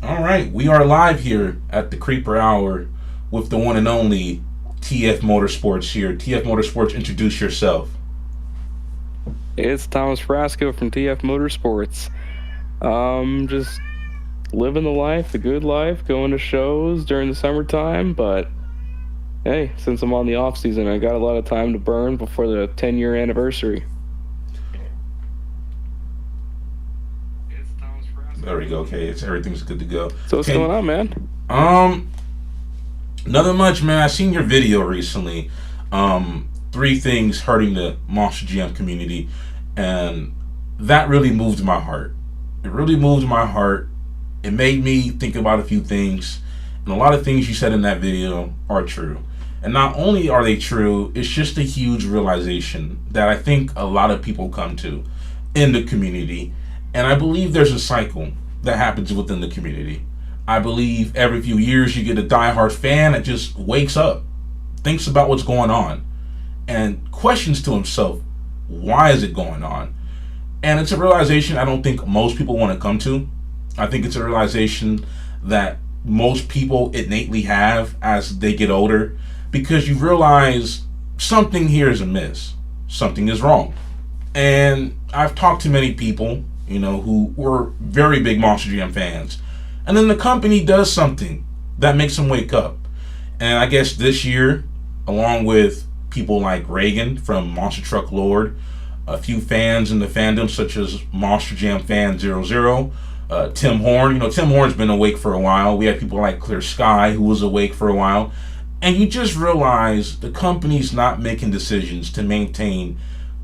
All right, we are live here at the Creeper Hour with the one and only TF Motorsports here. TF Motorsports, introduce yourself. It's Thomas Frasco from TF Motorsports. Just living the life, the good life, going to shows during the summertime. But hey, since I'm on the off season, I got a lot of time to burn before the 10-year anniversary. It's Thomas There we Frasco go. from Okay, it's TF everything's good to go. So what's going Ten. on, man? Um, Nothing much, man. I seen your video recently. Three things hurting the Monster GM community, and that really moved my heart. It really moved my heart. It made me think about a few things, and a lot of things you said in that video are true. And not only are they true, it's just a huge realization that I think a lot of people come to in the community. And I believe there's a cycle that happens within the community. I believe every few years you get a diehard fan that just wakes up, thinks about what's going on, and questions to himself, why is it going on? And it's a realization I don't think most people want to come to. I think it's a realization that most people innately have as they get older, because you realize something here is amiss, something is wrong. And I've talked to many people, who were very big Monster Jam fans, and then the company does something that makes them wake up. And I guess this year, along with people like Reagan from Monster Truck Lord, a few fans in the fandom such as Monster Jam Fan 00, Tim Horn. Tim Horn's been awake for a while. We had people like Clear Sky who was awake for a while. And you just realize the company's not making decisions to maintain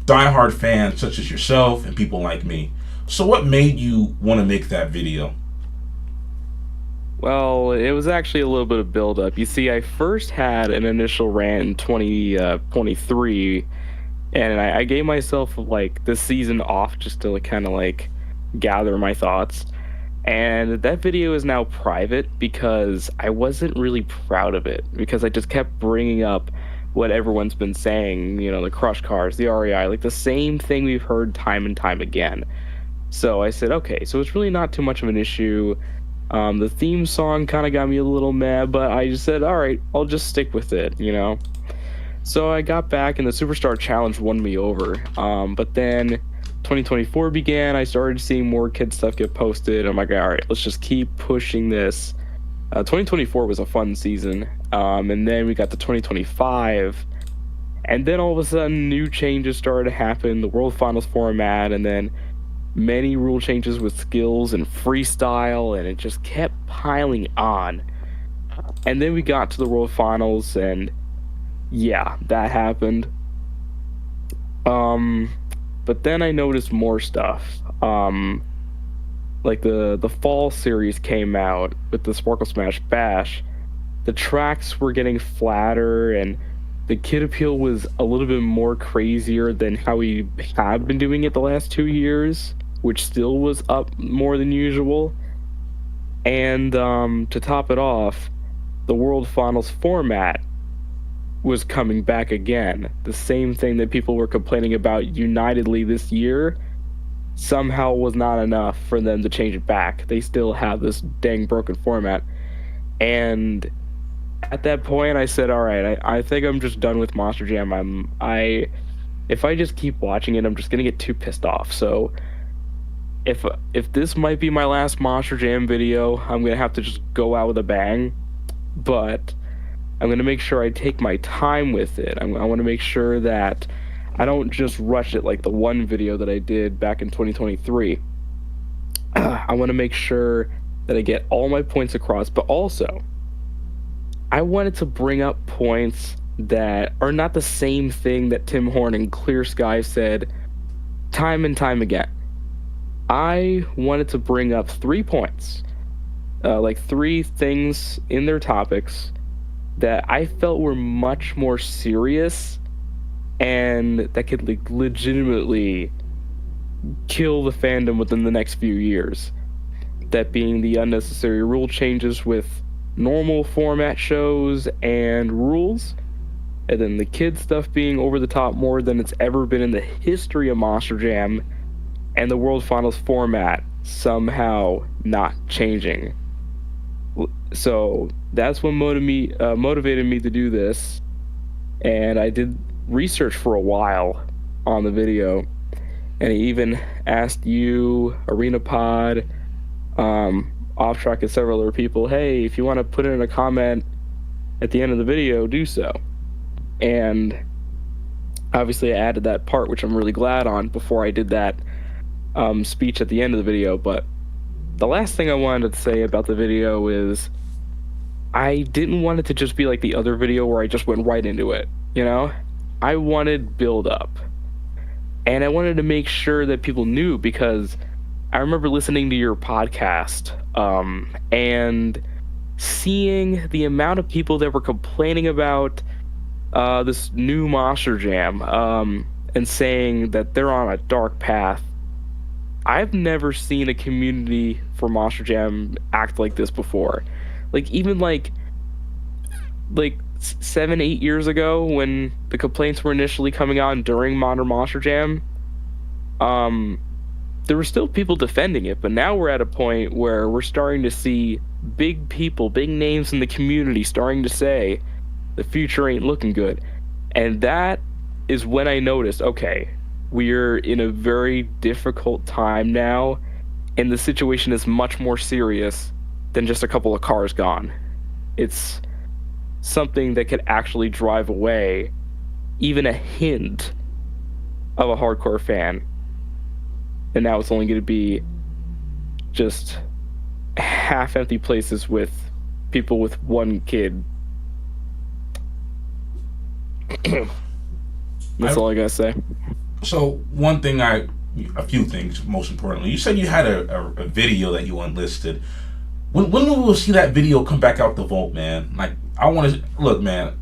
diehard fans such as yourself and people like me. So what made you want to make that video? Well, it was actually a little bit of build-up. You see, I first had an initial rant in 2023, and I gave myself like this season off just to kind of like gather my thoughts. And that video is now private because I wasn't really proud of it, because I just kept bringing up what everyone's been saying, the crush cars, the REI, like the same thing we've heard time and time again. So I said, okay, so it's really not too much of an issue. The theme song kind of got me a little mad, but I just said, all right, I'll just stick with it. So I got back, and the Superstar Challenge won me over. But then 2024 began. I started seeing more kid stuff get posted. I'm like, all right, let's just keep pushing this. 2024 was a fun season. And then we got to 2025. And then all of a sudden, new changes started to happen. The World Finals format, and then many rule changes with skills and freestyle, and it just kept piling on. And then we got to the World Finals, and yeah, that happened. But then I noticed more stuff. Like the fall series came out with the Sparkle Smash Bash. The tracks were getting flatter, and the kid appeal was a little bit more crazier than how we have been doing it the last 2 years, which still was up more than usual. And to top it off, the World Finals format was coming back again. The same thing that people were complaining about unitedly this year somehow was not enough for them to change it back. They still have this dang broken format. And at that point, I said, all right, I think I'm just done with Monster Jam. If I just keep watching it, I'm just gonna get too pissed off. So if this might be my last Monster Jam video, I'm gonna have to just go out with a bang. But I'm gonna make sure I take my time with it. I want to make sure that I don't just rush it like the one video that I did back in 2023. I want to make sure that I get all my points across, but also I wanted to bring up points that are not the same thing that Tim Horn and Clear Sky said time and time again. I wanted to bring up 3 points, like three things in their topics that I felt were much more serious and that could like legitimately kill the fandom within the next few years. That being the unnecessary rule changes with normal format shows and rules, and then the kid stuff being over the top more than it's ever been in the history of Monster Jam, and the World Finals format somehow not changing. So that's what motivated me to do this, and I did research for a while on the video, and I even asked you, ArenaPod, Off Track, and several other people, hey, if you want to put in a comment at the end of the video, do so. And obviously, I added that part, which I'm really glad on, before I did that speech at the end of the video. But the last thing I wanted to say about the video is I didn't want it to just be like the other video where I just went right into it, you know? I wanted build up. And I wanted to make sure that people knew, because I remember listening to your podcast and seeing the amount of people that were complaining about this new Monster Jam and saying that they're on a dark path. I've never seen a community for Monster Jam act like this before. Like, even like 7-8 years ago, when the complaints were initially coming on during Modern Monster Jam, there were still people defending it, but now we're at a point where we're starting to see big people, big names in the community starting to say the future ain't looking good. And that is when I noticed, okay, we're in a very difficult time now, and the situation is much more serious than just a couple of cars gone. It's something that could actually drive away even a hint of a hardcore fan. And now it's only going to be just half-empty places with people with one kid. That's all I gotta say. So one thing a few things, most importantly, you said you had a video that you unlisted. When will we see that video come back out the vault, man? Like, I want to look, man.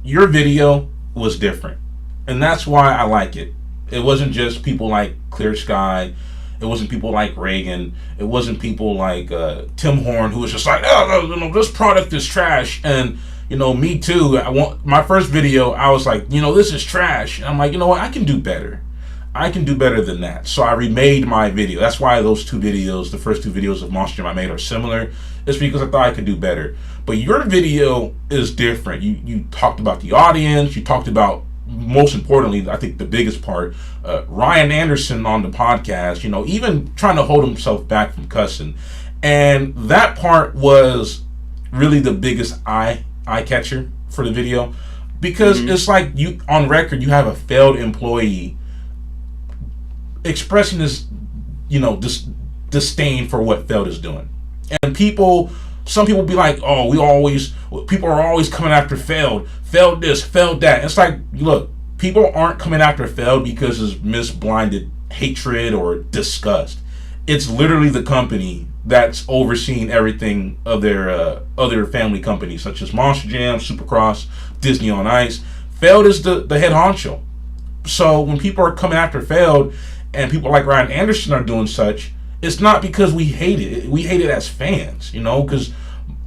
Your video was different, and that's why I like it. It wasn't just people like Clear Sky. It wasn't people like Reagan. It wasn't people like Tim Horn, who was just like, oh, no, this product is trash. And me too. My first video, I was like, this is trash. And I'm like, you know what? I can do better. I can do better than that. So I remade my video. That's why those two videos, the first two videos of Monster Jam I made, are similar. It's because I thought I could do better. But your video is different. You talked about the audience. You talked about, most importantly, I think the biggest part, Ryan Anderson on the podcast, even trying to hold himself back from cussing. And that part was really the biggest eye catcher for the video, because it's like, you on record, you have a failed employee expressing this, disdain for what Feld is doing. And some people be like, oh, people are always coming after Feld this, Feld that. It's like, look, people aren't coming after Feld because of misblinded hatred or disgust. It's literally the company that's overseeing everything of their other family companies, such as Monster Jam, Supercross, Disney on Ice. Feld is the head honcho. So when people are coming after Feld, and people like Ryan Anderson are doing such, it's not because we hate it. We hate it as fans, because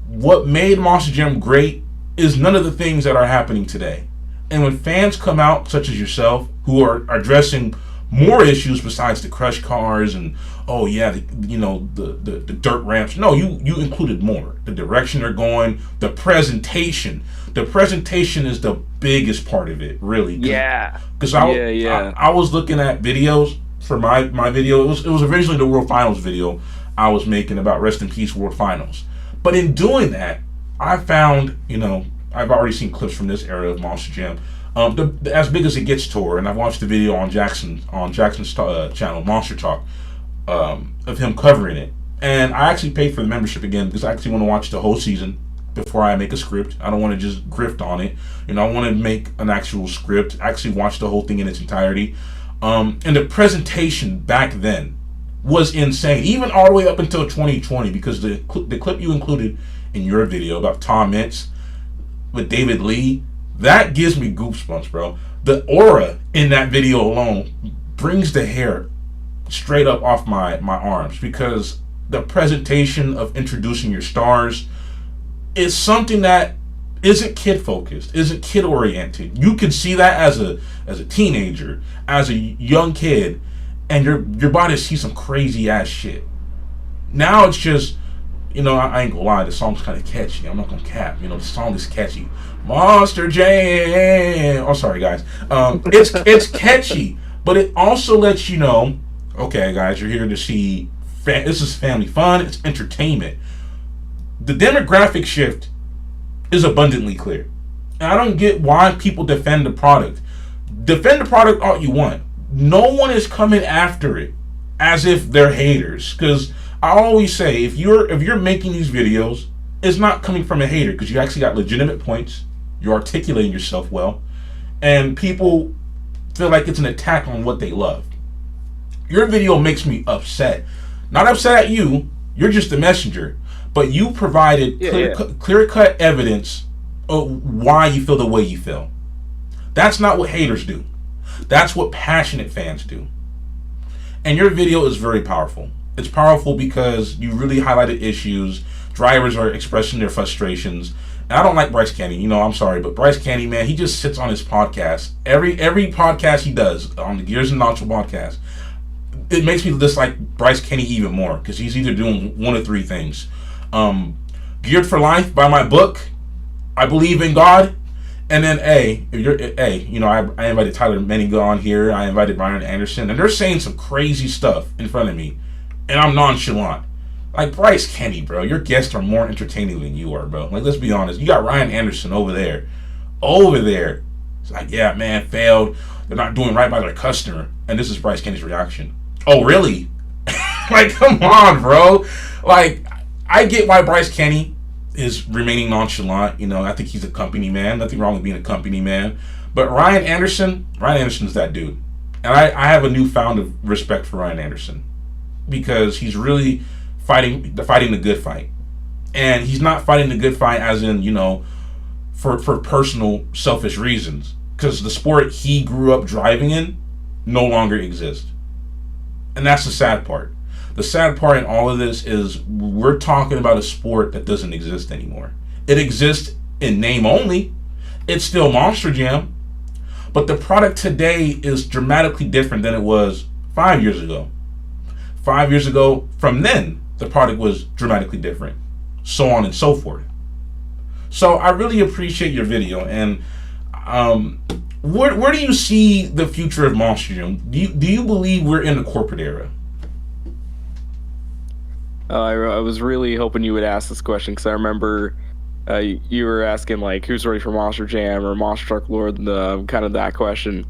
what made Monster Jam great is none of the things that are happening today. And when fans come out, such as yourself, who are addressing more issues besides the crush cars and, oh yeah, the dirt ramps. No, you included more. The direction they're going, the presentation. The presentation is the biggest part of it, really. Yeah. Because I was looking at videos for my video. It was originally the World Finals video I was making about Rest in Peace World Finals. But in doing that, I found, I've already seen clips from this era of Monster Jam. The As Big as It Gets tour, and I've watched the video on Jackson's channel, Monster Talk, of him covering it. And I actually paid for the membership again because I actually want to watch the whole season before I make a script. I don't want to just grift on it. I want to make an actual script, actually watch the whole thing in its entirety. And the presentation back then was insane, even all the way up until 2020, because the clip you included in your video about Tom Mintz with David Lee, that gives me goosebumps, bro. The aura in that video alone brings the hair straight up off my arms, because the presentation of introducing your stars is something that isn't kid focused, isn't kid oriented. You can see that as a teenager, as a young kid, and you're about to see some crazy ass shit. Now it's just You know, I ain't gonna lie, the song's kind of catchy. I'm not gonna cap. You know, the song is catchy. Monster Jam. Oh, sorry, guys. It's catchy, but it also lets you know, okay, guys, you're here to see. This is family fun. It's entertainment. The demographic shift is abundantly clear, and I don't get why people defend the product. Defend the product all you want. No one is coming after it as if they're haters, because I always say, if you're making these videos, it's not coming from a hater, because you actually got legitimate points, you're articulating yourself well, and people feel like it's an attack on what they love. Your video makes me upset. Not upset at you, you're just the messenger, but you provided clear-cut evidence of why you feel the way you feel. That's not what haters do. That's what passionate fans do. And your video is very powerful. It's powerful because you really highlighted issues. Drivers are expressing their frustrations. And I don't like Bryce Kenny. You know, I'm sorry, but Bryce Kenny, man, he just sits on his podcast. Every podcast he does on the Gears and Nacho podcast, it makes me dislike Bryce Kenny even more, because he's either doing one of three things. Geared for Life, by my book, I Believe in God. And then I invited Tyler Meniga on here. I invited Ryan Anderson, and they're saying some crazy stuff in front of me, and I'm nonchalant. Like, Bryce Kenny, bro, your guests are more entertaining than you are, bro. Like, let's be honest. You got Ryan Anderson over there. It's like, yeah, man, failed. They're not doing right by their customer. And this is Bryce Kenny's reaction. Oh, really? Like, come on, bro. Like, I get why Bryce Kenny is remaining nonchalant. You know, I think he's a company man. Nothing wrong with being a company man. But Ryan Anderson's that dude. And I have a newfound of respect for Ryan Anderson, because he's really fighting the good fight. And he's not fighting the good fight as in, you know, for personal selfish reasons. Because the sport he grew up driving in no longer exists. And that's the sad part. The sad part in all of this is we're talking about a sport that doesn't exist anymore. It exists in name only. It's still Monster Jam. But the product today is dramatically different than it was 5 years ago. 5 years ago, from then, the product was dramatically different. So on and so forth. So I really appreciate your video. And where do you see the future of Monster Jam? Do you believe we're in the corporate era? I was really hoping you would ask this question, because I remember you were asking, like, who's ready for Monster Jam or Monster Truck Lord, kind of that question.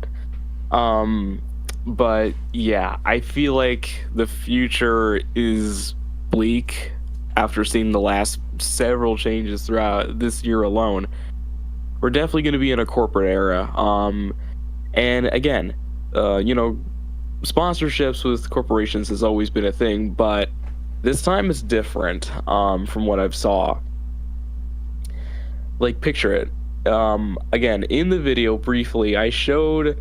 But yeah, I feel like the future is bleak after seeing the last several changes throughout this year alone. We're definitely going to be in a corporate era. And again, you know, sponsorships with corporations has always been a thing, but this time is different from what I've saw. Like, picture it. Again, in the video, briefly, I showed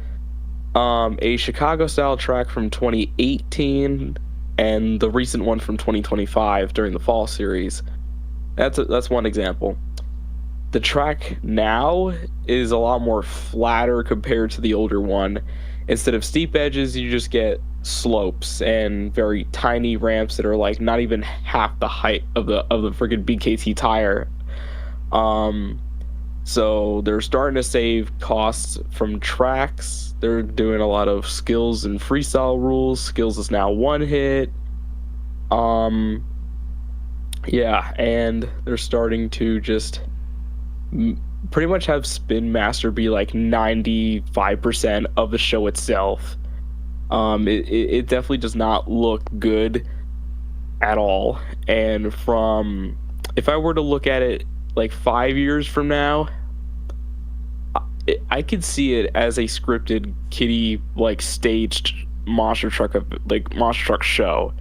a Chicago-style track from 2018 and the recent one from 2025 during the fall series. That's one example. The track now is a lot more flatter compared to the older one. Instead of steep edges, you just get slopes and very tiny ramps that are like not even half the height of the freaking BKT tire. So they're starting to save costs from tracks. They're doing a lot of skills and freestyle rules. Skills is now one hit. Yeah, and they're starting to just pretty much have Spin Master be like 95% of the show itself. It definitely does not look good at all. And if I were to look at it like 5 years from now, I could see it as a scripted kiddie, like, staged monster truck show.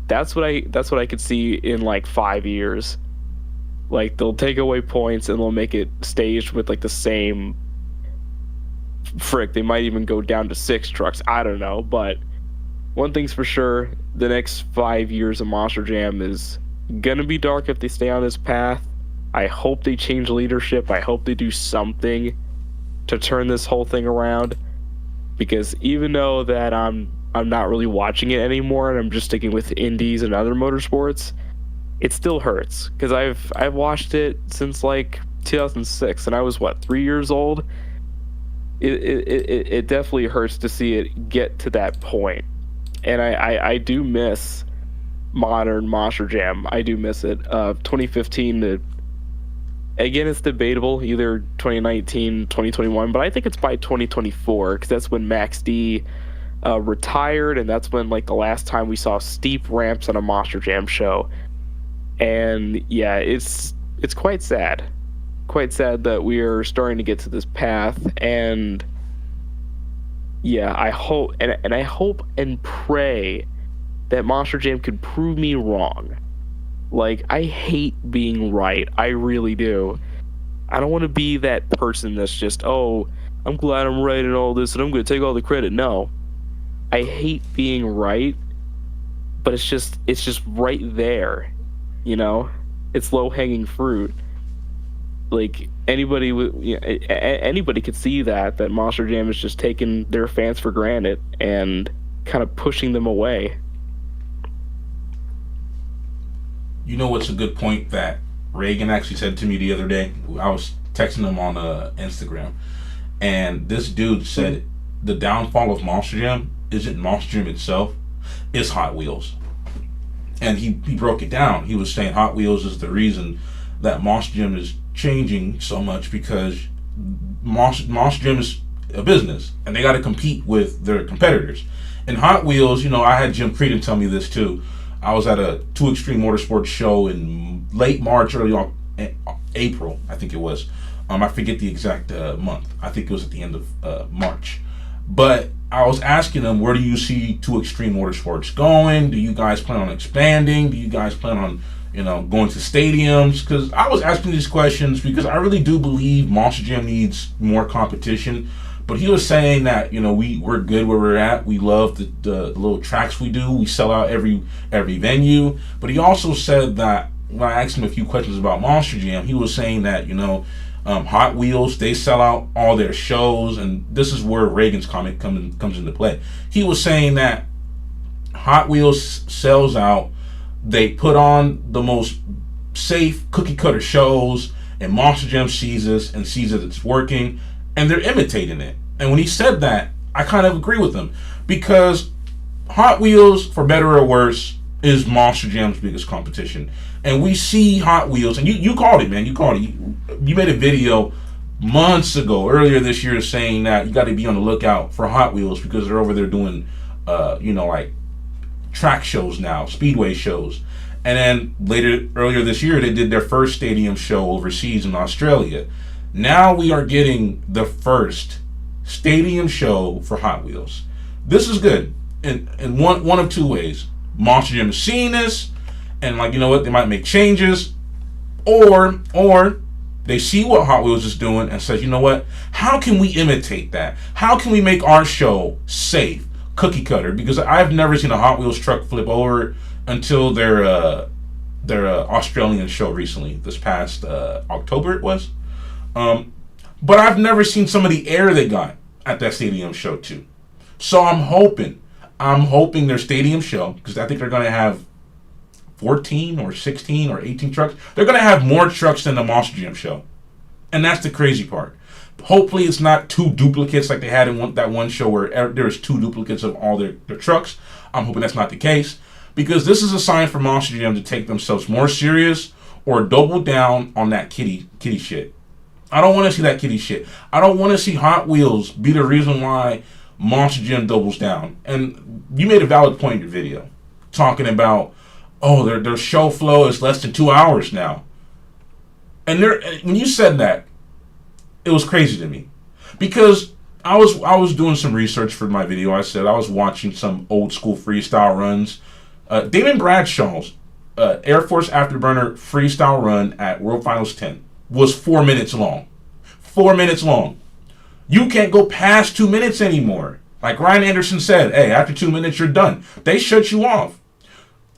That's what I could see in like 5 years. Like, they'll take away points and they'll make it staged with like the same they might even go down to 6 trucks. I don't know, but one thing's for sure, the next 5 years of Monster Jam is gonna be dark if they stay on this path. I hope they change leadership. I hope they do something to turn this whole thing around, because even though that I'm not really watching it anymore and I'm just sticking with indies and other motorsports, it still hurts because I've watched it since like 2006, and I was what, 3 years old. It definitely hurts to see it get to that point, and I do miss modern Monster Jam. I do miss it. 2015 to, again, it's debatable, either 2019, 2021, but I think it's by 2024 because that's when Max D retired, and that's when like the last time we saw steep ramps on a Monster Jam show. And yeah, it's quite sad that we are starting to get to this path. And yeah, I hope and I hope and pray that Monster Jam could prove me wrong. Like, I hate being right. I really do. I don't want to be that person that's just, oh, I'm glad I'm right in all this and I'm going to take all the credit. No. I hate being right, but it's just right there, you know? It's low-hanging fruit. Like, anybody anybody could see that Monster Jam is just taking their fans for granted and kind of pushing them away. You know what's a good point that Reagan actually said to me the other day? I was texting him on Instagram, and this dude said the downfall of Monster Jam isn't Monster Jam itself, it's Hot Wheels. And he broke it down. He was saying Hot Wheels is the reason that Monster Jam is changing so much, because Monster Jam is a business and they got to compete with their competitors. And Hot Wheels, you know, I had Jim Creedon tell me this too. I was at a 2 Extreme Motorsports show in late March, early April, I think it was. I forget the exact month. I think it was at the end of March. But I was asking them, where do you see 2 Extreme Motorsports going? Do you guys plan on expanding? Do you guys plan on, you know, going to stadiums? Because I was asking these questions because I really do believe Monster Jam needs more competition. But he was saying that, you know, we're good where we're at. We love the little tracks we do. We sell out every venue. But he also said that when I asked him a few questions about Monster Jam, he was saying that, you know, Hot Wheels, they sell out all their shows. And this is where Reagan's comment comes into play. He was saying that Hot Wheels sells out. They put on the most safe cookie cutter shows, and Monster Jam sees this and sees that it's working, and they're imitating it. And when he said that, I kind of agree with him, because Hot Wheels, for better or worse, is Monster Jam's biggest competition. And we see Hot Wheels, and you called it, man. You called it. You made a video months ago, earlier this year, saying that you got to be on the lookout for Hot Wheels because they're over there doing, you know, like track shows now, speedway shows. And then earlier this year, they did their first stadium show overseas in Australia. Now we are getting the first stadium show for Hot Wheels. This is good in one of two ways. Monster Jam is seeing this, and like, you know what, they might make changes, or they see what Hot Wheels is doing and says, you know what, how can we imitate that? How can we make our show safe, cookie cutter? Because I've never seen a Hot Wheels truck flip over until their Australian show recently, this past October it was. But I've never seen some of the air they got at that stadium show too. So I'm hoping their stadium show, because I think they're going to have 14 or 16 or 18 trucks. They're going to have more trucks than the Monster Jam show. And that's the crazy part. Hopefully it's not two duplicates like they had in that one show where there's two duplicates of all their trucks. I'm hoping that's not the case, because this is a sign for Monster Jam to take themselves more serious or double down on that kitty shit. I don't want to see that kitty shit. I don't want to see Hot Wheels be the reason why Monster Jam doubles down. And you made a valid point in your video, talking about, oh, their show flow is less than 2 hours now. And when you said that, it was crazy to me, because I was doing some research for my video. I said I was watching some old school freestyle runs. Damon Bradshaw's Air Force Afterburner freestyle run at World Finals 10 was 4 minutes long. 4 minutes long. You can't go past 2 minutes anymore. Like Ryan Anderson said, hey, after 2 minutes, you're done. They shut you off.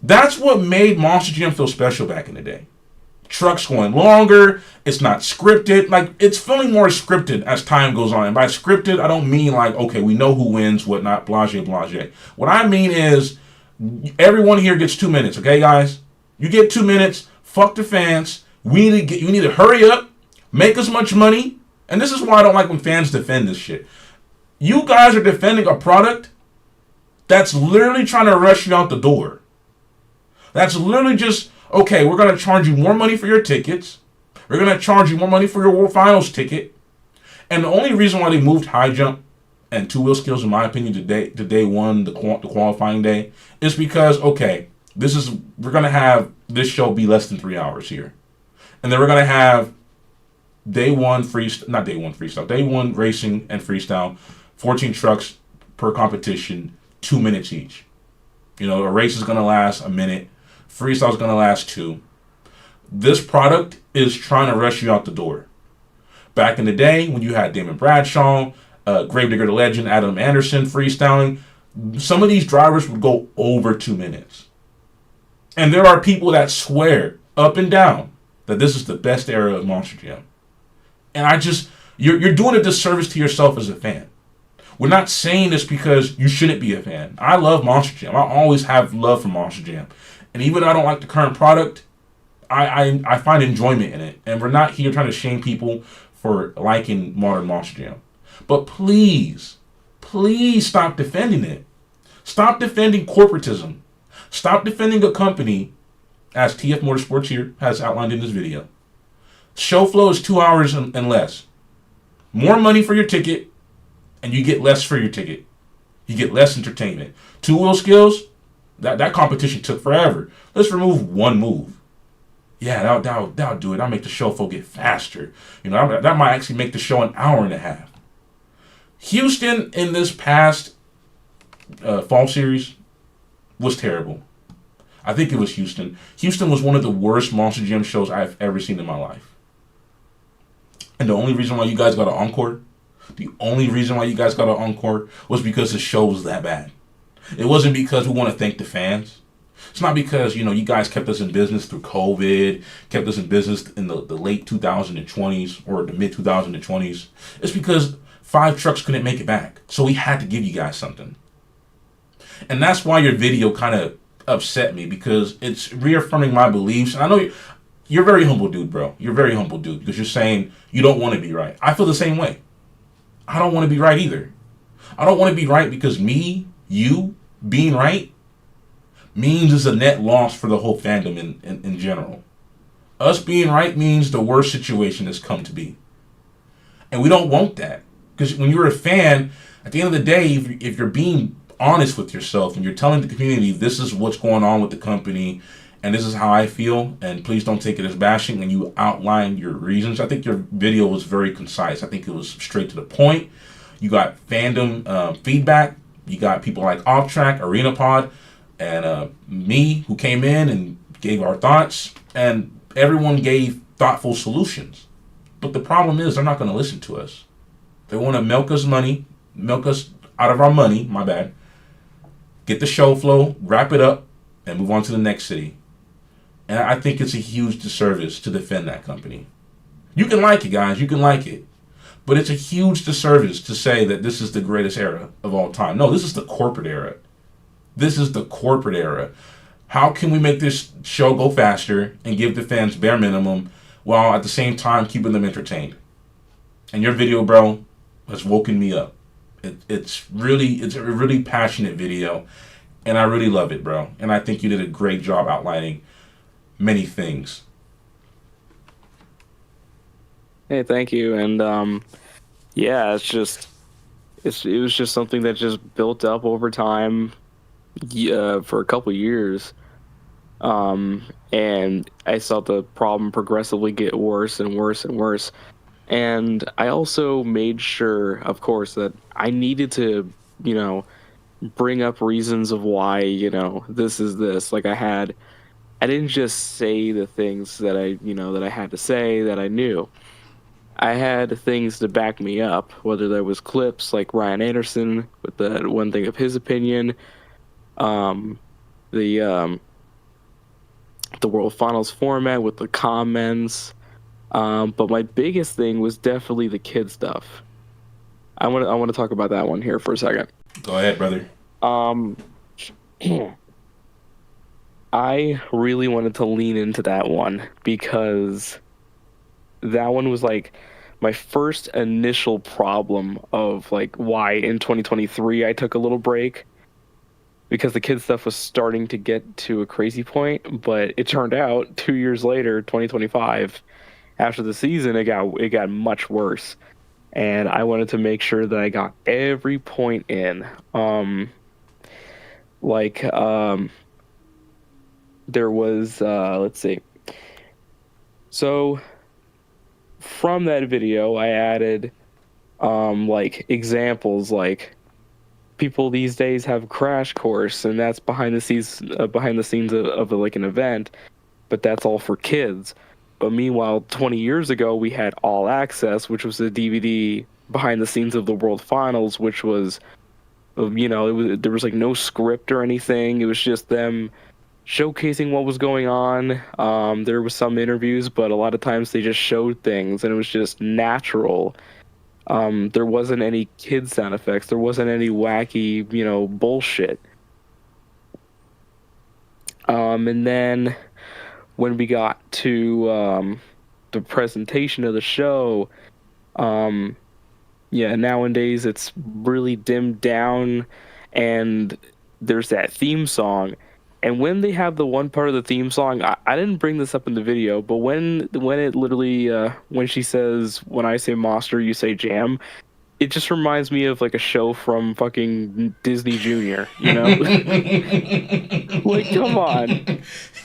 That's what made Monster Jam feel special back in the day. Trucks going longer. It's not scripted. Like, it's feeling more scripted as time goes on. And by scripted, I don't mean like, okay, we know who wins, whatnot, blase, blase. What I mean is, everyone here gets 2 minutes, okay, guys? You get 2 minutes. Fuck the fans. You need to hurry up, make as much money. And this is why I don't like when fans defend this shit. You guys are defending a product that's literally trying to rush you out the door. That's literally just, okay, we're going to charge you more money for your tickets. We're going to charge you more money for your World Finals ticket. And the only reason why they moved high jump and two wheel skills, in my opinion, to day one, the qualifying day, is because, okay, we're going to have this show be less than 3 hours here. And then we're going to have day one racing and freestyle, 14 trucks per competition, 2 minutes each. You know, a race is going to last a minute. Freestyle is going to last 2. This product is trying to rush you out the door. Back in the day, when you had Damon Bradshaw, Gravedigger the Legend, Adam Anderson freestyling, some of these drivers would go over 2 minutes. And there are people that swear up and down that this is the best era of Monster Jam. And you're doing a disservice to yourself as a fan. We're not saying this because you shouldn't be a fan. I love Monster Jam. I always have love for Monster Jam. And even though I don't like the current product, I find enjoyment in it. And we're not here trying to shame people for liking modern Monster Jam. But please stop defending it. Stop defending corporatism. Stop defending a company, as TF Motorsports here has outlined in this video. Show flow is 2 hours and less. More money for your ticket, and you get less for your ticket. You get less entertainment. Two wheel skills, that competition took forever. Let's remove one move. Yeah, that'll do it. That'll make the show flow get faster. You know, that might actually make the show an hour and a half. Houston in this past fall series was terrible. I think it was Houston. Houston was one of the worst Monster Jam shows I've ever seen in my life. And the only reason why you guys got an encore, was because the show was that bad. It wasn't because we want to thank the fans. It's not because, you know, you guys kept us in business through COVID, kept us in business in the late 2020s or the mid 2020s. It's because 5 trucks couldn't make it back. So we had to give you guys something. And that's why your video kind of upset me, because it's reaffirming my beliefs. And I know you're a very humble dude, bro. You're a very humble dude, because you're saying you don't want to be right. I feel the same way. I don't want to be right either. I don't want to be right because you being right means it's a net loss for the whole fandom in general. Us being right means the worst situation has come to be. And we don't want that. Because when you're a fan, at the end of the day, if you're being honest with yourself and you're telling the community this is what's going on with the company and this is how I feel, and please don't take it as bashing, and you outline your reasons. I think your video was very concise. I think it was straight to the point. You got fandom feedback. You got people like Off Track, Arena Pod, and me, who came in and gave our thoughts, and everyone gave thoughtful solutions. But the problem is they're not going to listen to us. They want to milk us out of our money, my bad, get the show flow, wrap it up, and move on to the next city. And I think it's a huge disservice to defend that company. You can like it, guys. You can like it. But it's a huge disservice to say that this is the greatest era of all time. No, this is the corporate era. This is the corporate era. How can we make this show go faster and give the fans bare minimum while at the same time keeping them entertained? And your video, bro, has woken me up. It's a really passionate video, and I really love it, bro. And I think you did a great job outlining many things. Hey, thank you. And yeah, it was just something that just built up over time, for a couple years. And I saw the problem progressively get worse and worse and worse. And I also made sure, of course, that I needed to, you know, bring up reasons of why, you know, this is this. Like I didn't just say the things that I had to say that I knew. I had things to back me up, whether there was clips like Ryan Anderson with the one thing of his opinion, the World Finals format with the comments. But my biggest thing was definitely the kid stuff. I want to talk about that one here for a second. Go ahead, brother. I really wanted to lean into that one because that one was like my first initial problem of like why in 2023 I took a little break because the kid stuff was starting to get to a crazy point, but it turned out 2 years later, 2025, after the season it got much worse. And I wanted to make sure that I got every point in. Like there was let's see. So from that video I added like examples like people these days have Crash Course, and that's behind the scenes of like an event, but that's all for kids. But meanwhile, 20 years ago, we had All Access, which was a DVD behind the scenes of the World Finals, which was, there was like no script or anything. It was just them showcasing what was going on. There was some interviews, but a lot of times they just showed things, and it was just natural. There wasn't any kid sound effects. There wasn't any wacky, bullshit. And then when we got to the presentation of the show, yeah, nowadays it's really dimmed down, and there's that theme song. And when they have the one part of the theme song, I didn't bring this up in the video, but when it literally when she says, "When I say monster, you say jam," it just reminds me of like a show from fucking Disney Junior, you know? Like, come on.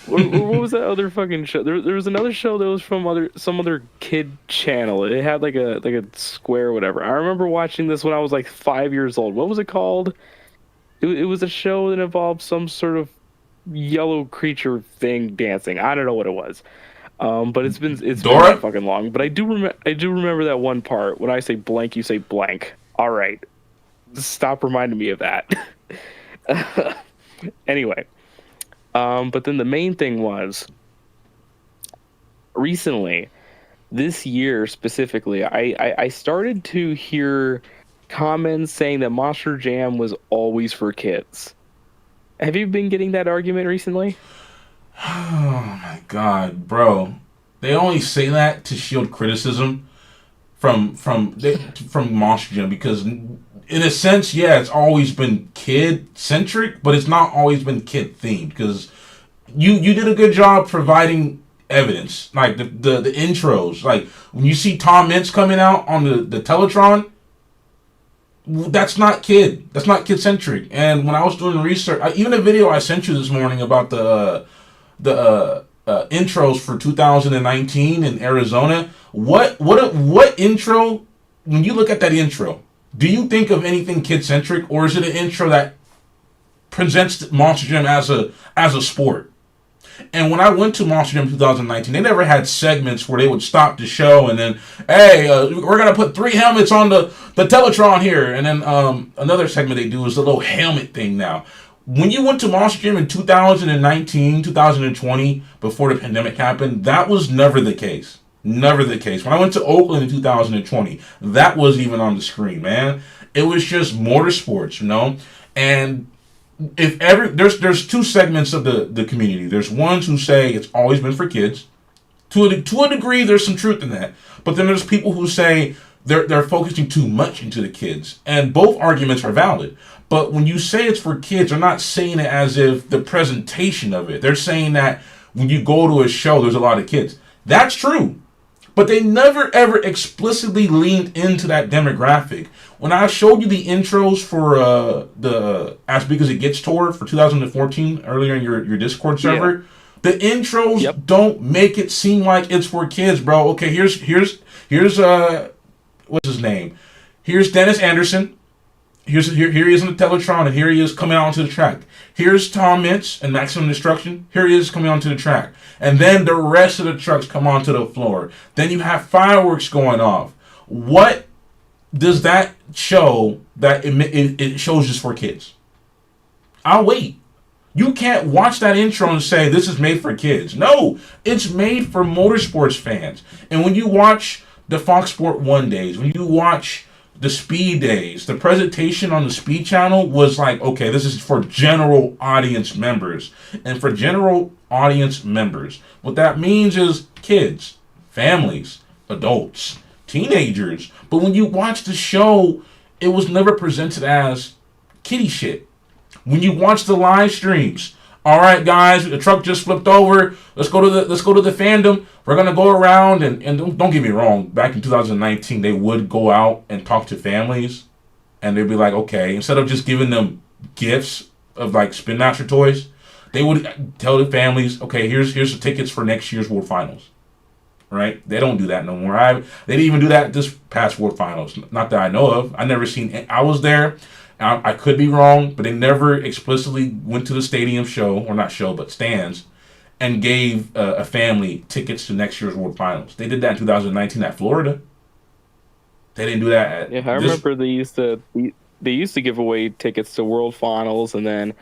What was that other fucking show? There was another show that was from some other kid channel. It had like a square or whatever. I remember watching this when I was like 5 years old. What was it called? It was a show that involved some sort of yellow creature thing dancing. I don't know what it was. But it's been Dora? that fucking long. But I do remember that one part. When I say blank, you say blank. All right, stop reminding me of that. Anyway, but then the main thing was recently, this year specifically, I started to hear comments saying that Monster Jam was always for kids. Have you been getting that argument recently? Oh my god, bro. They only say that to shield criticism from Monster Jam because in a sense, yeah, it's always been kid centric, but it's not always been kid themed because you did a good job providing evidence. Like the intros, like when you see Tom Mintz coming out on the Teletron, that's not kid centric. And when I was doing research, even a video I sent you this morning about the intros for 2019 in Arizona. What intro? When you look at that intro, do you think of anything kid centric, or is it an intro that presents Monster Jam as a sport? And when I went to Monster Jam 2019, they never had segments where they would stop the show and then, hey, we're gonna put 3 helmets on the Teletron here, and then another segment they do is the little helmet thing now. When you went to Monster Jam in 2019, 2020, before the pandemic happened, that was never the case. Never the case. When I went to Oakland in 2020, that wasn't even on the screen, man. It was just motorsports, And if ever there's 2 segments of the community. There's ones who say it's always been for kids. To a degree, there's some truth in that. But then there's people who say they're focusing too much into the kids, and both arguments are valid. But when you say it's for kids, they're not saying it as if the presentation of it. They're saying that when you go to a show, there's a lot of kids. That's true. But they never ever explicitly leaned into that demographic. When I showed you the intros for the As Big as It Gets tour for 2014 earlier in your Discord server, the intros don't make it seem like it's for kids, bro. Okay, here's what's his name? Here's Dennis Anderson. Here he is on the Teletron, and here he is coming onto the track. Here's Tom Mintz and Maximum Destruction. Here he is coming onto the track. And then the rest of the trucks come onto the floor. Then you have fireworks going off. What does that show that it shows just for kids? I'll wait. You can't watch that intro and say this is made for kids. No, it's made for motorsports fans. And when you watch the Fox Sport 1 days, when you watch the Speed Days, the presentation on the Speed Channel was like, okay, this is for general audience members. And for general audience members, what that means is kids, families, adults, teenagers. But when you watch the show, it was never presented as kiddie shit. When you watch the live streams, all right, guys, the truck just flipped over. Let's go to the fandom. We're gonna go around and don't get me wrong. Back in 2019, they would go out and talk to families, and they'd be like, okay, instead of just giving them gifts of like Spin Master toys, they would tell the families, okay, here's the tickets for next year's World Finals. Right? They don't do that no more. They didn't even do that this past World Finals. Not that I know of. I never seen. I was there. I could be wrong, but they never explicitly went to the stadium show, or not show, but stands, and gave a family tickets to next year's World Finals. They did that in 2019 at Florida. They didn't do that at... Yeah, I remember they used to give away tickets to World Finals, and then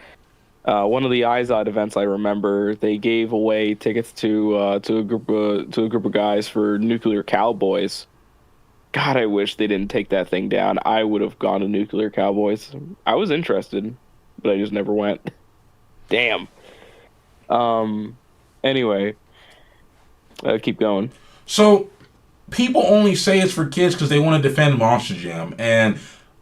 one of the IZOD events I remember, they gave away tickets to a group of guys for Nuclear Cowboys. God, I wish they didn't take that thing down. I would have gone to Nuclear Cowboys. I was interested, but I just never went. Damn. Anyway, keep going. So, people only say it's for kids because they want to defend Monster Jam. And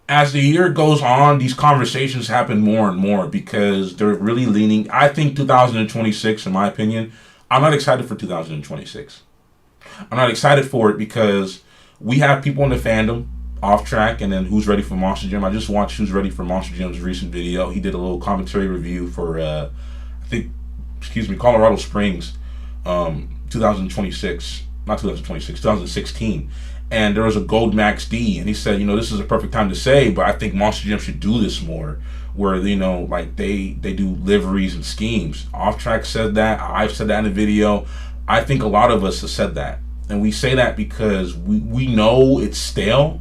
as the year goes on, these conversations happen more and more because they're really leaning. I think 2026, in my opinion, I'm not excited for 2026. I'm not excited for it because we have people in the fandom off track, and then Who's Ready for Monster Jam. I just watched Who's Ready for Monster Jam's recent video. He did a little commentary review for, Colorado Springs, 2026, not 2026, 2016. And there was a Gold Max D, and he said, this is a perfect time to say, but I think Monster Jam should do this more, where, like they do liveries and schemes. Off track said that. I've said that in the video. I think a lot of us have said that. And we say that because we know it's stale.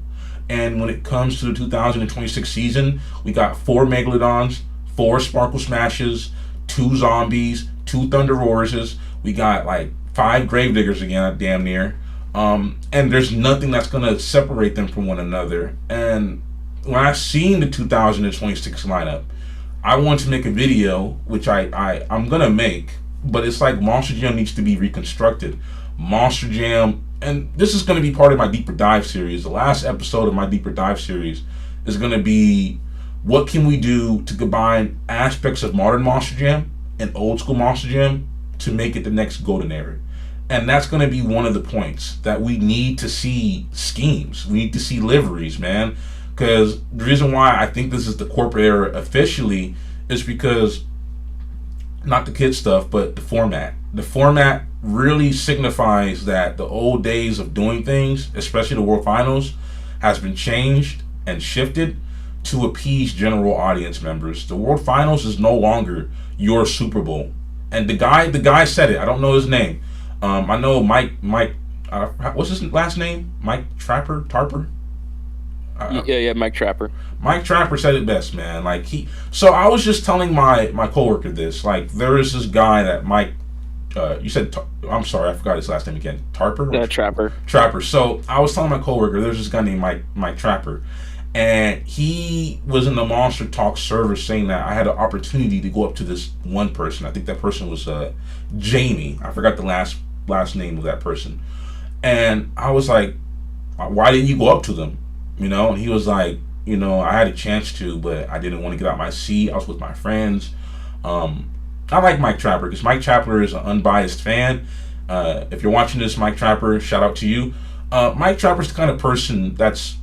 And when it comes to the 2026 season, we got 4 Megalodons, 4 Sparkle Smashes, 2 Zombies, 2 Thunder Roars. We got like 5 Gravediggers again, damn near. And there's nothing that's going to separate them from one another. And when I seen the 2026 lineup, I wanted to make a video, which I'm going to make, but it's like Monster Jam needs to be reconstructed. Monster Jam, and this is going to be part of my Deeper Dive series. The last episode of my Deeper Dive series is going to be what can we do to combine aspects of modern Monster Jam and old school Monster Jam to make it the next golden era. And that's going to be one of the points that we need to see schemes. We need to see liveries, man. Because the reason why I think this is the corporate era officially is because, not the kid stuff, but the format. The format really signifies that the old days of doing things, especially the World Finals, has been changed and shifted to appease general audience members. The World Finals is no longer your Super Bowl. And the guy said it. I don't know his name. I know Mike. What's his last name? Mike Tarper. Yeah, Mike Trapper. Mike Trapper said it best, man. So I was just telling my coworker this. Like, there is this guy that Mike. You said, I'm sorry, I forgot his last name again. Tarper? Trapper. Trapper. So I was telling my coworker, there's this guy named Mike Trapper, and he was in the Monster Talk server saying that I had an opportunity to go up to this one person. I think that person was Jamie. I forgot the last name of that person. And I was like, why didn't you go up to them? And he was like, I had a chance to, but I didn't want to get out my seat. I was with my friends. I like Mike Trapper because Mike Trapper is an unbiased fan. If you're watching this, Mike Trapper, shout out to you. Mike Trapper's the kind of person that's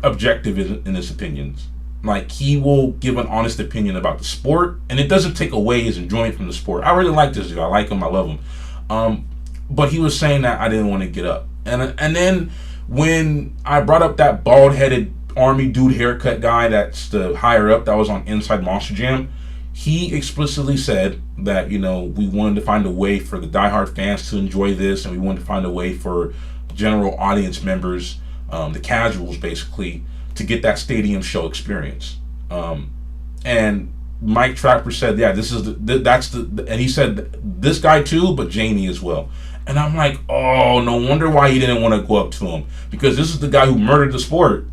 objective in his opinions. Like, he will give an honest opinion about the sport, and it doesn't take away his enjoyment from the sport. I really like this dude. I like him. I love him. But he was saying that I didn't want to get up. And then when I brought up that bald-headed army dude haircut guy that's the higher up that was on Inside Monster Jam, he explicitly said that, we wanted to find a way for the diehard fans to enjoy this, and we wanted to find a way for general audience members, the casuals basically, to get that stadium show experience. And Mike Trapper said, yeah, and he said this guy too, but Jamie as well. And I'm like, oh, no wonder why he didn't want to go up to him, because this is the guy who murdered the sport.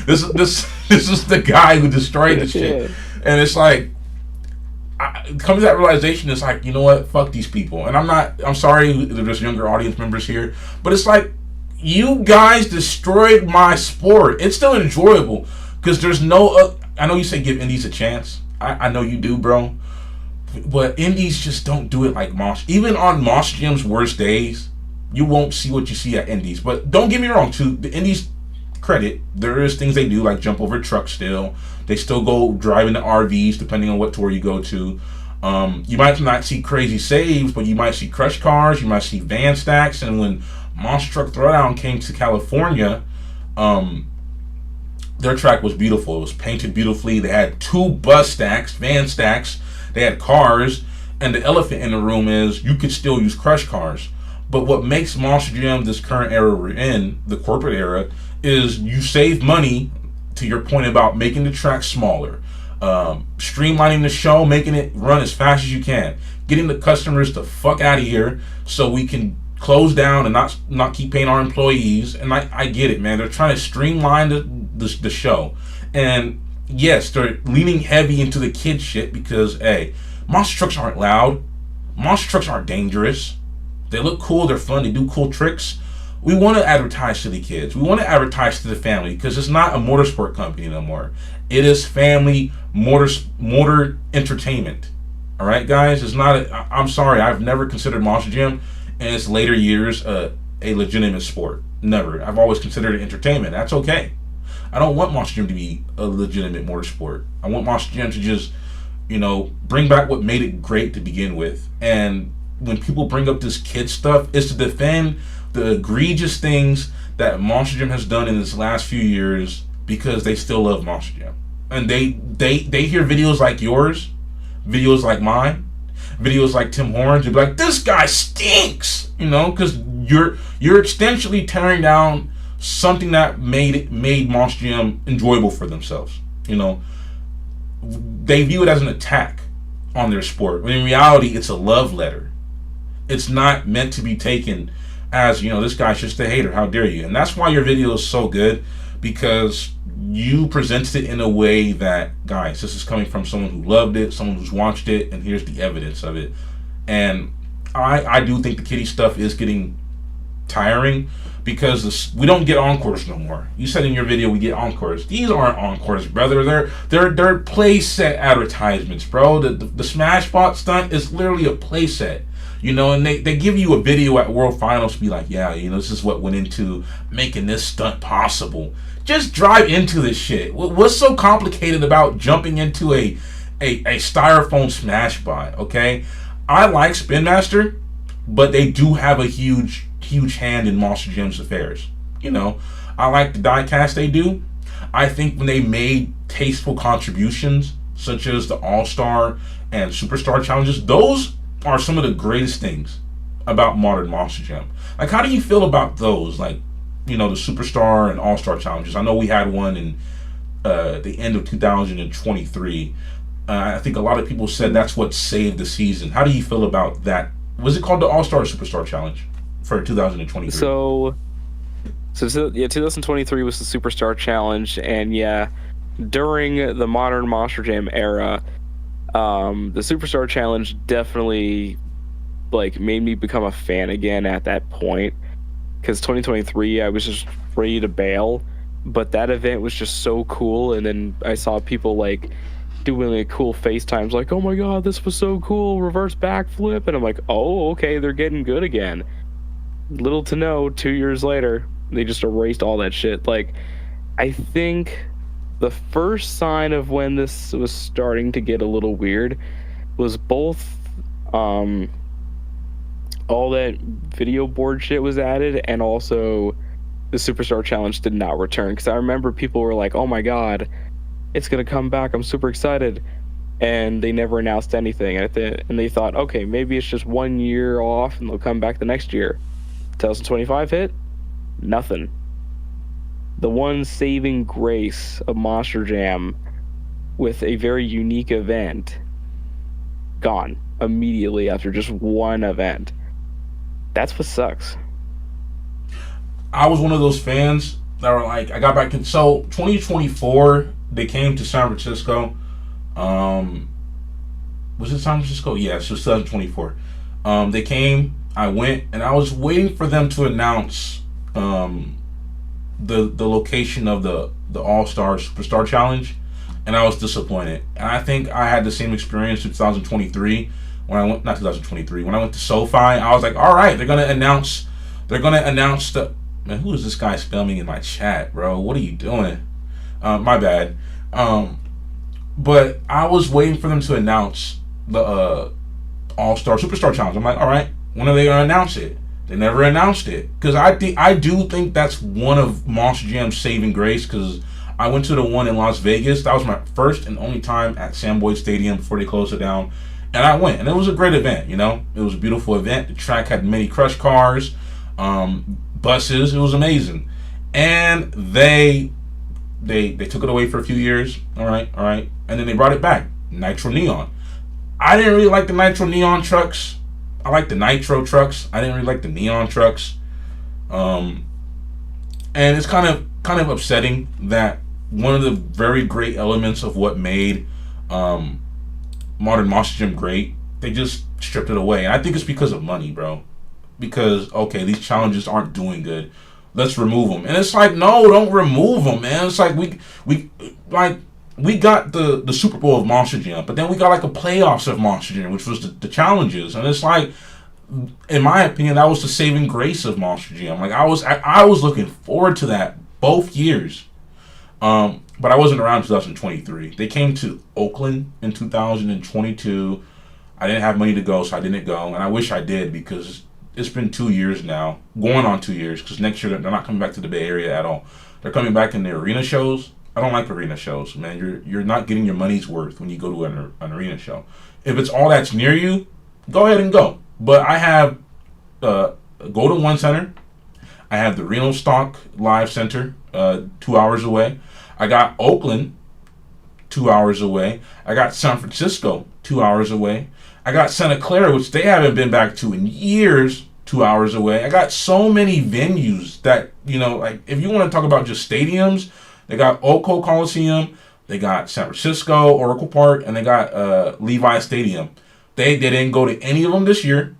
This is the guy who destroyed the shit, Yeah. and it's like, come to that realization. It's like, you know what? Fuck these people. And I'm sorry that there's younger audience members here, but it's like, you guys destroyed my sport. It's still enjoyable because there's no. I know you say give indies a chance. I know you do, bro. But indies just don't do it like Mosh. Even on Mosh Gym's worst days, you won't see what you see at indies. But don't get me wrong, to the indies credit, there is things they do like jump over trucks still. They still go driving the RVs depending on what tour you go to. You might not see crazy saves, but you might see crush cars, you might see van stacks. And when Monster Truck Throwdown came to California, their track was beautiful. It was painted beautifully. They had 2 bus stacks, van stacks. They had cars. And the elephant in the room is you could still use crush cars. But what makes Monster Jam this current era we're in, the corporate era, is you save money, to your point about making the track smaller, streamlining the show, making it run as fast as you can, getting the customers the fuck out of here so we can close down and not keep paying our employees. And I get it, man. They're trying to streamline the show. And yes, they're leaning heavy into the kid shit because, hey, monster trucks aren't loud. Monster trucks aren't dangerous. They look cool. They're fun. They do cool tricks. We want to advertise to the kids. We want to advertise to the family because it's not a motorsport company no more. It is family motor entertainment. All right, guys. It's not. I'm sorry. I've never considered Monster Jam in its later years a legitimate sport. Never. I've always considered it entertainment. That's okay. I don't want Monster Jam to be a legitimate motorsport. I want Monster Jam to just, bring back what made it great to begin with. And when people bring up this kid stuff, it's to defend the egregious things that Monster Jam has done in its last few years because they still love Monster Jam. And they hear videos like yours, videos like mine, videos like Tim Horns, and be like, this guy stinks, because you're extensionally tearing down something that made Monster Jam enjoyable for themselves. They view it as an attack on their sport, when in reality it's a love letter. It's not meant to be taken as, this guy's just a hater, how dare you. And that's why your video is so good, because you presented it in a way that, guys, this is coming from someone who loved it, someone who's watched it, and here's the evidence of it. And I do think the kiddie stuff is getting tiring, because we don't get encores no more. You said in your video we get encores. These aren't encores, brother. They're playset advertisements, bro. The Smashbot stunt is literally a playset. And they give you a video at World Finals to be like, yeah, this is what went into making this stunt possible. Just drive into this shit. What's so complicated about jumping into a styrofoam Smashbot, okay? I like Spin Master, but they do have a huge hand in Monster Jam's affairs. I like the diecast they do. I think when they made tasteful contributions, such as the All-Star and Superstar challenges, those are some of the greatest things about modern Monster Jam. Like, how do you feel about those? Like, the Superstar and All-Star challenges. I know we had one in the end of 2023. I think a lot of people said that's what saved the season. How do you feel about that? Was it called the All-Star or Superstar challenge for 2023? So 2023 was the Superstar challenge, and yeah, during the modern Monster Jam era, the Superstar challenge definitely made me become a fan again at that point, because 2023 I was just ready to bail, but that event was just so cool. And then I saw people doing cool FaceTimes like, oh my god, this was so cool, reverse backflip, and I'm like, oh, okay, they're getting good again. Little to know, 2 years later they just erased all that shit. I think the first sign of when this was starting to get a little weird was both all that video board shit was added, and also the Superstar challenge did not return, because I remember people were like, oh my god, it's gonna come back, I'm super excited, and they never announced anything. And they thought, okay, maybe it's just 1 year off and they'll come back the next year. 2025 hit, nothing. The one saving grace of Monster Jam, with a very unique event, gone immediately after just one event. That's what sucks. I was one of those fans that were like, I got back in. So 2024, they came to San Francisco. Um, was it San Francisco? Yeah, so 2024. They came. I went, and I was waiting for them to announce the location of the All Star Superstar Challenge, and I was disappointed. And I think I had the same experience in 2023 when I went, not 2023, when I went to SoFi. I was like, all right, they're gonna announce the, man. Who is this guy spamming in my chat, bro? What are you doing? My bad. But I was waiting for them to announce the All Star Superstar Challenge. I'm like, all right, when are they gonna announce it? They never announced it, because I do think that's one of Monster Jam's saving grace. Because I went to the one in Las Vegas. That was my first and only time at Sam Boyd Stadium before they closed it down, and I went, and it was a great event. You know, it was a beautiful event. The track had many crush cars, buses. It was amazing, and they took it away for a few years. All right, and then they brought it back. Nitro Neon. I didn't really like the Nitro Neon trucks. I like the Nitro trucks. I didn't really like the Neon trucks. And it's kind of upsetting that one of the very great elements of what made modern Monster Jam great, they just stripped it away. And I think it's because of money, bro. Because, okay, these challenges aren't doing good. Let's remove them. And it's like, no, don't remove them, man. It's like we got the Super Bowl of Monster Jam, but then we got like a playoffs of Monster Jam, which was the challenges. And it's like, in my opinion, that was the saving grace of Monster Jam. Like, I was looking forward to that both years. But I wasn't around in 2023. They came to Oakland in 2022. I didn't have money to go, so I didn't go. And I wish I did, because it's been 2 years now, going on 2 years, because next year they're not coming back to the Bay Area at all. They're coming back in the arena shows. I don't like arena shows, man. You're not getting your money's worth when you go to an arena show. If it's all that's near you, go ahead and go. But I have Golden One Center. I have the Reno Stock Live Center, 2 hours away. I got Oakland, 2 hours away. I got San Francisco, 2 hours away. I got Santa Clara, which they haven't been back to in years, 2 hours away. I got so many venues that, you know, like, if you want to talk about just stadiums, they got Oco Coliseum, they got San Francisco, Oracle Park, and they got Levi Stadium. They didn't go to any of them this year,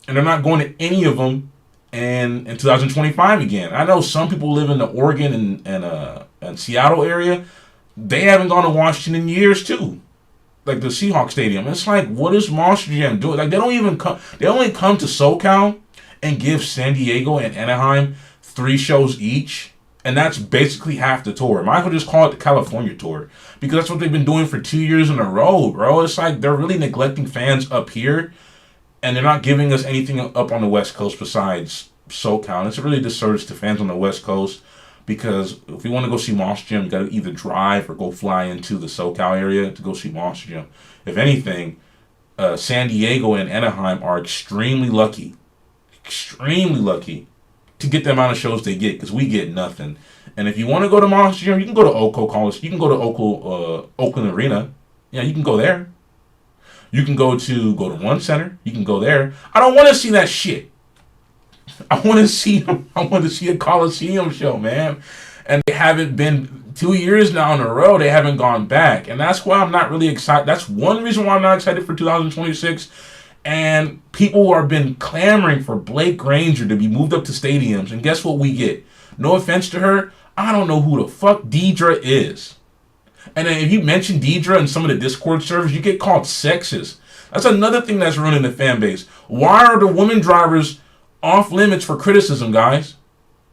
and they're not going to any of them in 2025 again. I know some people live in the Oregon and Seattle area. They haven't gone to Washington in years too, like the Seahawks Stadium. It's like, what is Monster Jam doing? Like, they don't even come. They only come to SoCal and give San Diego and Anaheim 3 shows each. And that's basically half the tour. Might as well just call it the California tour, because that's what they've been doing for 2 years in a row, bro. It's like they're really neglecting fans up here, and they're not giving us anything up on the West Coast besides SoCal. And it's really a disservice to fans on the West Coast, because if you want to go see Monster Jam, you got to either drive or go fly into the SoCal area to go see Monster Jam. If anything, San Diego and Anaheim are extremely lucky to get the amount of shows they get, because we get nothing. And if you want to go to Monster Jam, you can go to Oco College. You can go to Oakland Arena. Yeah, you can go there. You can go to One Center. You can go there. I don't want to see that shit. I want to see a Coliseum show, man. And they haven't been 2 years now in a row. They haven't gone back, and that's why I'm not really excited. That's one reason why I'm not excited for 2026. And people have been clamoring for Blake Granger to be moved up to stadiums. And guess what we get? No offense to her, I don't know who the fuck Deidre is. And then if you mention Deidre in some of the Discord servers, you get called sexist. That's another thing that's ruining the fan base. Why are the women drivers off limits for criticism, guys?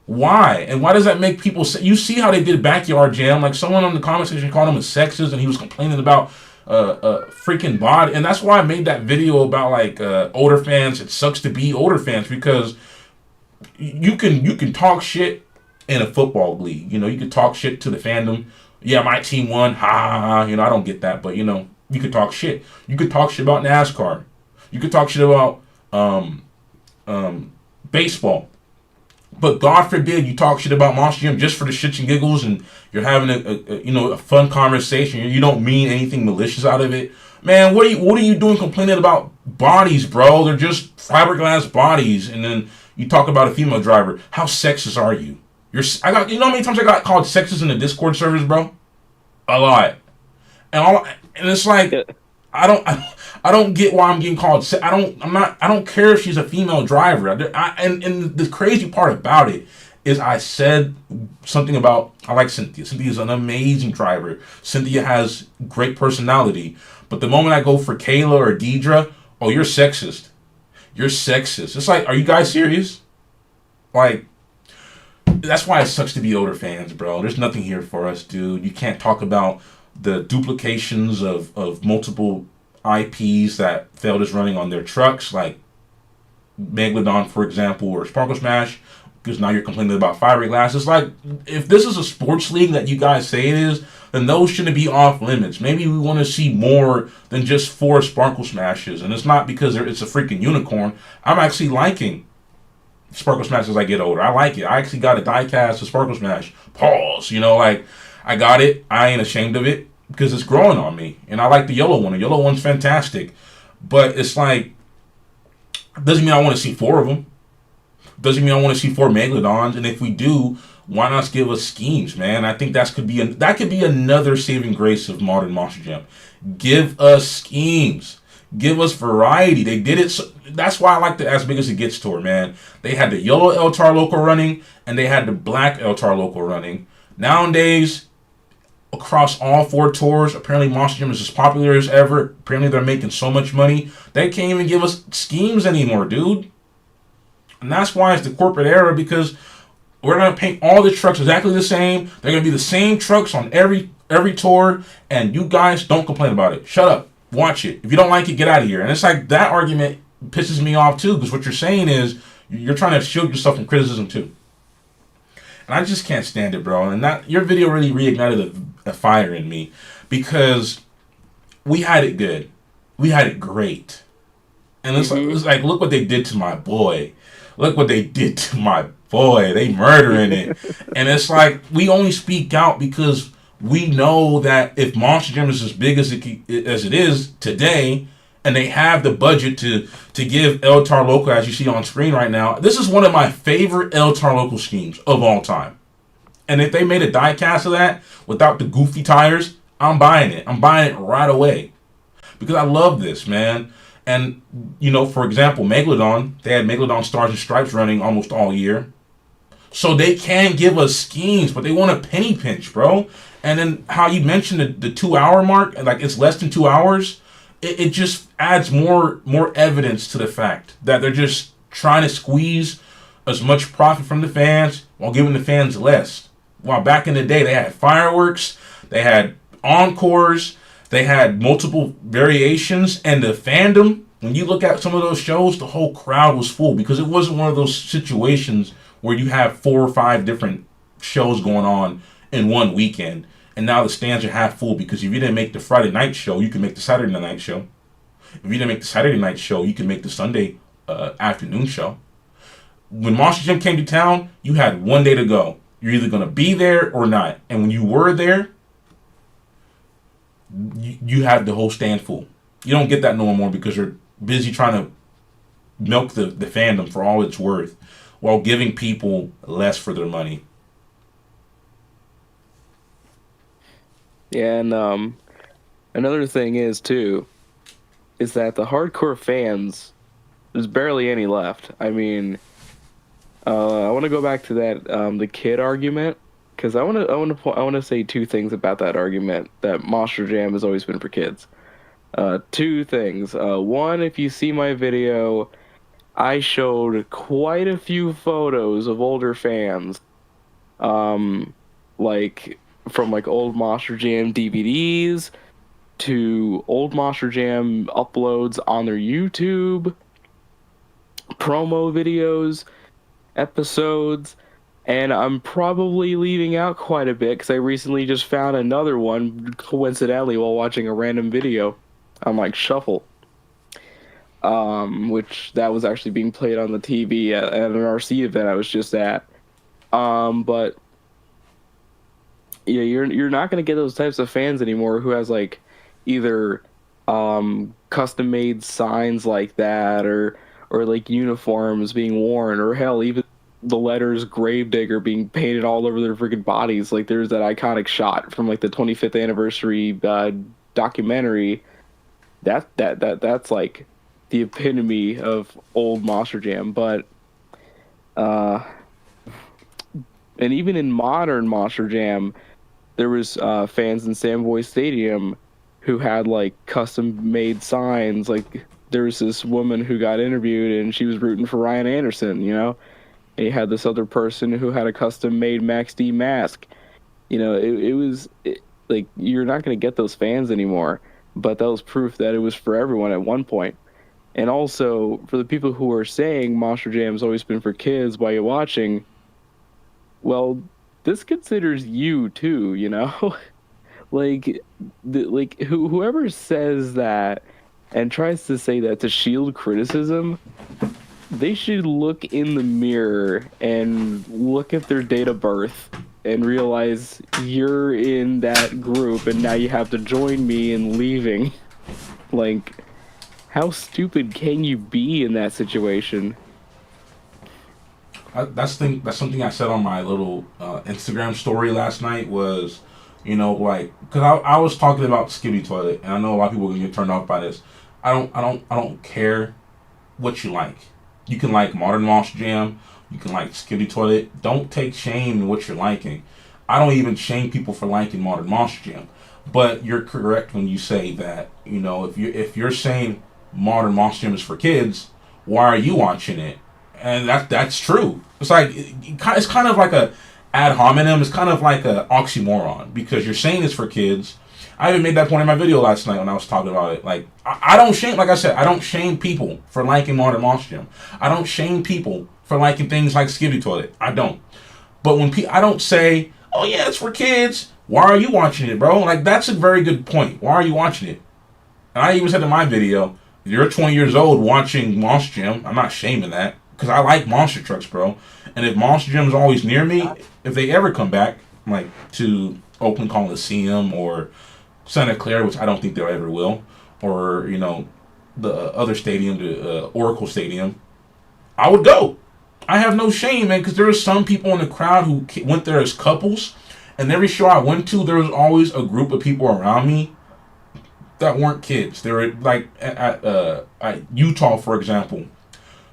Why? And why does that make people say? You see how they did Backyard Jam? Like, someone on the comment section called him a sexist, and he was complaining about freaking body. And that's why I made that video about, like, older fans. It sucks to be older fans, because you can talk shit in a football league. You know, you can talk shit to the fandom. Yeah, my team won. Ha ha ha. You know, I don't get that, but, you know, you could talk shit. You could talk shit about NASCAR. You could talk shit about baseball. But God forbid you talk shit about Monster Jam just for the shits and giggles, and you're having a fun conversation. You don't mean anything malicious out of it. Man, what are you doing complaining about bodies, bro? They're just fiberglass bodies. And then you talk about a female driver. How sexist are you? I got, you know how many times I got called sexist in the Discord servers, bro? A lot. And it's like, Yeah. I don't I don't get why I'm getting called. I don't care if she's a female driver. And the crazy part about it is I said something about I like Cynthia. Cynthia's an amazing driver. Cynthia has great personality. But the moment I go for Kayla or Deidre, oh, you're sexist. You're sexist. It's like, are you guys serious? Like, that's why it sucks to be older fans, bro. There's nothing here for us, dude. You can't talk about the duplications of multiple IPs that Feld is running on their trucks, like Megalodon, for example, or Sparkle Smash, because now you're complaining about fiberglass. It's like, if this is a sports league that you guys say it is, then those shouldn't be off limits. Maybe we want to see more than just 4 Sparkle Smashes. And it's not because it's a freaking unicorn. I'm actually liking Sparkle Smash as I get older. I like it. I actually got a diecast of Sparkle Smash. Pause. You know, like, I got it. I ain't ashamed of it because it's growing on me. And I like the yellow one. The yellow one's fantastic. But it's like, doesn't mean I want to see 4 of them. Doesn't mean I want to see 4 Megalodons. And if we do, why not give us schemes, man? I think that could be another saving grace of modern Monster Jam. Give us schemes. Give us variety. They did it. So, that's why I like the As Big As It Gets tour, man. They had the yellow Eltar Loco running, and they had the black Eltar Loco running. Nowadays, across all 4 tours, apparently Monster Jam is as popular as ever. Apparently they're making so much money. They can't even give us schemes anymore, dude. And that's why it's the corporate era, because we're going to paint all the trucks exactly the same. They're going to be the same trucks on every tour, and you guys don't complain about it. Shut up. Watch it. If you don't like it, get out of here. And it's like, that argument pisses me off too, because what you're saying is you're trying to shield yourself from criticism too. And I just can't stand it, bro. And that, your video really reignited a fire in me, because we had it good. We had it great. And it's like, look what they did to my boy. Look what they did to my boy. They murdering it. And it's like, we only speak out because we know that if Monster Jam is as big as it is today, and they have the budget to give Eltar Loco, as you see on screen right now, this is one of my favorite Eltar Loco schemes of all time. And if they made a diecast of that without the goofy tires, I'm buying it. I'm buying it right away. Because I love this, man. And, you know, for example, Megalodon, they had Megalodon Stars and Stripes running almost all year. So they can give us schemes, but they want a penny pinch, bro. And then how you mentioned the 2-hour mark, like it's less than 2 hours, it just adds more evidence to the fact that they're just trying to squeeze as much profit from the fans while giving the fans less. While back in the day, they had fireworks, they had encores, they had multiple variations, and the fandom, when you look at some of those shows, the whole crowd was full, because it wasn't one of those situations where you have 4 or 5 different shows going on in one weekend. And now the stands are half full, because if you didn't make the Friday night show, you can make the Saturday night show. If you didn't make the Saturday night show, you can make the Sunday afternoon show. When Monster Jam came to town, you had one day to go. You're either going to be there or not. And when you were there, you had the whole stand full. You don't get that no more, because they're busy trying to milk the fandom for all it's worth, while giving people less for their money. Yeah, and another thing is too, is that the hardcore fans, there's barely any left. I mean, I want to go back to that the kid argument, because I want to say 2 things about that argument, that Monster Jam has always been for kids. 2 things. One, if you see my video, I showed quite a few photos of older fans, like from like old Monster Jam DVDs to old Monster Jam uploads on their YouTube, promo videos, episodes, and I'm probably leaving out quite a bit because I recently just found another one coincidentally while watching a random video on like Shuffle, which that was actually being played on the TV at an RC event I was just at. But yeah, you're not gonna get those types of fans anymore who has like either custom made signs like that, or like uniforms being worn, or hell, even the letters Gravedigger being painted all over their freaking bodies. Like there's that iconic shot from like the 25th anniversary documentary. That's like the epitome of old Monster Jam. But uh, and even in modern Monster Jam, there was fans in Samboy Stadium who had like custom made signs. Like there was this woman who got interviewed and she was rooting for Ryan Anderson, you know. And you had this other person who had a custom made Max D mask. You know, like you're not going to get those fans anymore. But that was proof that it was for everyone at one point. And also for the people who are saying Monster Jam's always been for kids while you're watching, well, this considers you too, you know? Like whoever says that and tries to say that to shield criticism, they should look in the mirror and look at their date of birth and realize you're in that group and now you have to join me in leaving. Like, how stupid can you be in that situation? That's something I said on my little Instagram story last night was, like, because I was talking about Skibby Toilet, and I know a lot of people are gonna get turned off by this. I don't care what you like. You can like Modern Monster Jam. You can like Skibby Toilet. Don't take shame in what you're liking. I don't even shame people for liking Modern Monster Jam. But you're correct when you say that, if you're saying Modern Monster Jam is for kids, why are you watching it? And that's true. It's like it's kind of like a ad hominem. It's kind of like a oxymoron because you're saying it's for kids. I even made that point in my video last night when I was talking about it. Like I don't shame, like I said, I don't shame people for liking Modern Monster Jam. I don't shame people for liking things like Skibby Toilet. I don't. But when I don't say, oh yeah, it's for kids. Why are you watching it, bro? Like that's a very good point. Why are you watching it? And I even said in my video, you're 20 years old watching Monster Jam. I'm not shaming that because I like monster trucks, bro. And if Monster Jam is always near me, if they ever come back, like to Oakland Coliseum or Santa Clara, which I don't think they ever will, or the other stadium, the Oracle Stadium, I would go. I have no shame, man, because there were some people in the crowd who went there as couples, and every show I went to, there was always a group of people around me that weren't kids. They were like at Utah, for example.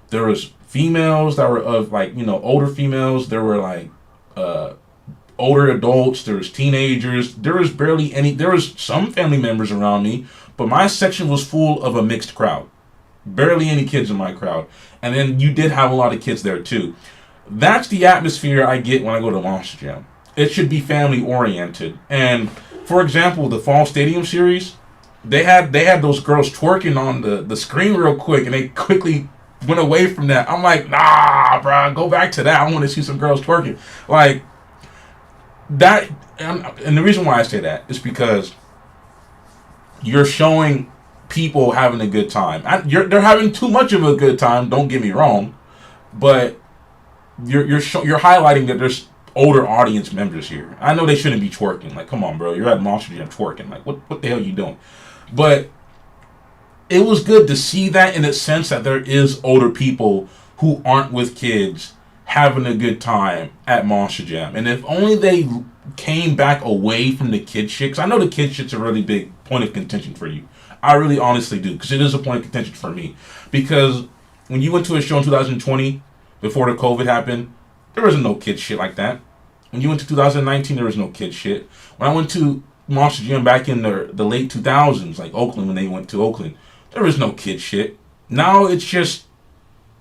There was females that were of like older females. There were like older adults. There was teenagers. There was barely any. There was some family members around me, but my section was full of a mixed crowd. Barely any kids in my crowd, and then you did have a lot of kids there too. That's the atmosphere I get when I go to Monster Jam. It should be family oriented. And for example, the Fall Stadium series, they had those girls twerking on the screen real quick, and they quickly went away from that. I'm like, nah, bro, go back to that. I want to see some girls twerking. Like that, and the reason why I say that is because you're showing people having a good time. They're having too much of a good time. Don't get me wrong, but you're highlighting that there's older audience members here. I know they shouldn't be twerking. Like, come on, bro, you're at Monster Jam twerking. Like, what the hell are you doing? But it was good to see that in the sense that there is older people who aren't with kids having a good time at Monster Jam. And if only they came back away from the kid shit, because I know the kid shit's a really big point of contention for you. I really honestly do, because it is a point of contention for me. Because when you went to a show in 2020, before the COVID happened, there wasn't no kid shit like that. When you went to 2019, there was no kid shit. When I went to Monster Jam back in the late 2000s, like Oakland, when they went to Oakland, there was no kid shit. Now it's just,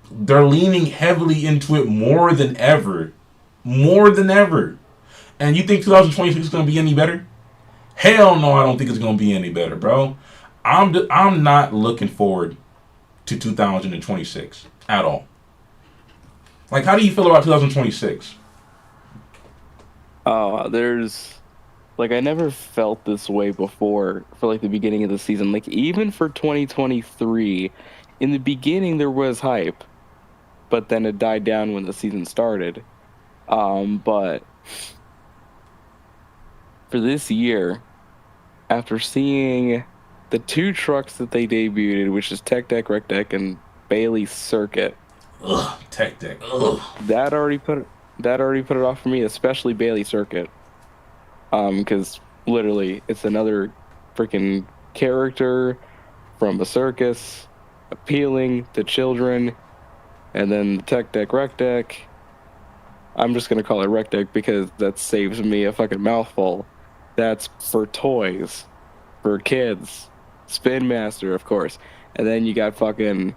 they're leaning heavily into it more than ever. More than ever. And you think 2026 is going to be any better? Hell no, I don't think it's going to be any better, bro. I'm not looking forward to 2026 at all. Like, how do you feel about 2026? There's like I never felt this way before for like the beginning of the season. Like even for 2023, in the beginning there was hype, but then it died down when the season started. But for this year, after seeing the two trucks that they debuted, which is Tech Deck, Rec Deck, and Bailey Circuit, Ugh, Tech Deck. Ugh. That already put it off for me, especially Bailey Circuit. Because literally, it's another freaking character from a circus, appealing to children, and then the Tech Deck Rec Deck. I'm just gonna call it Rec Deck because that saves me a fucking mouthful. That's for toys, for kids. Spin Master, of course. And then you got fucking.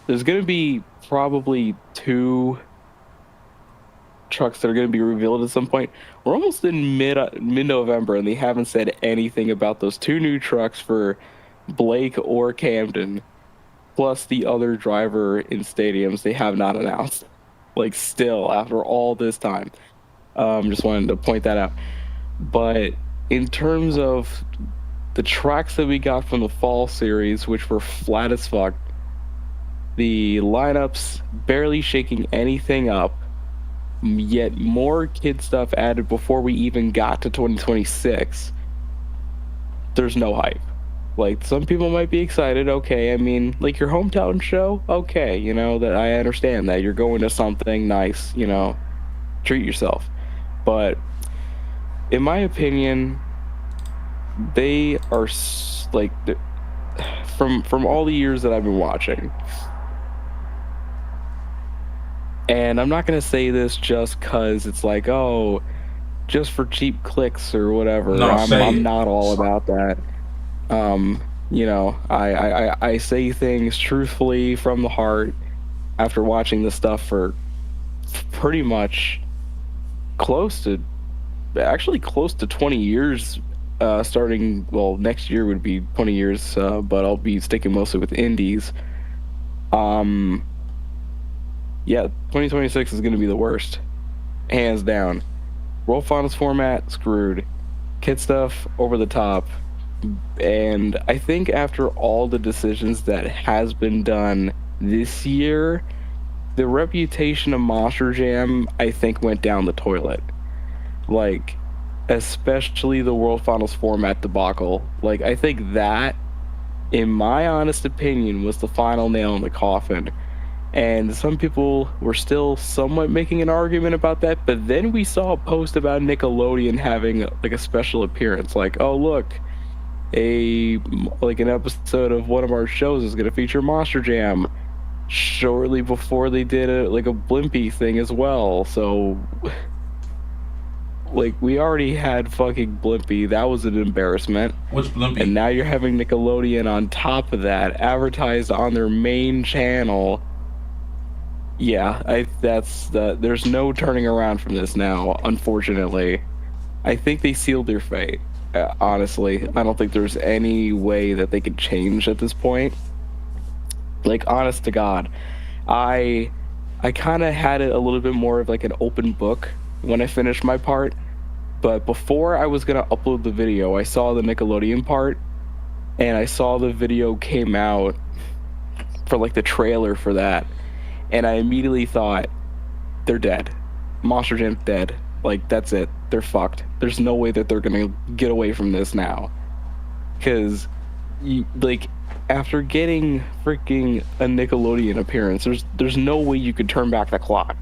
There's gonna be probably two trucks that are going to be revealed at some point. We're almost in mid November, and they haven't said anything about those two new trucks for Blake or Camden, plus the other driver in stadiums. They have not announced. Like, still after all this time, just wanted to point that out. But in terms of the tracks that we got from the fall series, which were flat as fuck, the lineups barely shaking anything up, yet more kid stuff added before we even got to 2026. There's no hype. Like, some people might be excited, okay, I mean, like your hometown show, okay, you know, that I understand that you're going to something nice, you know, treat yourself. But in my opinion, they are like, from all the years that I've been watching, and I'm not going to say this just because it's like, oh, just for cheap clicks or whatever. No, I'm not all about that. You know, I say things truthfully from the heart after watching this stuff for pretty much close to 20 years. Starting, well, next year would be 20 years, but I'll be sticking mostly with indies. Yeah, 2026 is going to be the worst. Hands down. World Finals format, screwed. Kid stuff, over the top. And I think after all the decisions that has been done this year, the reputation of Monster Jam, I think, went down the toilet. Like, especially the World Finals format debacle. Like, I think that, in my honest opinion, was the final nail in the coffin. And some people were still somewhat making an argument about that, but then we saw a post about Nickelodeon having like a special appearance. Like, oh look, an episode of one of our shows is going to feature Monster Jam shortly before they did a Blimpie thing as well. So, like, we already had fucking Blimpie. That was an embarrassment. What's Blimpie? And now you're having Nickelodeon on top of that, advertised on their main channel. Yeah, there's no turning around from this now, unfortunately. I think they sealed their fate, honestly. I don't think there's any way that they could change at this point. Like, honest to God, I kind of had it a little bit more of like an open book when I finished my part, but before I was going to upload the video, I saw the Nickelodeon part, and I saw the video came out for like the trailer for that. And I immediately thought, they're dead. Monster Jam's dead. Like, that's it. They're fucked. There's no way that they're gonna get away from this now. Because, like, after getting freaking a Nickelodeon appearance, there's no way you could turn back the clock.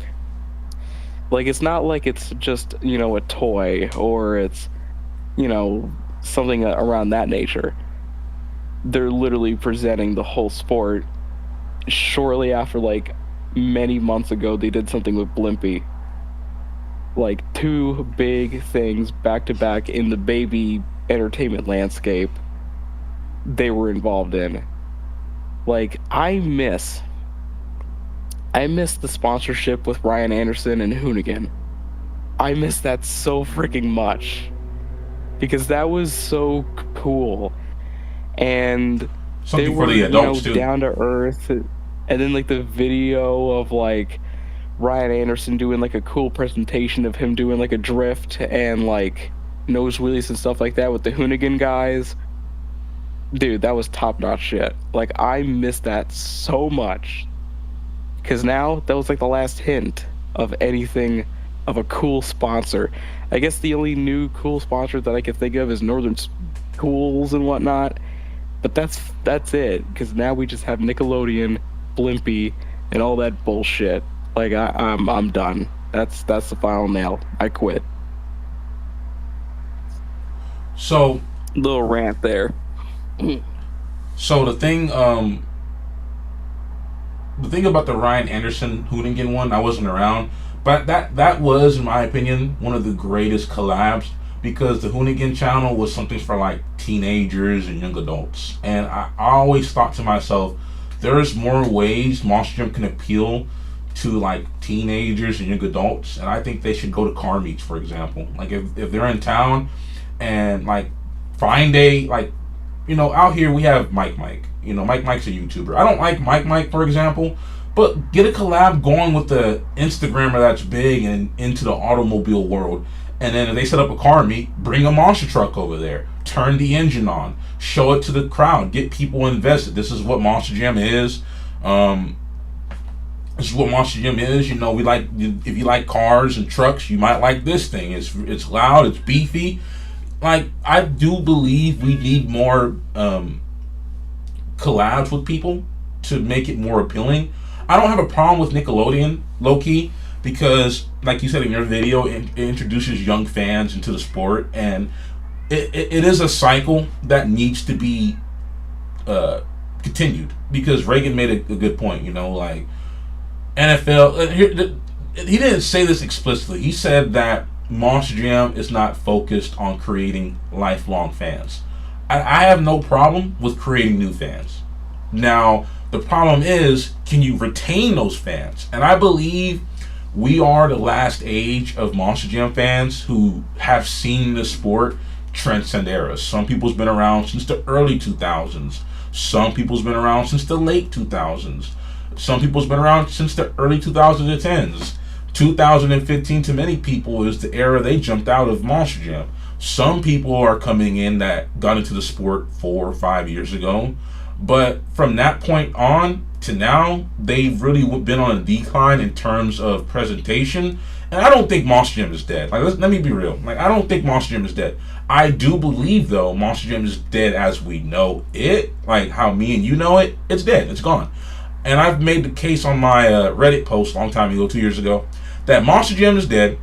Like, it's not like it's just, you know, a toy, or it's, you know, something around that nature. They're literally presenting the whole sport. Shortly after, like, many months ago, they did something with Blimpie. Like, two big things back to back in the baby entertainment landscape they were involved in. Like, I miss the sponsorship with Ryan Anderson and Hoonigan. I miss that so freaking much, because that was so cool. And something they were, for the adults, too. Down to earth. And then, like, the video of, like, Ryan Anderson doing, like, a cool presentation of him doing, like, a drift and, like, nose wheelies and stuff like that with the Hoonigan guys. Dude, that was top-notch shit. Like, I miss that so much. Because now, that was, like, the last hint of anything of a cool sponsor. I guess the only new cool sponsor that I can think of is Northern Schools and whatnot. But that's it. Because now we just have Nickelodeon, Blimpie, and all that bullshit. Like I'm done. That's the final nail. I quit. So Little rant there. so the thing about the Ryan Anderson Hoonigan one, I wasn't around, but that was, in my opinion, one of the greatest collabs because the Hoonigan channel was something for like teenagers and young adults, and I always thought to myself, there's more ways Monster Jam can appeal to like teenagers and young adults, and I think they should go to car meets, for example. Like if they're in town and like find a like, out here we have Mike. Mike Mike's a YouTuber. I don't like Mike, for example, but get a collab going with the Instagrammer that's big and into the automobile world. And then if they set up a car meet, bring a monster truck over there, turn the engine on, show it to the crowd, get people invested. This is what Monster Jam is. This is what Monster Jam is. We like, if you like cars and trucks, you might like this thing. It's loud, it's beefy. Like, I do believe we need more collabs with people to make it more appealing. I don't have a problem with Nickelodeon, low key, because, like you said in your video, it introduces young fans into the sport, and it is a cycle that needs to be continued. Because Reagan made a good point, like NFL. He didn't say this explicitly. He said that Monster Jam is not focused on creating lifelong fans. I have no problem with creating new fans. Now, the problem is, can you retain those fans? And I believe we are the last age of Monster Jam fans who have seen the sport transcend eras. Some people's been around since the early 2000s. Some people's been around since the late 2000s. Some people's been around since the early 2010s. 2015 to many people is the era they jumped out of Monster Jam. Some people are coming in that got into the sport 4 or 5 years ago, but from that point on to now, they've really been on a decline in terms of presentation. And I don't think Monster Jam is dead. Like, let me be real. Like, I don't think Monster Jam is dead. I do believe, though, Monster Jam is dead as we know it. Like how me and you know it. It's dead. It's gone. And I've made the case on my Reddit post a long time ago, 2 years ago, that Monster Jam is dead,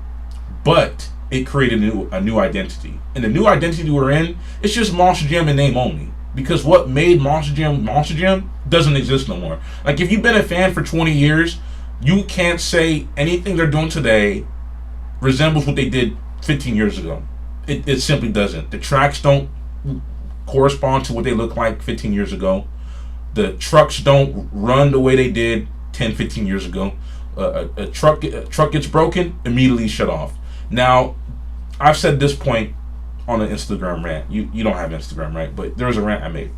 but it created a new identity. And the new identity we're in, it's just Monster Jam in name only. Because what made Monster Jam doesn't exist no more. Like, if you've been a fan for 20 years, you can't say anything they're doing today resembles what they did 15 years ago. It simply doesn't. The tracks don't correspond to what they look like 15 years ago. The trucks don't run the way they did 10, 15 years ago. A truck gets broken, immediately shut off. Now, I've said this point on an Instagram rant. You don't have Instagram, right? But there was a rant I made.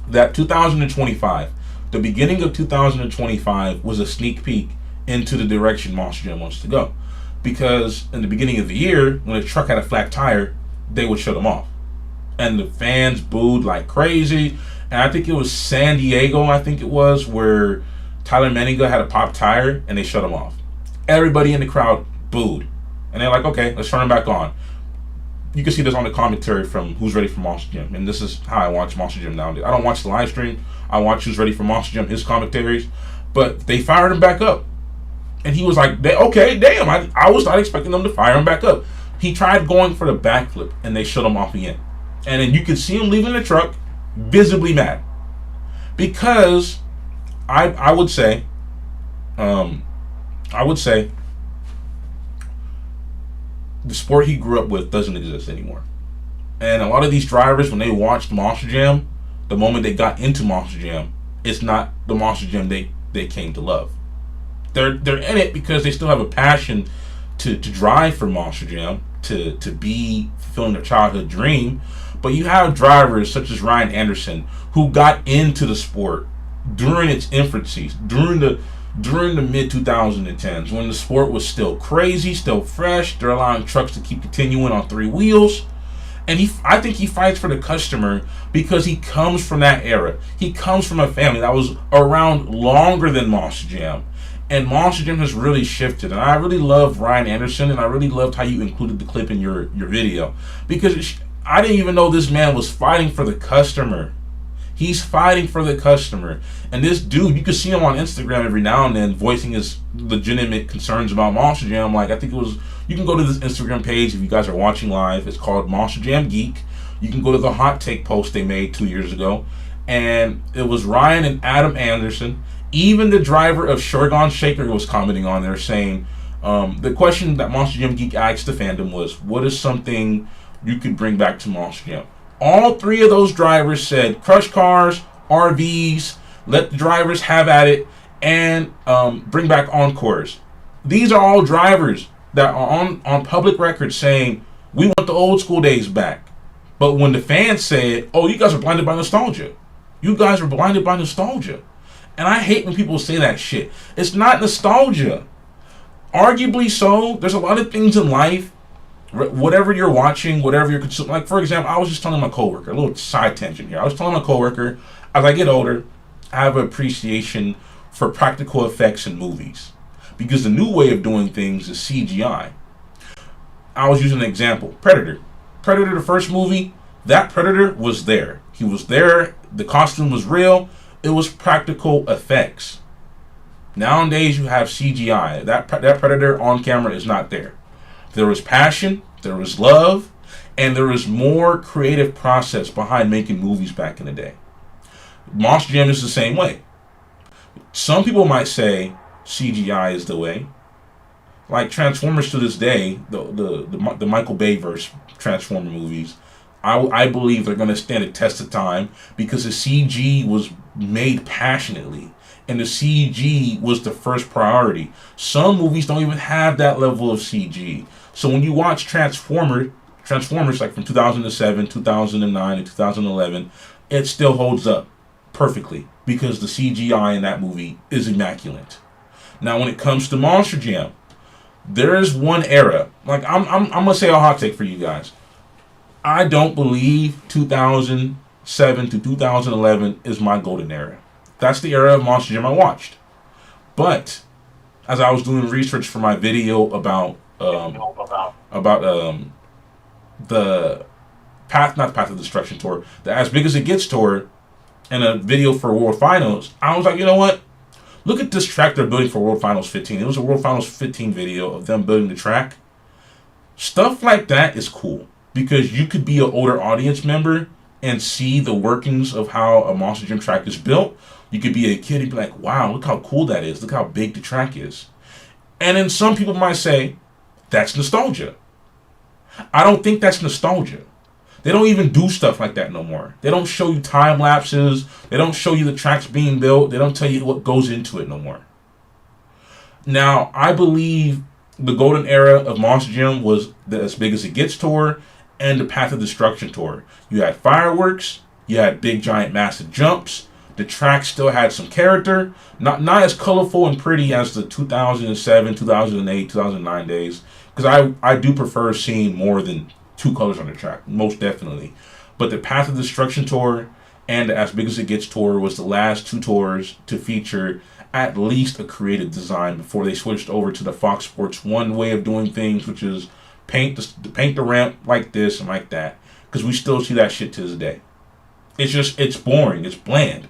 That 2025, the beginning of 2025 was a sneak peek into the direction Monster Jam wants to go. Because in the beginning of the year, when a truck had a flat tire, they would shut them off. And the fans booed like crazy. And I think it was San Diego, where Tyler Menninga had a pop tire and they shut him off. Everybody in the crowd booed. And they're like, okay, let's turn him back on. You can see this on the commentary from Who's Ready for Monster Jam. And this is how I watch Monster Jam nowadays. I don't watch the live stream. I watch Who's Ready for Monster Jam, his commentaries. But they fired him back up. And he was like, okay, damn, I was not expecting them to fire him back up. He tried going for the backflip and they shut him off again. And then you could see him leaving the truck, visibly mad. Because I would say the sport he grew up with doesn't exist anymore. And a lot of these drivers, when they watched Monster Jam, the moment they got into Monster Jam, it's not the Monster Jam they came to love. They're in it because they still have a passion to drive for Monster Jam, to be fulfilling their childhood dream. But you have drivers such as Ryan Anderson who got into the sport during its infancy, during the mid 2010s, when the sport was still crazy, still fresh. They're allowing trucks to keep continuing on 3 wheels. And I think he fights for the customer because he comes from that era. He comes from a family that was around longer than Monster Jam. And Monster Jam has really shifted. And I really love Ryan Anderson, and I really loved how you included the clip in your video. Because I didn't even know this man was fighting for the customer. He's fighting for the customer. And this dude, you can see him on Instagram every now and then voicing his legitimate concerns about Monster Jam. Like, I think it was, you can go to this Instagram page if you guys are watching live. It's called Monster Jam Geek. You can go to the hot take post they made 2 years ago. And it was Ryan and Adam Anderson. Even the driver of Shogun Shaker was commenting on there saying, the question that Monster Jam Geek asked the fandom was, what is something you could bring back to Monster Jam? All three of those drivers said crush cars, RVs, let the drivers have at it, and bring back encores. These are all drivers that are on public record saying, we want the old school days back. But when the fans said, oh, you guys are blinded by nostalgia. You guys are blinded by nostalgia. And I hate when people say that shit. It's not nostalgia. Arguably so. There's a lot of things in life, whatever you're watching, whatever you're consuming. Like, for example, I was just telling my coworker, a little side tangent here. I was telling my coworker, as I get older, I have an appreciation for practical effects in movies. Because the new way of doing things is CGI. I was using an example. Predator. Predator, the first movie, that Predator was there. He was there. The costume was real. It was practical effects. Nowadays, you have CGI. That Predator on camera is not there. There was passion, there was love, and there was more creative process behind making movies back in the day. Monster Jam is the same way. Some people might say CGI is the way. Like Transformers to this day, the Michael Bay verse Transformer movies, I believe they're going to stand a test of time because the CG was made passionately. And the CG was the first priority. Some movies don't even have that level of CG. So when you watch Transformers like from 2007, 2009, and 2011, it still holds up perfectly because the CGI in that movie is immaculate. Now when it comes to Monster Jam, there is one era. Like I'm gonna say a hot take for you guys. I don't believe 2007 to 2011 is my golden era. That's the era of Monster Jam I watched. But as I was doing research for my video about the Path, not Path of Destruction tour, the As Big as It Gets tour, and a video for World Finals, I was like, you know what? Look at this track they're building for World Finals 15. It was a World Finals 15 video of them building the track. Stuff like that is cool because you could be an older audience member and see the workings of how a Monster Jam track is built. You could be a kid and be like, wow, look how cool that is. Look how big the track is. And then some people might say, that's nostalgia. I don't think that's nostalgia. They don't even do stuff like that no more. They don't show you time lapses. They don't show you the tracks being built. They don't tell you what goes into it no more. Now, I believe the golden era of Monster Jam was the As Big as It Gets tour and the Path of Destruction tour. You had fireworks. You had big, giant, massive jumps. The track still had some character. Not as colorful and pretty as the 2007, 2008, 2009 days. Because I do prefer seeing more than two colors on the track, most definitely. But the Path of Destruction tour and the As Big as It Gets tour was the last two tours to feature at least a creative design before they switched over to the Fox Sports 1 way of doing things, which is paint the ramp like this and like that. Because we still see that shit to this day. It's boring. It's bland.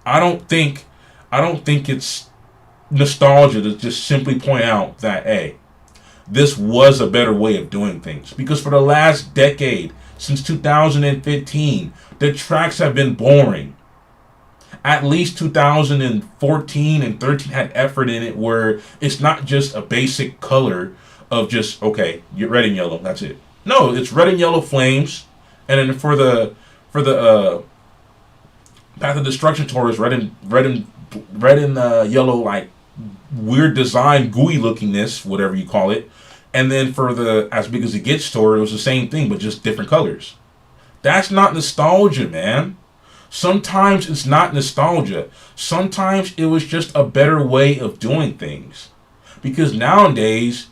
I don't think it's nostalgia to just simply point out that, hey, this was a better way of doing things. Because for the last decade, since 2015, the tracks have been boring. At least 2014 and 13 had effort in it where it's not just a basic color of just, okay, you're red and yellow, that's it. No, it's red and yellow flames. And then for the Path of Destruction tour is red and yellow, like weird design, gooey lookingness, whatever you call it. And then for the As Big as It Gets tour, it was the same thing, but just different colors. That's not nostalgia, man. Sometimes it's not nostalgia. Sometimes it was just a better way of doing things. Because nowadays,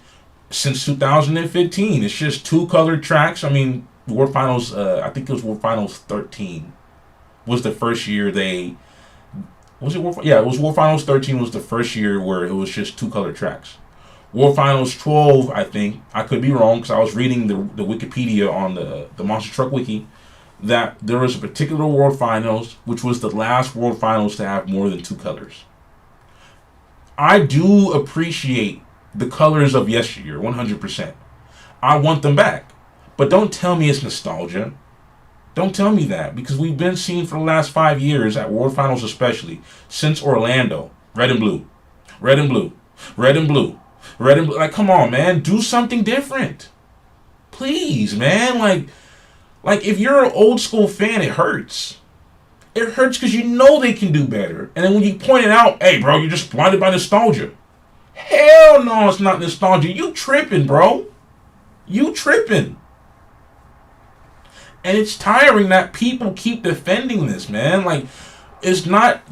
since 2015, it's just two colored tracks. I mean, World Finals, I think it was World Finals 13 was the first year they... Was it World... Yeah, it was World Finals 13 was the first year where it was just two colored tracks. World Finals 12, I think, I could be wrong because I was reading the Wikipedia on the Monster Truck Wiki. that there was a particular World Finals, which was the last World Finals to have more than two colors. I do appreciate the colors of yesteryear, 100%. I want them back. But don't tell me it's nostalgia. Don't tell me that, because we've been seeing for the last 5 years at World Finals, especially since Orlando, red and blue, red and blue, red and blue, red and blue. Like, come on, man, do something different, please, man. Like if you're an old school fan, it hurts. It hurts because you know they can do better, and then when you point it out, hey, bro, you're just blinded by nostalgia. Hell no, it's not nostalgia. You tripping, bro. You tripping. And it's tiring that people keep defending this, man. Like, it's not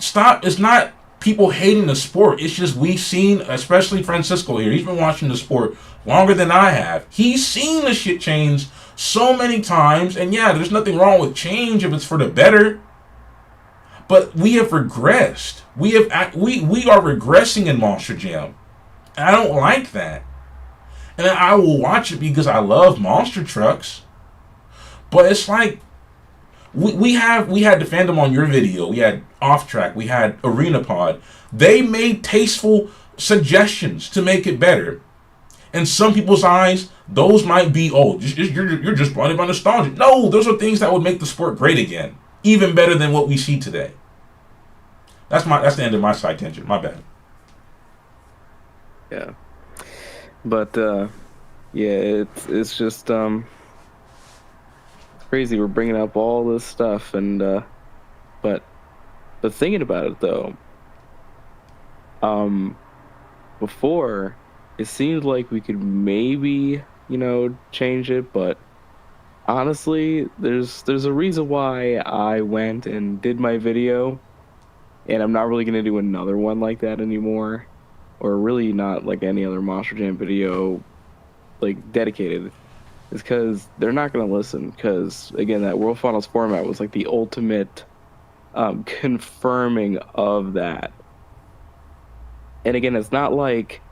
people hating the sport. It's just we've seen, especially Francisco here, he's been watching the sport longer than I have. He's seen the shit change so many times. And yeah, there's nothing wrong with change if it's for the better. But we have regressed. We are regressing in Monster Jam. And I don't like that. And I will watch it because I love monster trucks. But it's like we had the fandom on your video. We had Off Track. We had Arena Pod. They made tasteful suggestions to make it better. In some people's eyes, those might be, oh, you're just blinded by nostalgia. No, those are things that would make the sport great again, even better than what we see today. That's the end of my side tangent. My bad. Yeah, but yeah, it's just crazy we're bringing up all this stuff, and but thinking about it though, before it seemed like we could maybe change it, but honestly there's a reason why I went and did my video, and I'm not really going to do another one like that anymore, or really not like any other Monster Jam video like dedicated. Is because they're not going to listen, because again, that World Finals format was like the ultimate confirming of that. And again, it's not like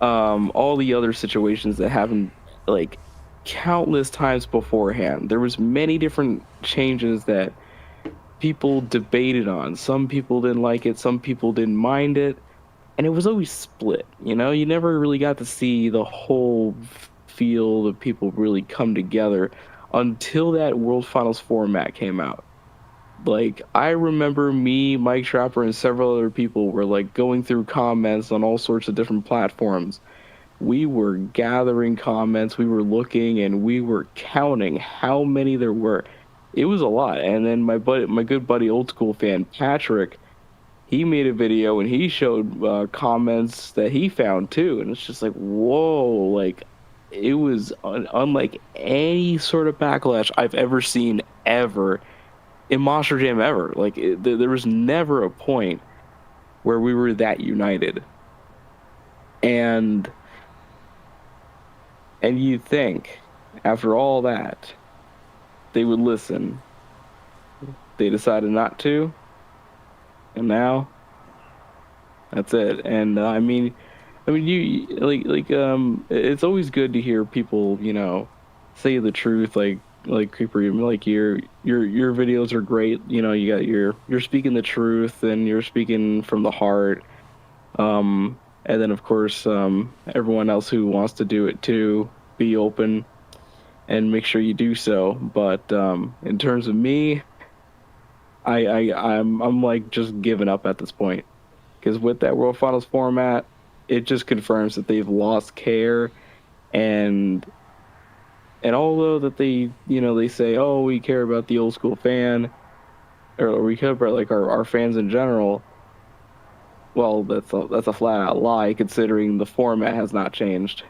all the other situations that happened like countless times beforehand. There was many different changes that people debated on. Some people didn't like it, some people didn't mind it, and it was always split. You never really got to see the whole field of people really come together until that World Finals format came out. Like, I remember me, Mike Trapper, and several other people were like going through comments on all sorts of different platforms. We were gathering comments, we were looking, and we were counting how many there were. It was a lot. And then my good buddy, old school fan Patrick, he made a video and he showed comments that he found too, and it's just like, whoa, like, it was unlike any sort of backlash I've ever seen ever in Monster Jam ever. Like, there was never a point where we were that united. And you think after all that they would listen. They decided not to, and now that's it. And I mean, you it's always good to hear people, say the truth, like Creeper, like your videos are great. You're speaking the truth and you're speaking from the heart. And then of course, everyone else who wants to do it too, be open and make sure you do so. But in terms of me, I'm like just giving up at this point, because with that World Finals format, it just confirms that they've lost care. And although that they say, oh, we care about the old school fan, or we care about like our fans in general, well, that's a flat out lie, considering the format has not changed.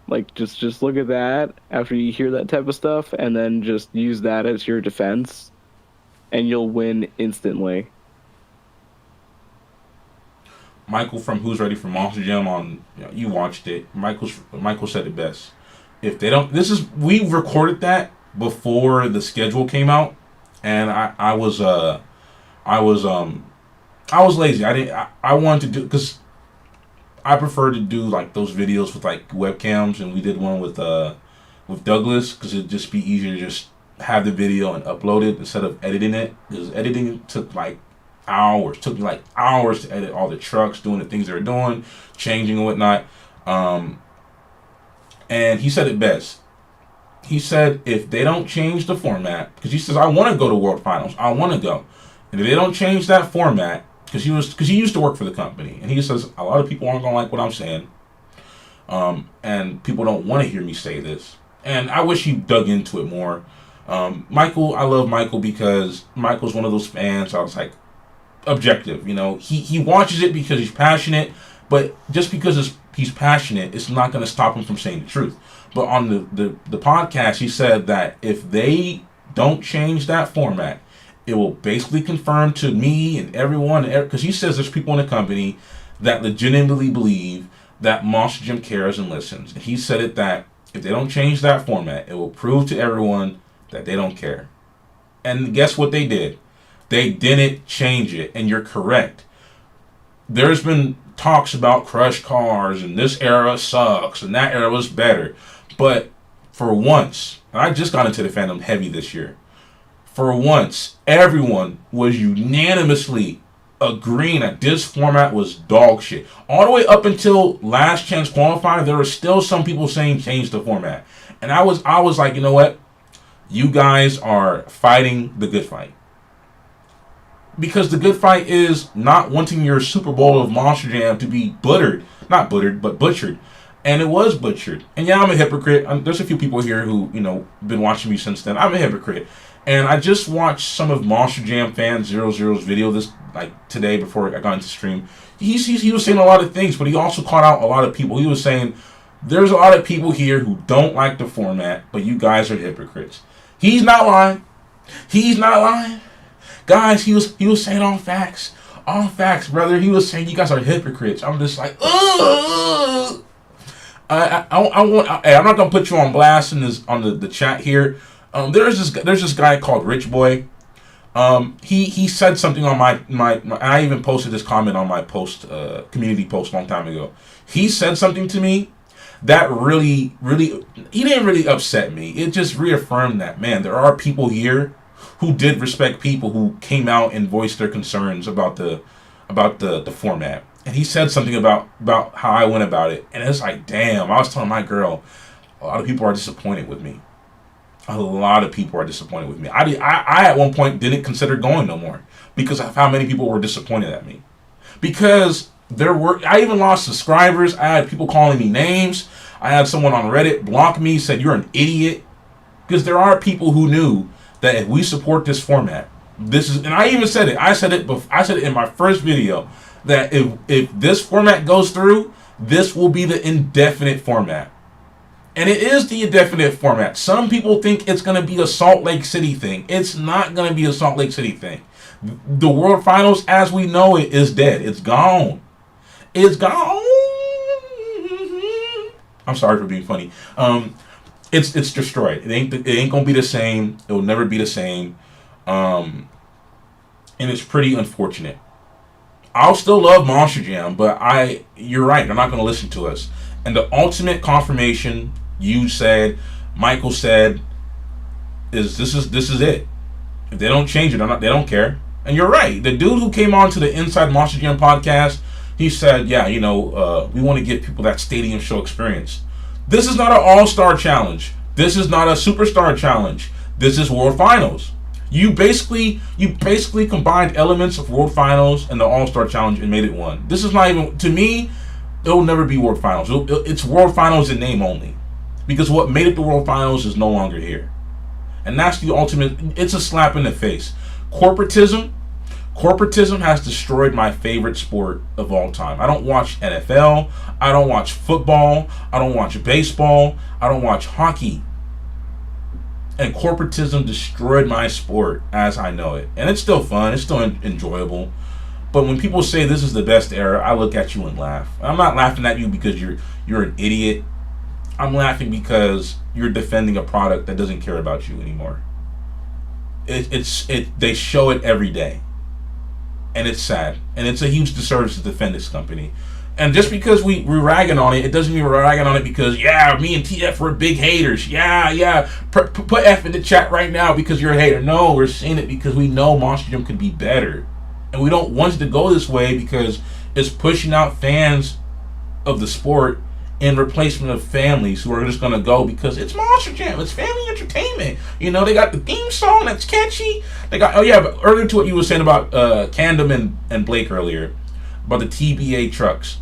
Like, just look at that after you hear that type of stuff, and then just use that as your defense, and you'll win instantly. Michael from Who's Ready for Monster Jam you watched it. Michael said it best. If they don't, we recorded that before the schedule came out, and I was lazy. I wanted to do, because I prefer to do like those videos with like webcams, and we did one with Douglas, because it'd just be easier to just have the video and upload it instead of editing it, because editing took like hours. Took me like hours to edit all the trucks doing the things they were doing, changing and whatnot. And he said it best. He said if they don't change the format, because he says I want to go to World Finals, I want to go, and if they don't change that format, because he used to work for the company, and he says a lot of people aren't gonna like what I'm saying, and people don't want to hear me say this, and I wish he dug into it more. Michael, I love Michael because Michael's one of those fans. I was like, objective, he watches it because he's passionate, but just because he's passionate, it's not going to stop him from saying the truth. But on the podcast, he said that if they don't change that format, it will basically confirm to me and everyone, because he says there's people in the company that legitimately believe that Monster Jam cares and listens. And he said it that if they don't change that format, it will prove to everyone that they don't care. And guess what they did? They didn't change it, and you're correct. There's been talks about crush cars, and this era sucks, and that era was better. But for once, and I just got into the fandom heavy this year, for once, everyone was unanimously agreeing that this format was dog shit. All the way up until Last Chance Qualifying, there were still some people saying change the format. And I was like, you know what? You guys are fighting the good fight. Because the good fight is not wanting your Super Bowl of Monster Jam to be butchered. Not butchered, but butchered. And it was butchered. And yeah, I'm a hypocrite. There's a few people here who, been watching me since then. I'm a hypocrite. And I just watched some of Monster Jam Fan 00's video today before I got into stream. He was saying a lot of things, but he also called out a lot of people. He was saying, there's a lot of people here who don't like the format, but you guys are hypocrites. He's not lying. He's not lying. Guys, he was saying all facts, brother. He was saying you guys are hypocrites. I'm just like, ugh. I'm not gonna put you on blast on the chat here. There's this guy called Rich Boy. He said something on my I even posted this comment on my community post a long time ago. He said something to me that really he didn't really upset me. It just reaffirmed that, man, there are people here who did respect people who came out and voiced their concerns about the format. And he said something about how I went about it. And it's like, damn, I was telling my girl, a lot of people are disappointed with me. A lot of people are disappointed with me. I at one point didn't consider going no more because of how many people were disappointed at me. Because I even lost subscribers. I had people calling me names. I had someone on Reddit block me, said you're an idiot. Because there are people who knew that if we support this format, and I even said it. I said it in my first video that if this format goes through, this will be the indefinite format. And it is the indefinite format. Some people think it's going to be a Salt Lake City thing. It's not going to be a Salt Lake City thing. The World Finals, as we know it, is dead. It's gone. It's gone. I'm sorry for being funny. It's destroyed. It ain't gonna be the same. It will never be the same. And it's pretty unfortunate. I'll still love Monster Jam, but you're right, they're not gonna listen to us. And the ultimate confirmation, you said, Michael said, is this is it. If they don't change it, they don't care. And you're right. The dude who came on to the Inside Monster Jam podcast, he said, yeah, we want to give people that stadium show experience. This is not an all-star challenge. This is not a superstar challenge. This is World Finals. You basically combined elements of World Finals and the All-Star Challenge and made it one. This is not even, to me, it will never be World Finals. It's World Finals in name only. Because what made it the World Finals is no longer here. And that's the ultimate, it's a slap in the face. Corporatism has destroyed my favorite sport of all time. I don't watch NFL. I don't watch football. I don't watch baseball. I don't watch hockey. And corporatism destroyed my sport as I know it. And it's still fun. It's still enjoyable. But when people say this is the best era, I look at you and laugh. I'm not laughing at you because you're an idiot. I'm laughing because you're defending a product that doesn't care about you anymore. They show it every day. And it's sad. And it's a huge disservice to defend this company. And just because we're ragging on it, it doesn't mean we're ragging on it because, yeah, me and TF were big haters. Yeah. Put F in the chat right now because you're a hater. No, we're saying it because we know Monster Jam could be better. And we don't want it to go this way because it's pushing out fans of the sport in replacement of families who are just going to go because it's Monster Jam. It's family entertainment. You know, they got the theme song that's catchy. They got, but earlier to what you were saying about Candom and Blake earlier, about the TBA trucks.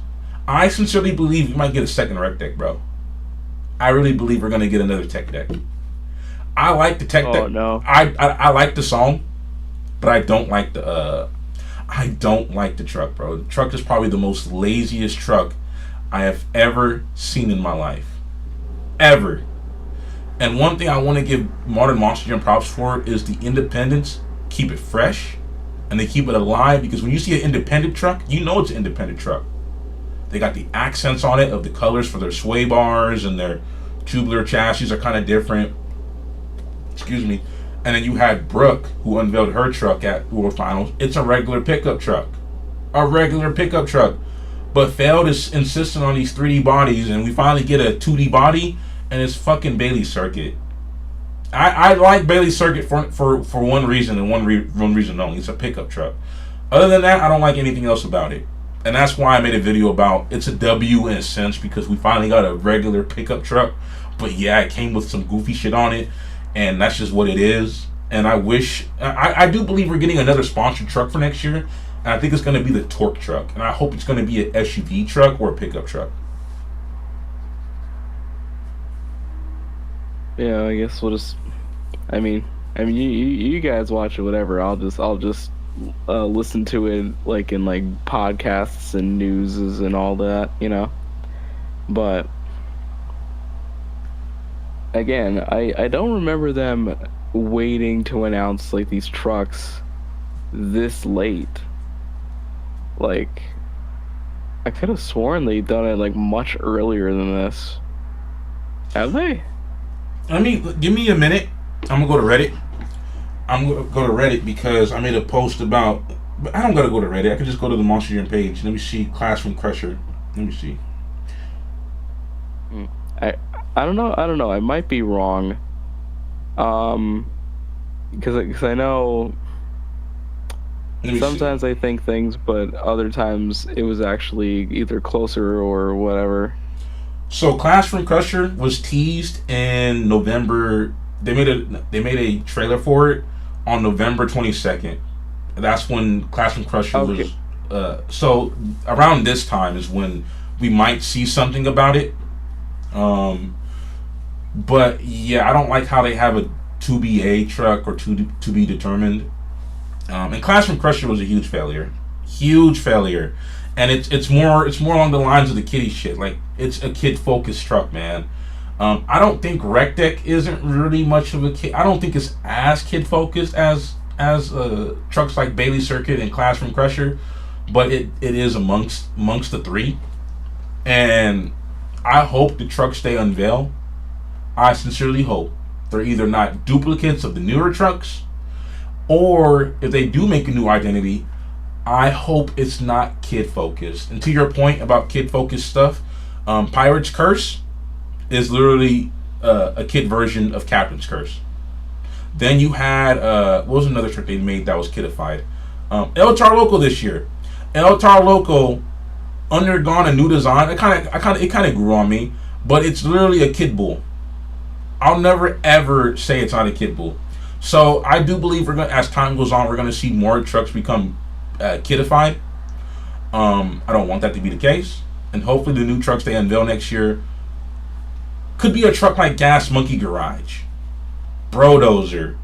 I sincerely believe we might get a second rec deck, bro. I really believe we're going to get another tech deck. I like the tech deck. Oh, no. I like the song, but I don't like the truck, bro. The truck is probably the most laziest truck I have ever seen in my life. Ever. And one thing I want to give Modern Monster Jam props for is the independents keep it fresh and they keep it alive, because when you see an independent truck, you know it's an independent truck. They got the accents on it of the colors for their sway bars, and their tubular chassis are kind of different. Excuse me. And then you had Brooke, who unveiled her truck at World Finals. It's a regular pickup truck. But failed is insisting on these 3D bodies, and we finally get a 2D body, and it's fucking Bailey Circuit. I like Bailey Circuit for one reason, and one reason only. It's a pickup truck. Other than that, I don't like anything else about it. And that's why I made a video about it's a W in a sense, because we finally got a regular pickup truck. But yeah, it came with some goofy shit on it, and that's just what it is. And I do believe we're getting another sponsored truck for next year, and I think it's going to be the Torque truck, and I hope it's going to be an SUV truck or a pickup truck. Yeah, I guess we'll just. I mean, you guys watch it, whatever. I'll just listen to it like in like podcasts and newses and all that, you know. But again, I don't remember them waiting to announce like these trucks this late. Like, I could have sworn they'd done it like much earlier than this. Have they? Give me a minute. I'm gonna go to Reddit. Because I made a post about. But I don't gotta go to Reddit. I can just go to the Monster Jam page. Let me see. Classroom Crusher. Let me see. I don't know. I might be wrong. Because I know. Sometimes I think things, but other times it was actually either closer or whatever. So Classroom Crusher was teased in November. They made a trailer for it on November 22nd. That's when Classroom Crusher was. So around this time is when we might see something about it. But yeah, I don't like how they have a 2BA truck or to be determined. And Classroom Crusher was a huge failure, and it's more along the lines of the kiddie shit. Like, it's a kid focused truck, man. I don't think Rec Deck isn't really much of a kid. I don't think it's as kid focused as trucks like Bailey Circuit and Classroom Crusher, but it is amongst the three. And I hope the trucks they unveil, I sincerely hope they're either not duplicates of the newer trucks, or if they do make a new identity, I hope it's not kid focused. And to your point about kid focused stuff, Pirate's Curse is literally a kid version of Captain's Curse. Then you had what was another trick they made that was kidified? El Tar Loco this year. El Tar Loco undergone a new design. It kind of grew on me, but it's literally a kid bull. I'll never ever say it's not a kid bull. So I do believe as time goes on, we're gonna see more trucks become kidified. I don't want that to be the case, and hopefully the new trucks they unveil next year could be a truck like Gas Monkey Garage, Brodozer,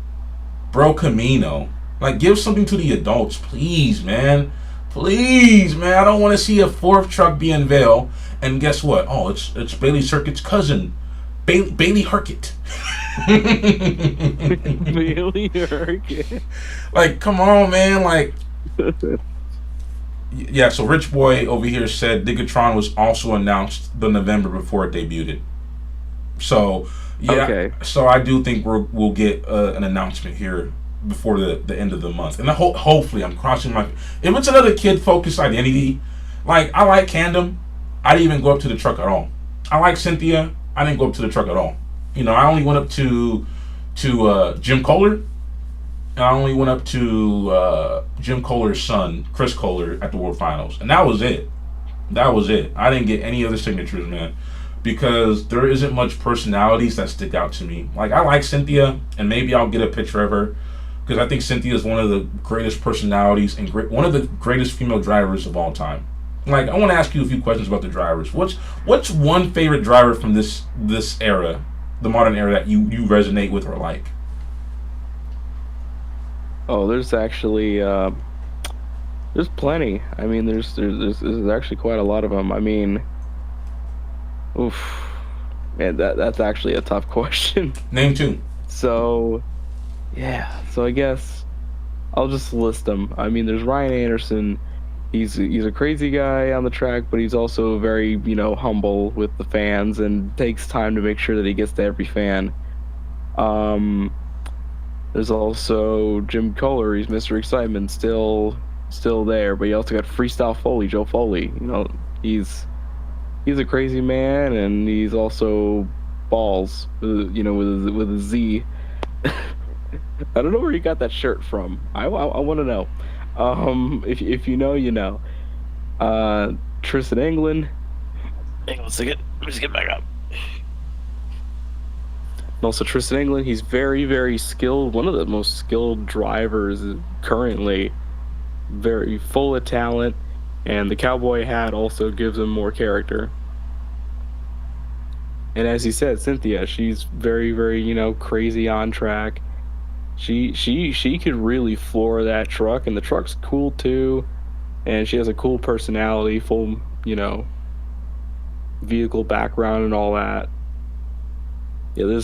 Bro Camino. Like, give something to the adults, please, man. Please, man. I don't want to see a fourth truck be unveiled, and guess what? Oh, it's Bailey Circuit's cousin, Bailey Herkett. Bailey Herkett. Like, come on, man. Like, yeah. So Rich Boy over here said Digatron was also announced the November before it debuted. So yeah. Okay. So I do think we'll get an announcement here before the end of the month, and hopefully I'm crossing my. If it's another kid focused identity, Like I like Candom. I didn't even go up to the truck at all. I like Cynthia. I didn't go up to the truck at all. You know, I only went up to Jim Kohler. And I only went up to Jim Kohler's son, Chris Kohler, at the World Finals, and that was it. That was it. I didn't get any other signatures, man, because there isn't much personalities that stick out to me. Like I like Cynthia, and maybe I'll get a picture of her because I think Cynthia is one of the greatest personalities and one of the greatest female drivers of all time. Like I want to ask you a few questions about the drivers. What's one favorite driver from this era, the modern era, that you resonate with or like? Oh, there's actually there's plenty. I mean, there's actually quite a lot of them. I mean, oof, man, that's actually a tough question. Name two. So, yeah. So I guess I'll just list them. I mean, there's Ryan Anderson. He's a crazy guy on the track, but he's also very, humble with the fans and takes time to make sure that he gets to every fan. Um, there's also Jim Kohler. He's Mr. Excitement, still there. But you also got Freestyle Foley, Joe Foley. He's a crazy man, and he's also balls. With a Z. I don't know where you got that shirt from. I want to know. If you know, you know. Tristan England. Hang on a second. Let me just get back up. And also Tristan England, he's very, very skilled. One of the most skilled drivers currently. Very full of talent. And the cowboy hat also gives him more character. And as you said, Cynthia, she's very, very, crazy on track. She could really floor that truck, and the truck's cool too. And she has a cool personality, full, vehicle background and all that. Yeah,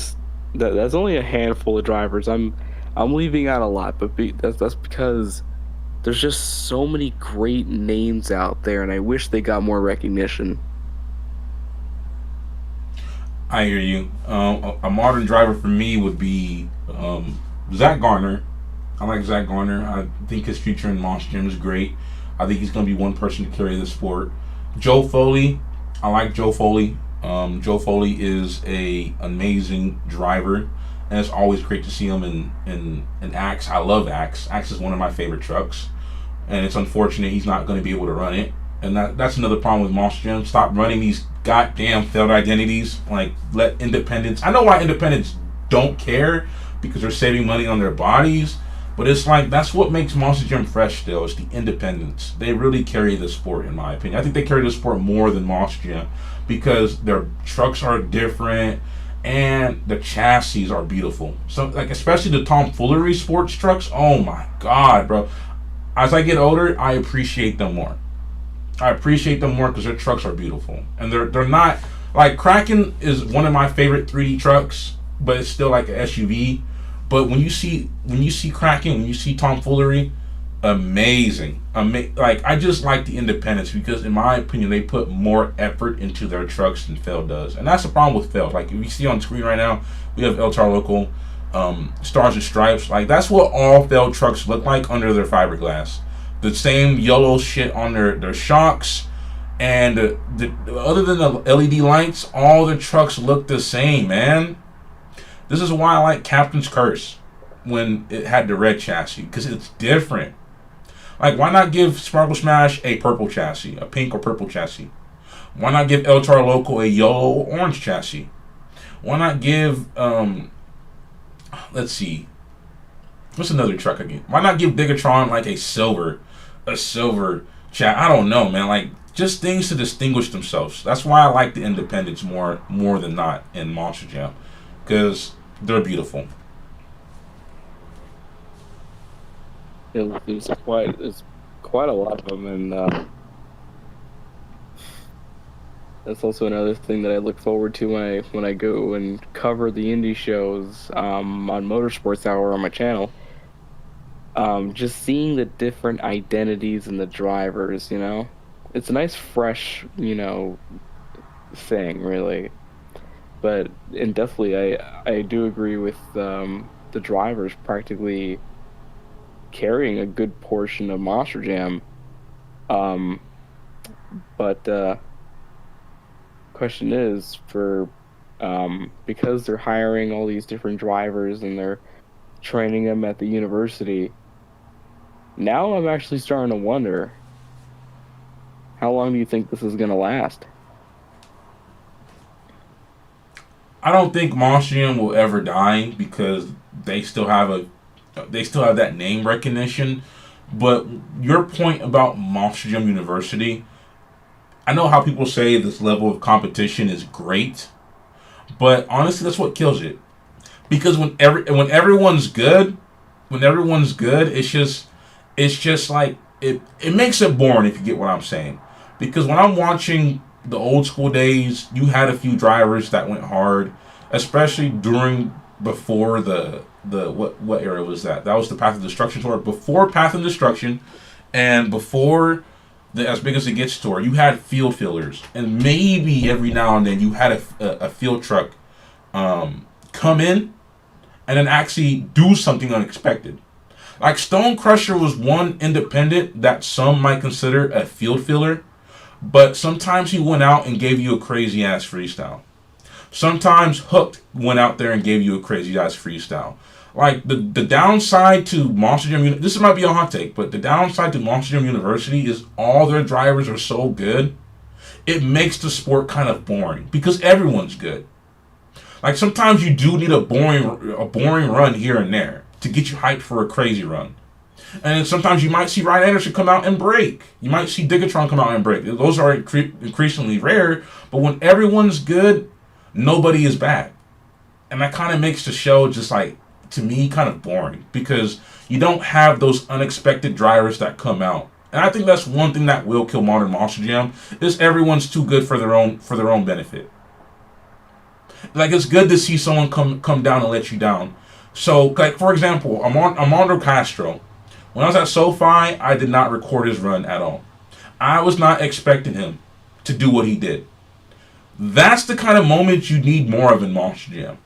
that's only a handful of drivers. I'm leaving out a lot, but that's because there's just so many great names out there, and I wish they got more recognition. I hear you. A modern driver for me would be Zach Garner. I like Zach Garner. I think his future in Moss Gym is great. I think he's going to be one person to carry the sport. Joe Foley. I like Joe Foley. Joe Foley is a amazing driver, and it's always great to see him in Axe. I love Axe. Axe is one of my favorite trucks, and it's unfortunate he's not going to be able to run it. And that's another problem with Moss Gym. Stop running these goddamn failed identities. Like, let independents. I know why independents don't care, because they're saving money on their bodies. But it's like, that's what makes Monster Gym fresh still. It's the independents. They really carry the sport, in my opinion. I think they carry the sport more than Monster Gym, because their trucks are different and the chassis are beautiful. So, like, especially the tomfoolery sports trucks. Oh my God, bro. As I get older, I appreciate them more. I appreciate them more because their trucks are beautiful. And they're not, like, Kraken is one of my favorite 3D trucks, but it's still like an SUV. But when you see Kraken, when you see tomfoolery, amazing. Like, I just like the independents because, in my opinion, they put more effort into their trucks than Feld does, and that's the problem with Feld. Like, if you see on screen right now, we have El Local, Stars and Stripes. Like, that's what all Feld trucks look like under their fiberglass. The same yellow shit on their shocks, and other than the LED lights, all the trucks look the same, man. This is why I like Captain's Curse when it had the red chassis, because it's different. Like, why not give Sparkle Smash a purple chassis, a pink or purple chassis? Why not give El Toro Loco a yellow or orange chassis? Why not give, let's see, what's another truck again? Why not give Bigatron like a silver chassis? I don't know, man. Like, just things to distinguish themselves. That's why I like the independents more than not in Monster Jam, because they're beautiful. There's quite a lot of them, and that's also another thing that I look forward to when I go and cover the indie shows on Motorsports Hour on my channel. Just seeing the different identities in the drivers, it's a nice fresh, thing, really. And definitely, I do agree with the drivers practically carrying a good portion of Monster Jam. But question is for because they're hiring all these different drivers and they're training them at the university. Now I'm actually starting to wonder, how long do you think this is gonna last? I don't think Monster Jam will ever die because they still have a they still have that name recognition. But your point about Monster Jam University, I know how people say this level of competition is great, but honestly, that's what kills it. Because when everyone's good, it's just like it makes it boring if you get what I'm saying. Because when I'm watching the old school days, you had a few drivers that went hard, especially during before the what era was that? That was the Path of Destruction tour. Before Path of Destruction, and before the As Big as It Gets tour, you had field fillers, and maybe every now and then you had a field truck come in and then actually do something unexpected. Like Stone Crusher was one independent that some might consider a field filler, but sometimes he went out and gave you a crazy ass freestyle. Sometimes Hooked went out there and gave you a crazy ass freestyle. Like the downside to Monster Jam, this might be a hot take, but the downside to Monster Jam University is all their drivers are so good, it makes the sport kind of boring because everyone's good. Like sometimes you do need a boring run here and there to get you hyped for a crazy run. And then sometimes you might see Ryan Anderson come out and break. You might see Digatron come out and break. Those are increasingly rare, but when everyone's good, nobody is bad. And that kind of makes the show just like, to me, kind of boring because you don't have those unexpected drivers that come out. And I think that's one thing that will kill modern Monster Jam is everyone's too good for their own benefit. Like it's good to see someone come down and let you down. So, like for example, Armando Castro. When I was at SoFi, I did not record his run at all. I was not expecting him to do what he did. That's the kind of moment you need more of in Monster Jam.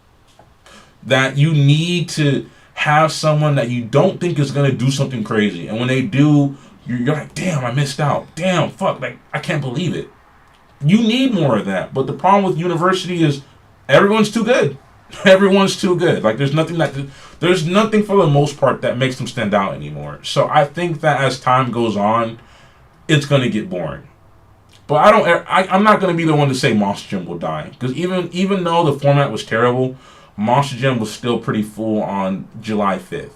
That you need to have someone that you don't think is going to do something crazy. And when they do, you're like, damn, I missed out. Damn, fuck, like, I can't believe it. You need more of that. But the problem with University is everyone's too good. Everyone's too good. Like, there's nothing for the most part that makes them stand out anymore. So I think that as time goes on, it's going to get boring. But I'm not going to be the one to say Monster Jam will die. Because even though the format was terrible, Monster Jam was still pretty full on July 5th.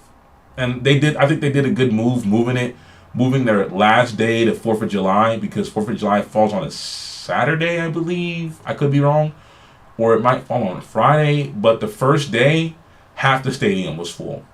And I think they did a good move moving their last day to 4th of July because 4th of July falls on a Saturday, I believe. I could be wrong. Or it might fall on a Friday. But the first day, half the stadium was full.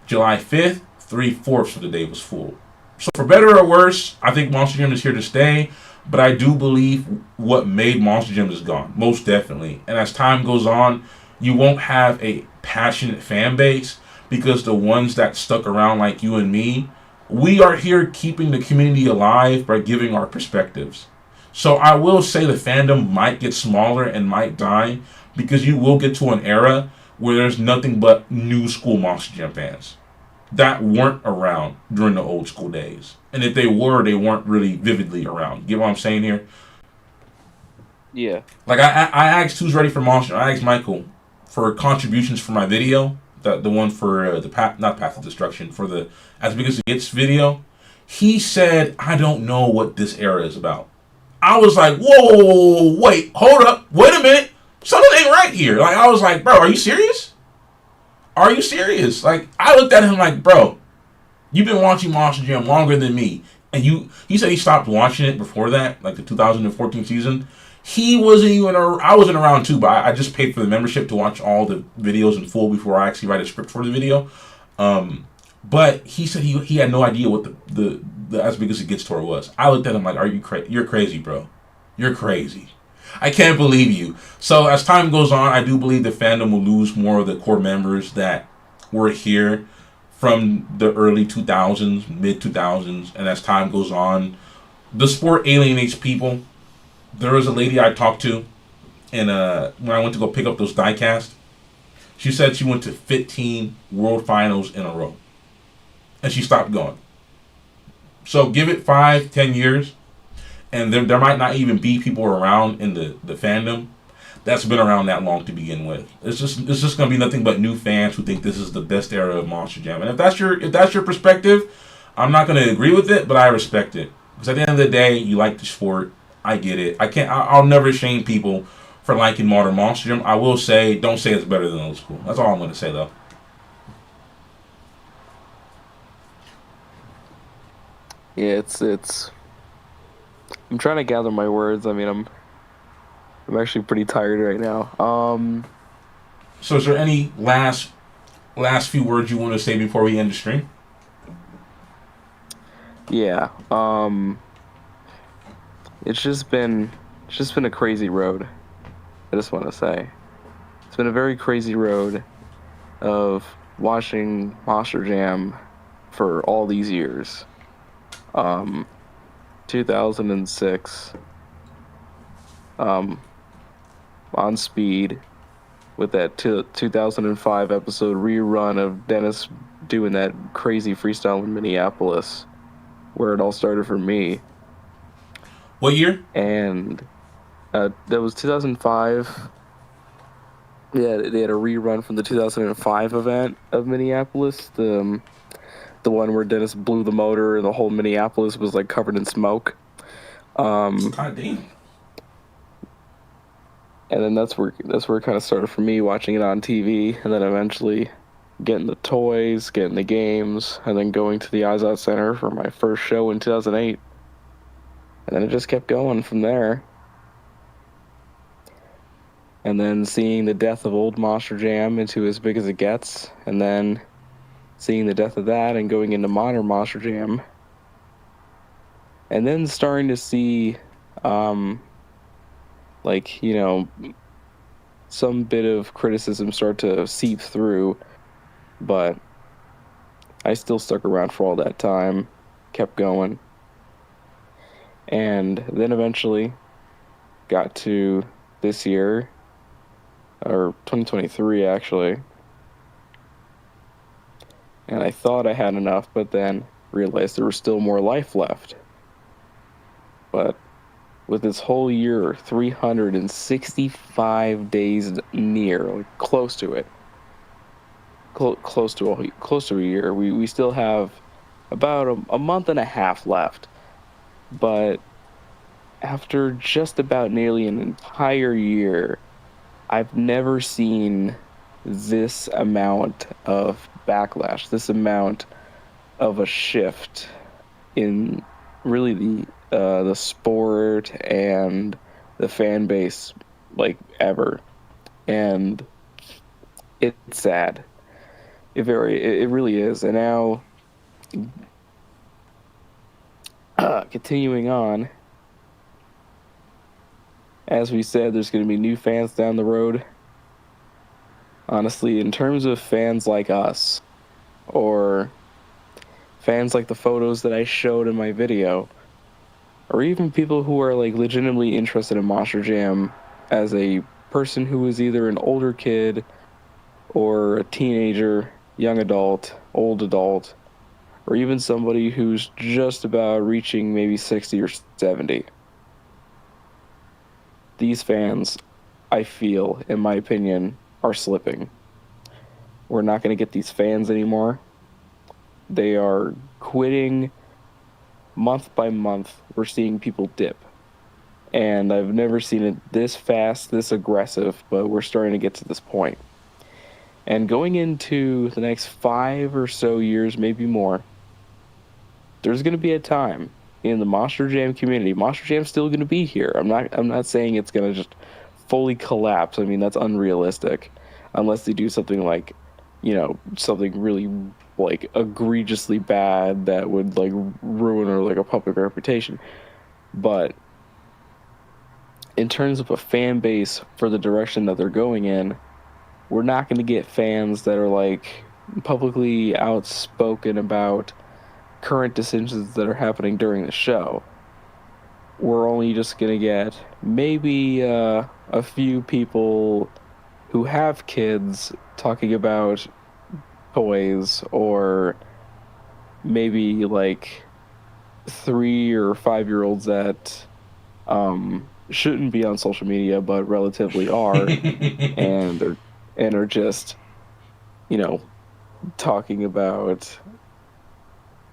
July 5th, 3/4 of the day was full. So for better or worse, I think Monster Jam is here to stay. But I do believe what made Monster Jam is gone. Most definitely. And as time goes on, you won't have a passionate fan base because the ones that stuck around like you and me, we are here keeping the community alive by giving our perspectives. So I will say the fandom might get smaller and might die because you will get to an era where there's nothing but new school Monster Jam fans that weren't around during the old school days. And if they were, they weren't really vividly around. Get what I'm saying here? Yeah. Like I asked who's ready for Monster. I asked Michael for contributions for my video, the one for the path, not Path of Destruction, for the As Big as It Gets video. He said, I don't know what this era is about. I was like, whoa, wait, hold up, wait a minute, something ain't right here. Like I was like, bro, are you serious? Are you serious? Like I looked at him like, bro, you've been watching Monster Jam longer than me, and he said he stopped watching it before that, like the 2014 season. He wasn't even. I wasn't around too, but I just paid for the membership to watch all the videos in full before I actually write a script for the video. But he said he had no idea what the As Big as It Gets tour was. I looked at him like, "Are you crazy? You're crazy, bro. You're crazy. I can't believe you." So as time goes on, I do believe the fandom will lose more of the core members that were here from the early 2000s, mid 2000s, and as time goes on, the sport alienates people. There was a lady I talked to, and when I went to go pick up those diecast, she said she went to 15 World Finals in a row, and she stopped going. So give it 5, 10 years, and there might not even be people around in the fandom that's been around that long to begin with. It's just gonna be nothing but new fans who think this is the best era of Monster Jam. And if that's your perspective, I'm not gonna agree with it, but I respect it because at the end of the day, you like the sport. I get it. I can't. I'll never shame people for liking modern Monster Jam. I will say, don't say it's better than old school. That's all I'm gonna say though. Yeah, it's. I'm trying to gather my words. I mean, I'm actually pretty tired right now. So, is there any last few words you want to say before we end the stream? Yeah. It's just been a crazy road. I just want to say it's been a very crazy road of watching Monster Jam for all these years. Um, 2006, um, on Speed with that 2005 episode rerun of Dennis doing that crazy freestyle in Minneapolis, where it all started for me. What year? And that was 2005. Yeah, they had a rerun from the 2005 event of Minneapolis, the one where Dennis blew the motor and the whole Minneapolis was like covered in smoke. Um, God damn. and then that's where it kind of started for me, watching it on TV, and then eventually getting the toys, getting the games, and then going to the Izod Center for my first show in 2008, and then it just kept going from there. And then seeing the death of old Monster Jam into as big as it gets, and then seeing the death of that and going into modern Monster Jam, and then starting to see, um, like, some bit of criticism start to seep through, but I still stuck around for all that time, kept going, and then eventually got to this year, or 2023 actually, and I thought I had enough, but then realized there was still more life left. But with this whole year, 365 days near, like close to it, close to a year, we still have about a month and a half left. But after just about nearly an entire year, I've never seen this amount of backlash, this amount of a shift in really the sport and the fan base like ever, and it's sad. It really is. And now, continuing on, as we said, there's going to be new fans down the road. Honestly, in terms of fans like us, or fans like the photos that I showed in my video, or even people who are like legitimately interested in Monster Jam as a person who is either an older kid or a teenager, young adult, old adult, or even somebody who's just about reaching maybe 60 or 70. These fans, I feel, in my opinion, are slipping. We're not going to get these fans anymore. They are quitting month by month. We're seeing people dip. And I've never seen it this fast, this aggressive, but we're starting to get to this point. And going into the next 5 or so years, maybe more, there's going to be a time in the Monster Jam community. Monster Jam's still going to be here. I'm not saying it's going to just fully collapse. I mean, that's unrealistic unless they do something like, something really like egregiously bad that would like ruin or like a public reputation. But in terms of a fan base for the direction that they're going in, we're not going to get fans that are like publicly outspoken about current decisions that are happening during the show. We're only just going to get maybe a few people who have kids talking about toys, or maybe like 3 or 5 year olds that shouldn't be on social media but relatively are, and are just, you know, talking about,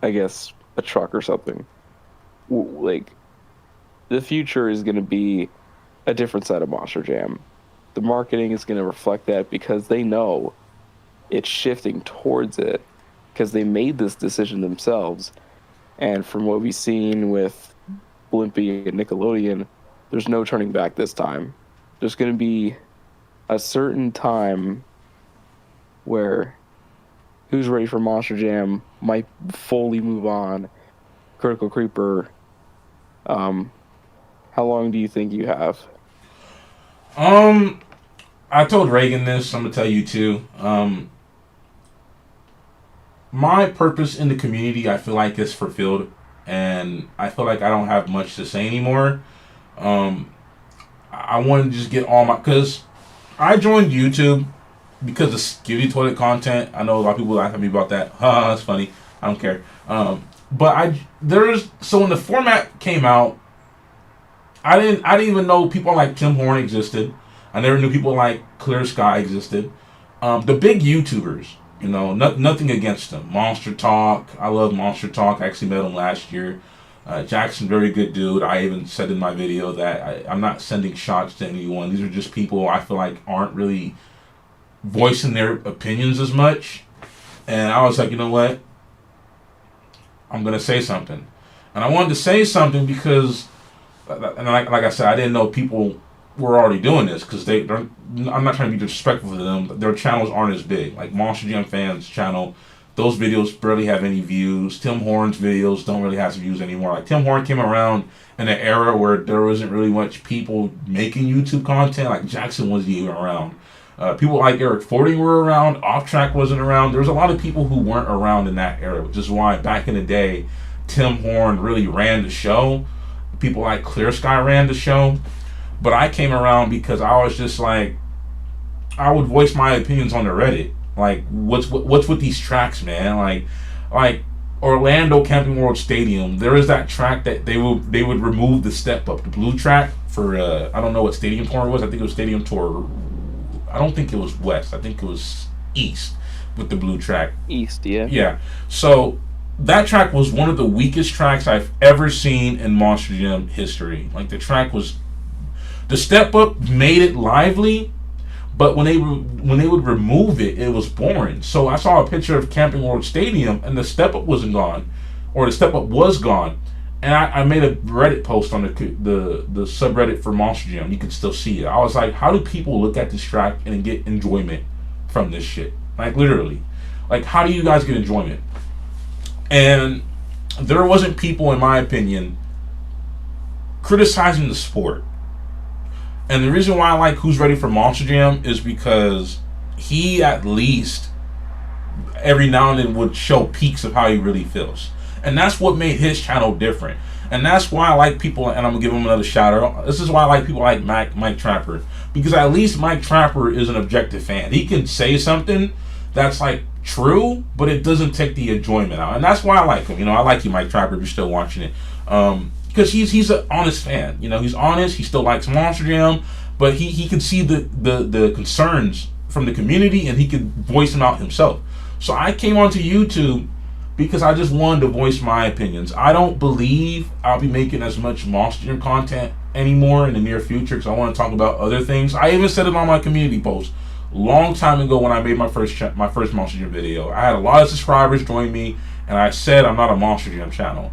I guess, a truck or something. Like, the future is going to be a different side of Monster Jam. The marketing is going to reflect that because they know it's shifting towards it because they made this decision themselves. And from what we've seen with Blimpie and Nickelodeon, there's no turning back this time. There's going to be a certain time where Who's Ready for Monster Jam might fully move on. Critical Creeper, how long do you think you have? I told Reagan this. I'm gonna tell you too. My purpose in the community, I feel like, is fulfilled, and I feel like I don't have much to say anymore. Um, I want to just get all my, because I joined YouTube because of skivvy toilet content. I know a lot of people laugh at me about that. Haha, that's funny. I don't care. But so when the format came out, I didn't even know people like Tim Horn existed. I never knew people like Clear Sky existed. The big YouTubers, nothing against them. Monster Talk, I love Monster Talk. I actually met him last year. Jackson, very good dude. I even said in my video that I'm not sending shots to anyone. These are just people I feel like aren't really voicing their opinions as much. And I was like, you know what? I'm going to say something. And I wanted to say something because, and like I said, I didn't know people were already doing this because I'm not trying to be disrespectful to them. Their channels aren't as big. Like Monster Jam Fans channel, those videos barely have any views. Tim Horn's videos don't really have some views anymore. Like Tim Horn came around in an era where there wasn't really much people making YouTube content. Like Jackson wasn't even around. People like Eric Fording were around. Off Track wasn't around. There was a lot of people who weren't around in that era, which is why back in the day, Tim Horn really ran the show. People like Clear Sky ran the show. But I came around because I was just like, I would voice my opinions on the Reddit. Like, what's with these tracks, man? Like Orlando Camping World Stadium. There is that track that they would remove the step up, the blue track for I don't know what stadium tour it was. I think it was Stadium Tour. I don't think it was West. I think it was East with the blue track. East, yeah. Yeah. So that track was one of the weakest tracks I've ever seen in Monster Jam history. Like the step up made it lively, but when they would remove it, it was boring. So I saw a picture of Camping World Stadium, and the step up wasn't gone, or the step up was gone. And I made a Reddit post on the subreddit for Monster Jam. You can still see it. I was like, how do people look at this track and get enjoyment from this shit? Like literally, like how do you guys get enjoyment? And there wasn't people, in my opinion, criticizing the sport. And the reason why I like Who's Ready for Monster Jam is because he at least every now and then would show peaks of how he really feels. And that's what made his channel different. And that's why I like people, and I'm going to give him another shout out. This is why I like people like Mike Trapper. Because at least Mike Trapper is an objective fan. He can say something that's like true, but it doesn't take the enjoyment out. And that's why I like him. I like you, Mike Trapper, if you're still watching it. Because he's an honest fan. He's honest. He still likes Monster Jam, but he can see the concerns from the community, and he can voice them out himself. So I came onto YouTube because I just wanted to voice my opinions. I don't believe I'll be making as much Monster Jam content anymore in the near future because I want to talk about other things. I even said it on my community post long time ago when I made my first Monster Jam video. I had a lot of subscribers join me, and I said I'm not a Monster Jam channel.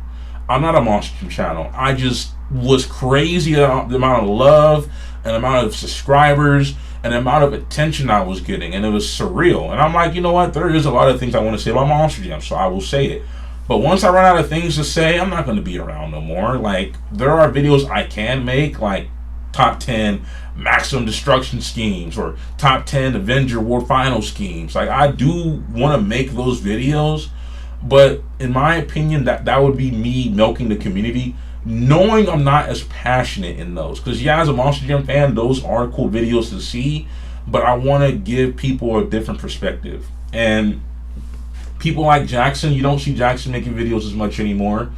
I'm not a Monster Jam channel. I just was crazy about the amount of love and the amount of subscribers and the amount of attention I was getting, and it was surreal. And I'm like, you know what? There is a lot of things I want to say about Monster Jam, so I will say it. But once I run out of things to say, I'm not going to be around no more. Like, there are videos I can make, like top 10 maximum destruction schemes or top 10 Avenger World Final schemes. Like, I do want to make those videos, but in my opinion, that would be me milking the community, knowing I'm not as passionate in those. Because yeah, as a Monster Jam fan, those are cool videos to see, but I want to give people a different perspective. And people like Jackson, you don't see Jackson making videos as much anymore.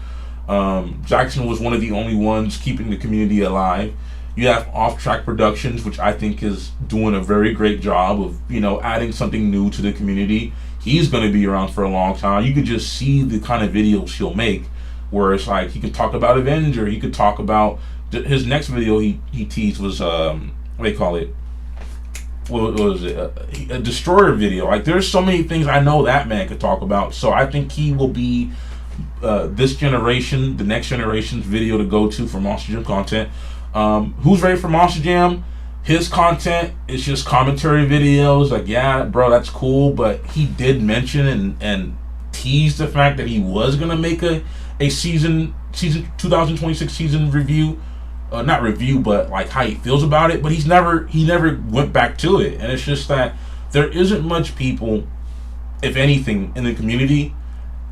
Jackson was one of the only ones keeping the community alive. You have Off Track Productions, which I think is doing a very great job of adding something new to the community. He's going to be around for a long time. You could just see the kind of videos he'll make, where it's like he can talk about Avenger. He could talk about his next video he teased was what do they call it? What was it? A Destroyer video. Like there's so many things I know that man could talk about. So I think he will be this generation, the next generation's video to go to for Monster Jam content. Who's ready for Monster Jam? His content is just commentary videos. Like, yeah, bro, that's cool. But he did mention and tease the fact that he was gonna make a season 2026 season review. Not review, but like how he feels about it. But he never went back to it. And it's just that there isn't much people, if anything, in the community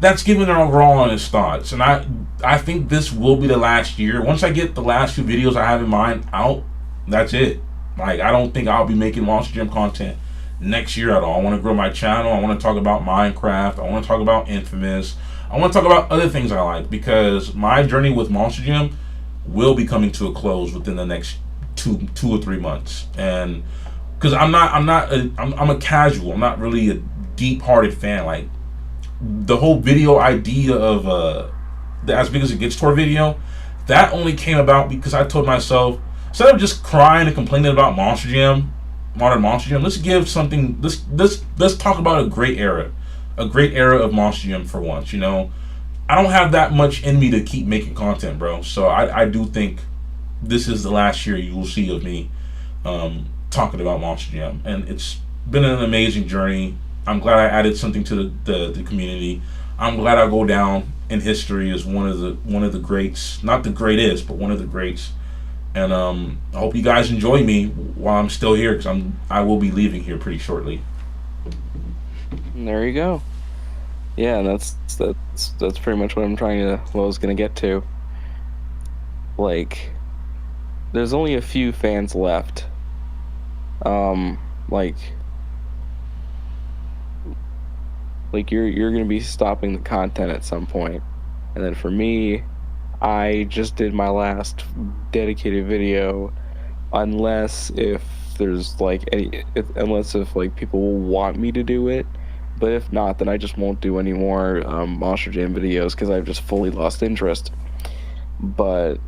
that's giving their overall honest thoughts. And I think this will be the last year. Once I get the last few videos I have in mind out, that's it. Like I don't think I'll be making Monster Jam content next year at all. I want to grow my channel. I want to talk about Minecraft. I want to talk about Infamous. I want to talk about other things I like, because my journey with Monster Jam will be coming to a close within the next two or 3 months. And because I'm a casual. I'm not really a deep-hearted fan. Like the whole video idea of the As Big As It Gets tour video, that only came about because I told myself, instead of just crying and complaining about Monster Jam, modern Monster Jam, let's give something. Let's talk about a great era of Monster Jam for once. I don't have that much in me to keep making content, bro. So I do think this is the last year you will see of me talking about Monster Jam, and it's been an amazing journey. I'm glad I added something to the community. I'm glad I go down in history as one of the greats, not the greatest, but one of the greats. And I hope you guys enjoy me while I'm still here, because I will be leaving here pretty shortly. There you go. Yeah, that's pretty much what I was gonna get to. Like, there's only a few fans left. Like you're gonna be stopping the content at some point, and then for me, I just did my last dedicated video, unless if there's like unless if like people will want me to do it. But if not, then I just won't do any more Monster Jam videos, because I've just fully lost interest. But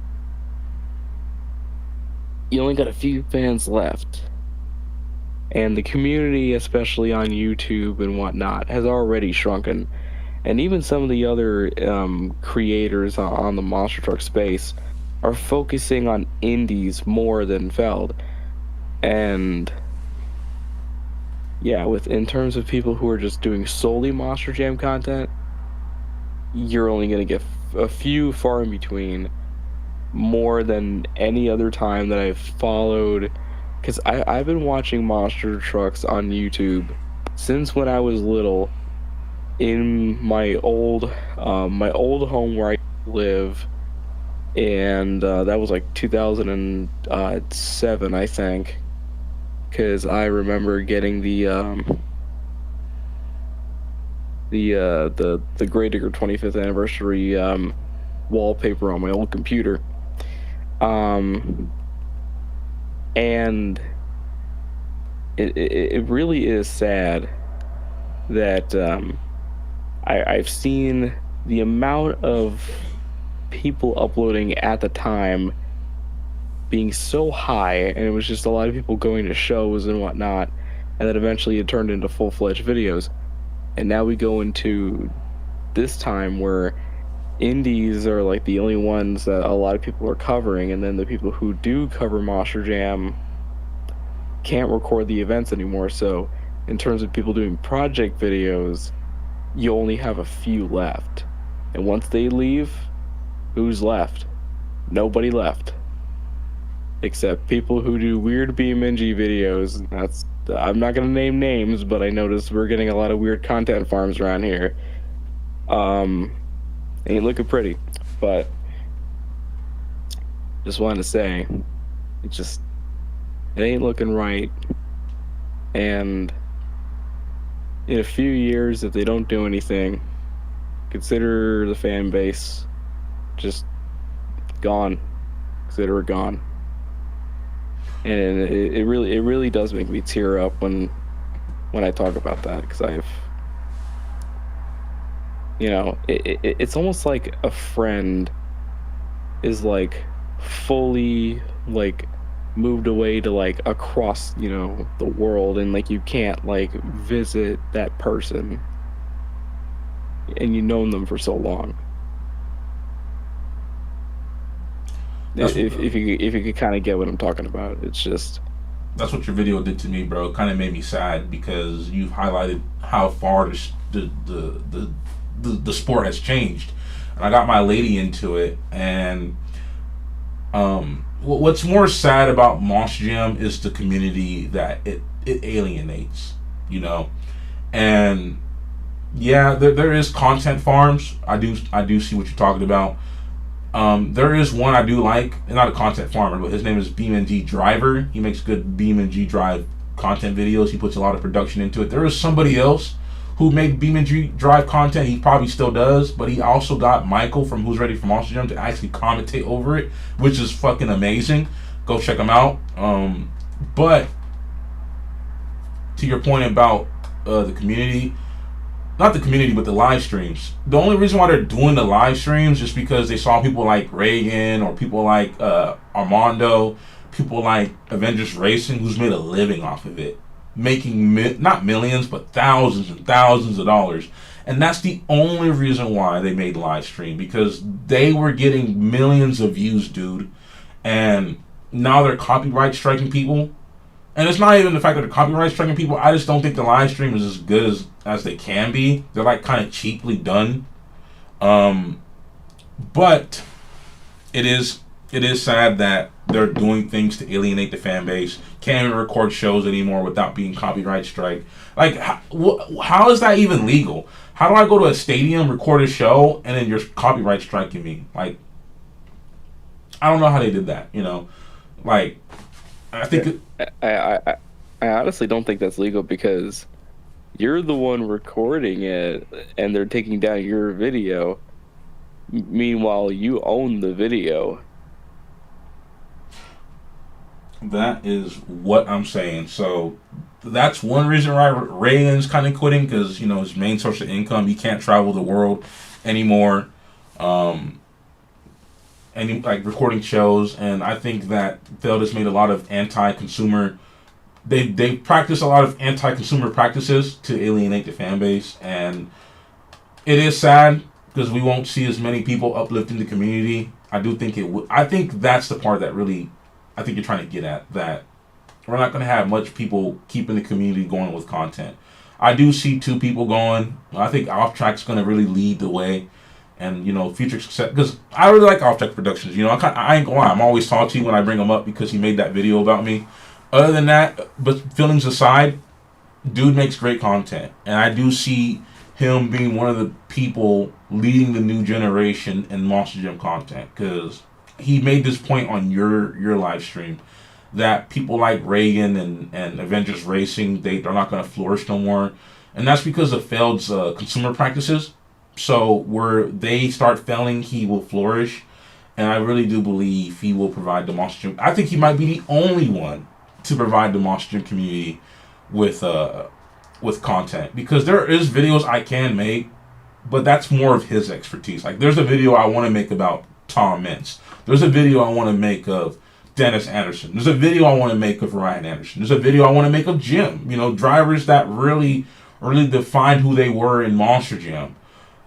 you only got a few fans left. And the community, especially on YouTube and whatnot, has already shrunken. And even some of the other creators on the Monster Truck space are focusing on indies more than Feld. And yeah, in terms of people who are just doing solely Monster Jam content, you're only going to get a few far in between, more than any other time that I've followed. Because I've been watching Monster Trucks on YouTube since when I was little, in my old home where I live, and that was like 2007, I think. Because I remember getting the Gravedigger 25th anniversary wallpaper on my old computer, and it really is sad that I've seen the amount of people uploading at the time being so high, and it was just a lot of people going to shows and whatnot, and then eventually it turned into full-fledged videos. And now we go into this time where indies are like the only ones that a lot of people are covering, and then the people who do cover Monster Jam can't record the events anymore. So in terms of people doing project videos, you only have a few left. And once they leave, who's left? Nobody left. Except people who do weird BeamNG videos. I'm not gonna name names, but I noticed we're getting a lot of weird content farms around here. Ain't looking pretty, but just wanted to say, it ain't looking right. And in a few years, if they don't do anything, consider the fan base just gone. Consider it gone. And it really does make me tear up when I talk about that, because it's almost like a friend is like fully like moved away to like across the world, and like you can't like visit that person, and you've known them for so long. That's If you could kind of get what I'm talking about, it's just that's what your video did to me, bro. It kind of made me sad because you've highlighted how far the sport has changed, and I got my lady into it. And what's more sad about Moss Gym is the community that it alienates, you know. And yeah, there is content farms. I do see what you're talking about. There is one I do like, not a content farmer, but his name is BeamNG Driver. He makes good BeamNG Drive content videos. He puts a lot of production into it. There is somebody else who made BeamNG Drive content. He probably still does, but he also got Michael from Who's Ready for Monster Jam to actually commentate over it, which is fucking amazing. Go check him out. But to your point about the community, not the community, but the live streams. The only reason why they're doing the live streams is because they saw people like Reagan or people like Armando, people like Avengers Racing, who's made a living off of it, making not millions but thousands and thousands of dollars. And that's the only reason why they made live stream, because they were getting millions of views, dude. And now they're copyright striking people. And it's not even the fact that they're copyright striking people. I just don't think the live stream is as good as they can be. They're like kind of cheaply done. But it is sad that they're doing things to alienate the fan base. Can't even record shows anymore without being copyright strike. Like, how is that even legal? How do I go to a stadium, record a show, and then you're copyright striking me? Like, I don't know how they did that. Like, I think I honestly don't think that's legal, because you're the one recording it and they're taking down your video. Meanwhile, you own the video. that is what I'm saying. So that's one reason why Reagan's kind of quitting, because his main source of income, he can't travel the world anymore. And like recording shows, and I think that Feld has made a lot of anti-consumer. They practice a lot of anti-consumer practices to alienate the fan base, and it is sad because we won't see as many people uplifting the community. I do think it would. I think that's the part that really, I think you're trying to get at, that we're not going to have much people keeping the community going with content. I do see two people going. I think Off Track's going to really lead the way. And future success, because I really like Off Track Productions. I ain't gonna lie, I'm always salty when I bring him up because he made that video about me. Other than that, but feelings aside, dude makes great content, and I do see him being one of the people leading the new generation in Monster Jam content, because he made this point on your live stream that people like Reagan and Avengers Racing, they're not going to flourish no more, and that's because of Feld's consumer practices. So where they start failing, he will flourish, and I really do believe he will provide the Monster Jam. I think he might be the only one to provide the Monster Jam community with content, because there is videos I can make, but that's more of his expertise. Like, there's a video I want to make about Tom Mintz. There's a video I want to make of Dennis Anderson. There's a video I want to make of Ryan Anderson. There's a video I want to make of Jim. Drivers that really defined who they were in Monster Jam.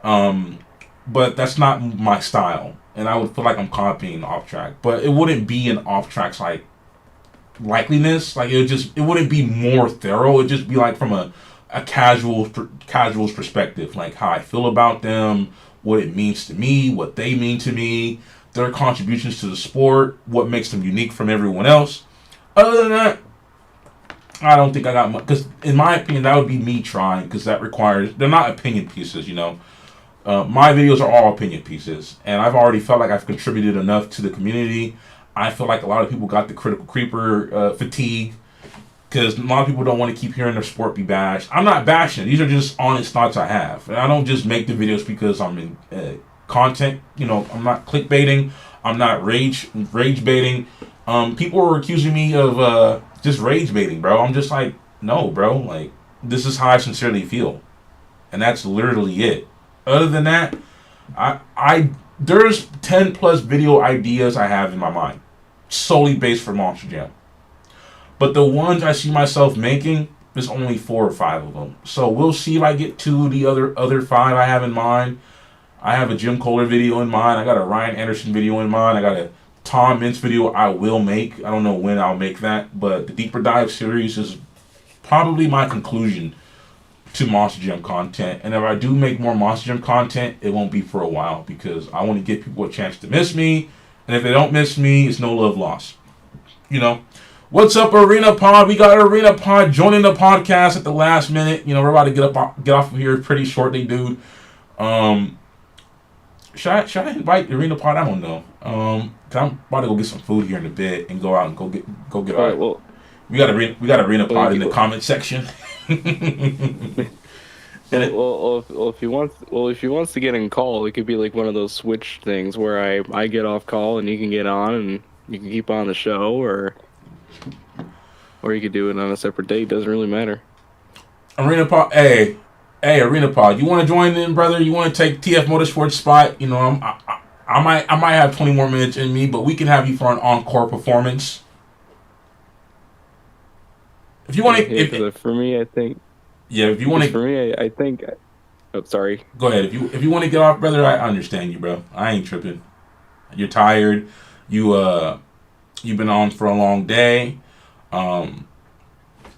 But that's not my style, and I would feel like I'm copying Off Track. But it wouldn't be an Off Track's like likeliness. Like, it wouldn't be more thorough. It'd just be like from a casual's perspective, like how I feel about them, what it means to me, what they mean to me, their contributions to the sport, what makes them unique from everyone else. Other than that, I don't think I got much, because in my opinion, that would be me trying, because that requires, they're not opinion pieces, my videos are all opinion pieces, and I've already felt like I've contributed enough to the community. I feel like a lot of people got the critical creeper fatigue, because a lot of people don't want to keep hearing their sport be bashed. I'm not bashing. These are just honest thoughts I have, and I don't just make the videos because I'm content. I'm not clickbaiting. I'm not rage baiting. People were accusing me of just rage baiting, bro. I'm just like, no, bro. Like, this is how I sincerely feel, and that's literally it. Other than that, I there's 10 plus video ideas I have in my mind, solely based for Monster Jam. But the ones I see myself making, there's only 4 or 5 of them. So we'll see if I get to the other 5 I have in mind. I have a Jim Kohler video in mind. I got a Ryan Anderson video in mind. I got a Tom Mintz video I will make. I don't know when I'll make that, but the Deeper Dive series is probably my conclusion to Monster Jam content. And if I do make more Monster Jam content, it won't be for a while because I want to give people a chance to miss me. And if they don't miss me, it's no love lost. What's up, Arena Pod? We got Arena Pod joining the podcast at the last minute. We're about to get off of here pretty shortly, dude. Should I invite Arena Pod? I don't know. Cause I'm about to go get some food here in a bit and go out and go get. All right. Well, we got Arena Pod in the comment section. If he wants to get in call, it could be like one of those switch things where I get off call and you can get on and you can keep on the show, or you could do it on a separate date. Doesn't really matter. Arena Pod, hey, Arena Pod, you want to join in, brother? You want to take TF Motorsports spot? I might have 20 more minutes in me, but we can have you for an encore performance. If you want to, for me, I think. Yeah, if you want to. For me, I think. Oh, sorry. Go ahead. If you want to get off, brother, I understand you, bro. I ain't tripping. You're tired. You've been on for a long day, and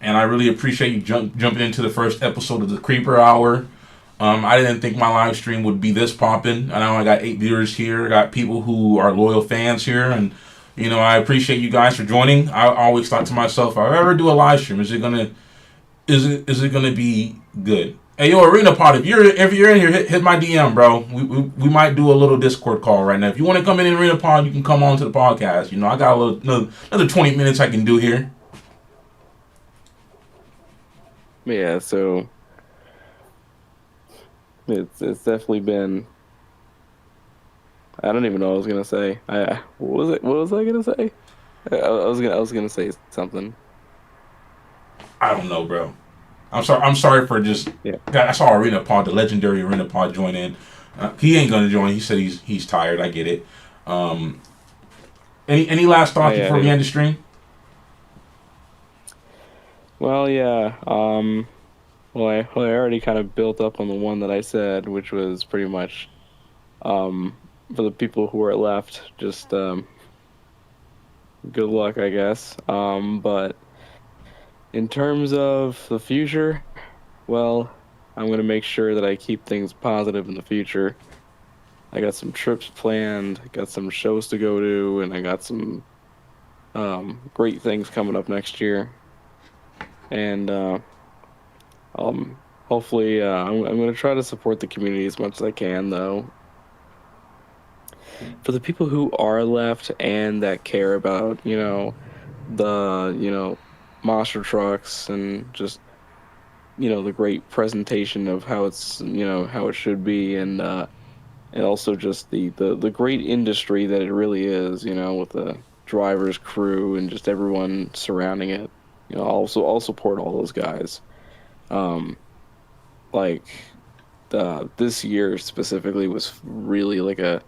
I really appreciate you jumping into the first episode of the Creeper Hour. I didn't think my live stream would be this popping. I know I got 8 viewers here. I got people who are loyal fans here, and I appreciate you guys for joining. I always thought to myself, if I ever do a live stream, is it gonna be good? Hey, yo, Arena Pod, if you're in here, hit my DM, bro. We might do a little Discord call right now. If you want to come in Arena Pod, you can come on to the podcast. I got another 20 minutes I can do here. Yeah, so it's definitely been. I don't even know what I was gonna say. What was I gonna say? I was gonna say something. I don't know, bro. I'm sorry for just. Yeah. I saw Arena Pod, the legendary Arena Pod, join in. He ain't gonna join. He said he's tired. I get it. Any last thoughts before we end the stream? Well, yeah. Well, I already kind of built up on the one that I said, which was pretty much, for the people who are left, just good luck, I guess. But in terms of the future, well, I'm going to make sure that I keep things positive in the future. I got some trips planned, got some shows to go to, and I got some great things coming up next year. And hopefully, I'm going to try to support the community as much as I can, though. For the people who are left and that care about, the, monster trucks and just, the great presentation of how it's, how it should be, and also just the great industry that it really is, with the driver's crew and just everyone surrounding it. I'll support all those guys. This year specifically was really like a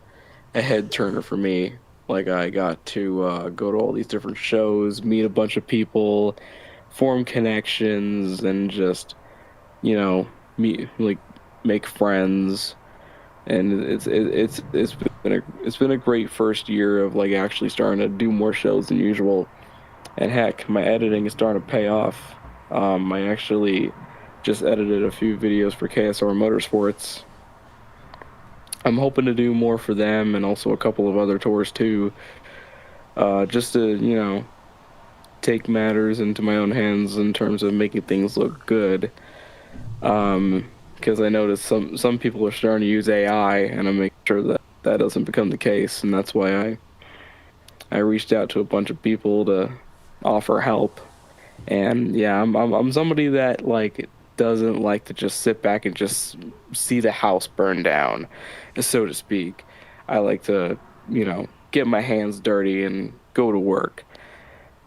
head turner for me. Like, I got to go to all these different shows, meet a bunch of people, form connections, and just, make friends. And it's been a great first year of like actually starting to do more shows than usual. And heck, my editing is starting to pay off. I actually just edited a few videos for KSR Motorsports. I'm hoping to do more for them and also a couple of other tours too. Just to, take matters into my own hands in terms of making things look good. Because I noticed some people are starting to use AI, and I'm making sure that doesn't become the case. And that's why I reached out to a bunch of people to offer help. And yeah, I'm somebody that, like, doesn't like to just sit back and just see the house burn down, so to speak. I like to, get my hands dirty and go to work.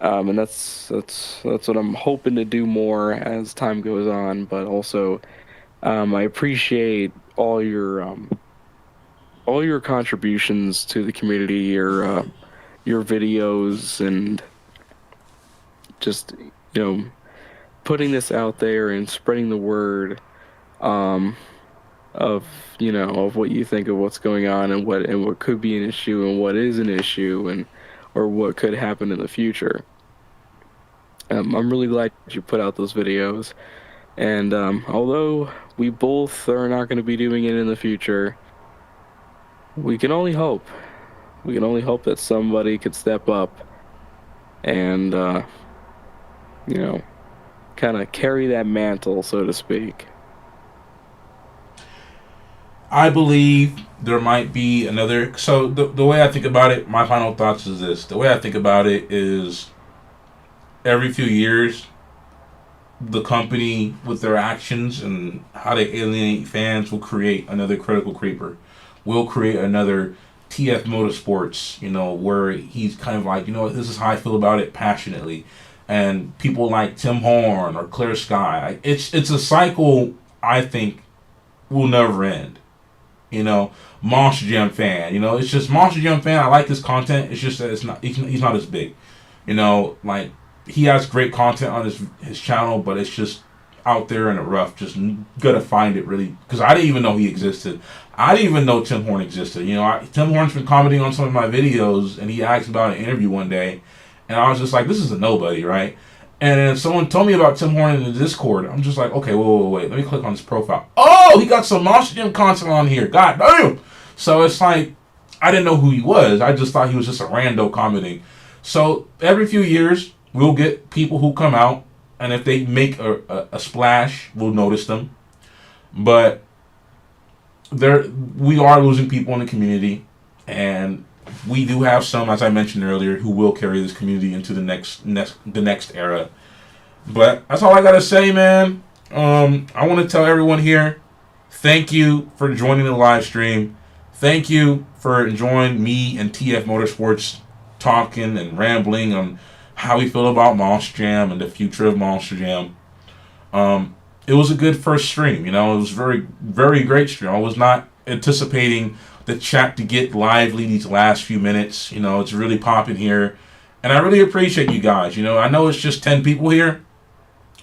And that's what I'm hoping to do more as time goes on. But also, I appreciate all your contributions to the community, your videos, and just putting this out there and spreading the word, um, of of what you think of what's going on, and what could be an issue and what is an issue, and or what could happen in the future. I'm really glad you put out those videos. And although we both are not going to be doing it in the future, we can only hope. We can only hope that somebody could step up and, you know, kind of carry that mantle, so to speak. I believe there might be another. So the way I think about it, my final thoughts is this: the way I think about it is every few years, the company with their actions and how they alienate fans will create another critical creeper. Will create another TF Motorsports, where he's kind of like, this is how I feel about it passionately. And people like Tim Horn or Clear Sky. It's a cycle I think will never end. Monster Jam fan. It's just Monster Jam fan. I like his content. It's just that he's not as big. Like he has great content on his channel, but it's just out there in the rough. Just gotta find it really, because I didn't even know he existed. I didn't even know Tim Horn existed. Tim Horn's been commenting on some of my videos, and he asked about an interview one day, and I was just like, this is a nobody, right? And then someone told me about Tim Horn in the Discord. I'm just like, okay, wait. Let me click on his profile. Oh, he got some Monster Jam content on here. God damn. So it's like, I didn't know who he was. I just thought he was just a rando commenting. So every few years, we'll get people who come out, and if they make a splash, we'll notice them. But we are losing people in the community, and we do have some, as I mentioned earlier, who will carry this community into the next era. But that's all I gotta say, man. I want to tell everyone here, thank you for joining the live stream. Thank you for enjoying me and TF Motorsports talking and rambling on how we feel about Monster Jam and the future of Monster Jam. It was a good first stream. It was very, very great stream. I was not anticipating the chat to get lively these last few minutes. It's really popping here. And I really appreciate you guys. I know it's just 10 people here,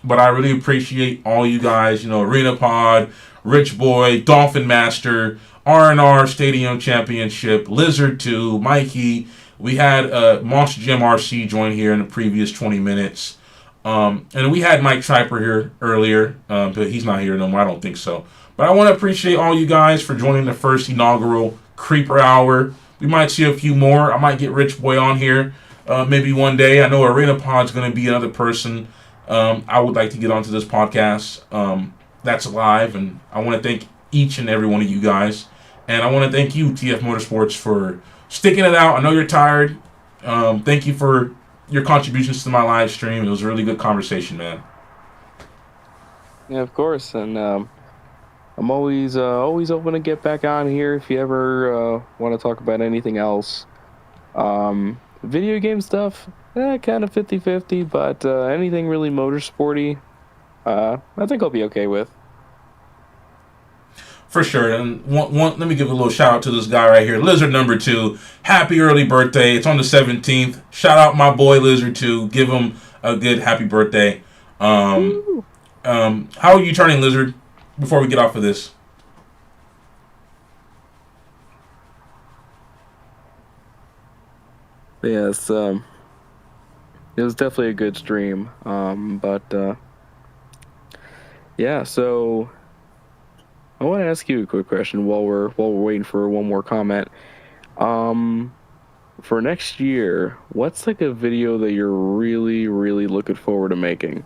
but I really appreciate all you guys. Arena Pod, Rich Boy, Dolphin Master, R&R Stadium Championship, Lizard 2, Mikey. We had Monster Jam RC join here in the previous 20 minutes. And we had Mike Triper here earlier, but he's not here no more. I don't think so. But I want to appreciate all you guys for joining the first inaugural Creeper Hour. We might see a few more. I might get Rich Boy on here maybe one day. I know Arena Pod's going to be another person I would like to get onto this podcast that's live. And I want to thank each and every one of you guys. And I want to thank you, TF Motorsports, for sticking it out. I know you're tired. Thank you for your contributions to my live stream. It was a really good conversation, man. Yeah, of course. And I'm always open to get back on here if you ever want to talk about anything else. Video game stuff, kind of 50-50, but anything really motorsporty, I think I'll be okay with. For sure. And let me give a little shout out to this guy right here, Lizard number 2. Happy early birthday. It's on the 17th. Shout out my boy Lizard 2. Give him a good happy birthday. How are you turning, Lizard, before we get off of this? Yes, it was definitely a good stream. But yeah, so I want to ask you a quick question while we're waiting for one more comment. For next year, what's like a video that you're really, really looking forward to making?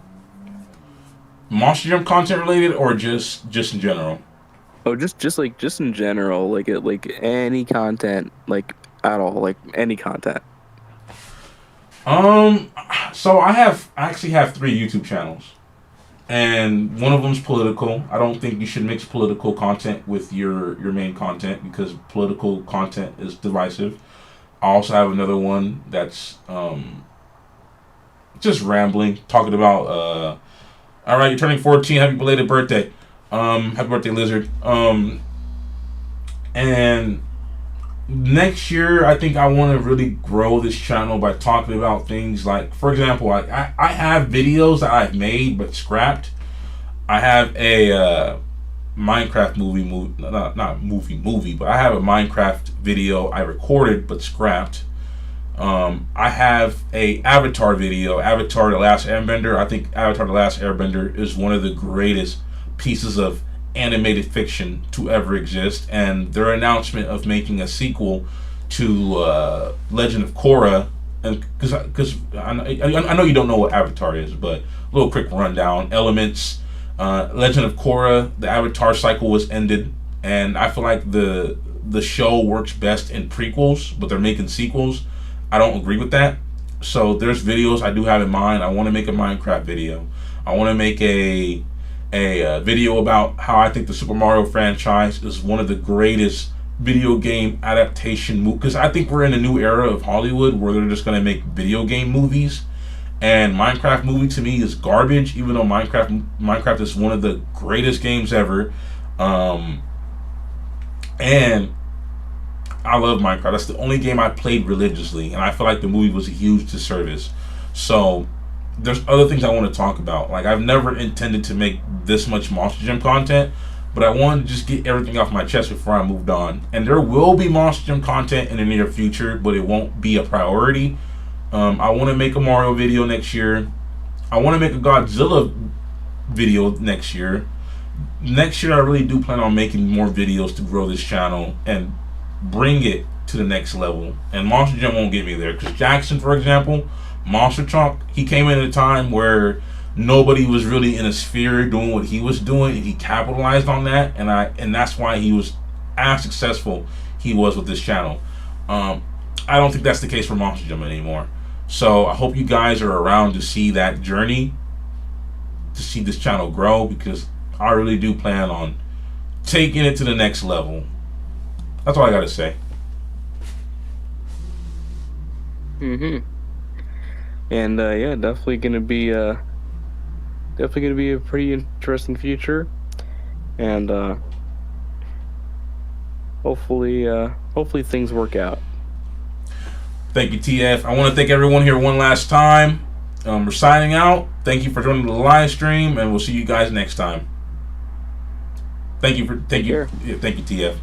Monster Jam content related, or just in general? Oh, just in general, like any content, like at all, like any content. So I actually have 3 YouTube channels. and one of them's political. I don't think you should mix political content with your main content because political content is divisive. I also have another one that's just rambling, talking about all right, you're turning 14. Happy belated birthday. Happy birthday, Lizard. And next year, I think I want to really grow this channel by talking about things like, for example, I have videos that I've made but scrapped. I have a Minecraft movie, not movie, but I have a Minecraft video I recorded but scrapped. I have a Avatar video, Avatar: The Last Airbender. I think Avatar: The Last Airbender is one of the greatest pieces of animated fiction to ever exist, and their announcement of making a sequel to Legend of Korra, and because I know you don't know what Avatar is, but a little quick rundown: elements. Legend of Korra, the Avatar cycle was ended, and I feel like the show works best in prequels, but they're making sequels. I don't agree with that. So there's videos I do have in mind. I want to make a Minecraft video. I want to make a video about how I think the Super Mario franchise is one of the greatest video game adaptation movies. Because I think we're in a new era of Hollywood where they're just going to make video game movies. And Minecraft movie to me is garbage, even though Minecraft is one of the greatest games ever. And I love Minecraft. That's the only game I played religiously, and I feel like the movie was a huge disservice. So there's other things I want to talk about. Like, I've never intended to make this much Monster Gym content, but I wanted to just get everything off my chest before I moved on. And there will be Monster Gym content in the near future, but it won't be a priority. I want to make a Mario video next year. I want to make a Godzilla video next year. Next year, I really do plan on making more videos to grow this channel and bring it to the next level. And Monster Jam won't get me there, because Jackson, for example, Monster Truck, he came in at a time where nobody was really in a sphere doing what he was doing, and he capitalized on that, and that's why he was as successful he was with this channel. I don't think that's the case for Monster Jam anymore. So I hope you guys are around to see that journey, to see this channel grow, because I really do plan on taking it to the next level. That's all I gotta say. And yeah, definitely gonna be a pretty interesting future, and hopefully things work out. Thank you, TF. I want to thank everyone here one last time. We're signing out. Thank you for joining the live stream, and we'll see you guys next time. Thank you, TF.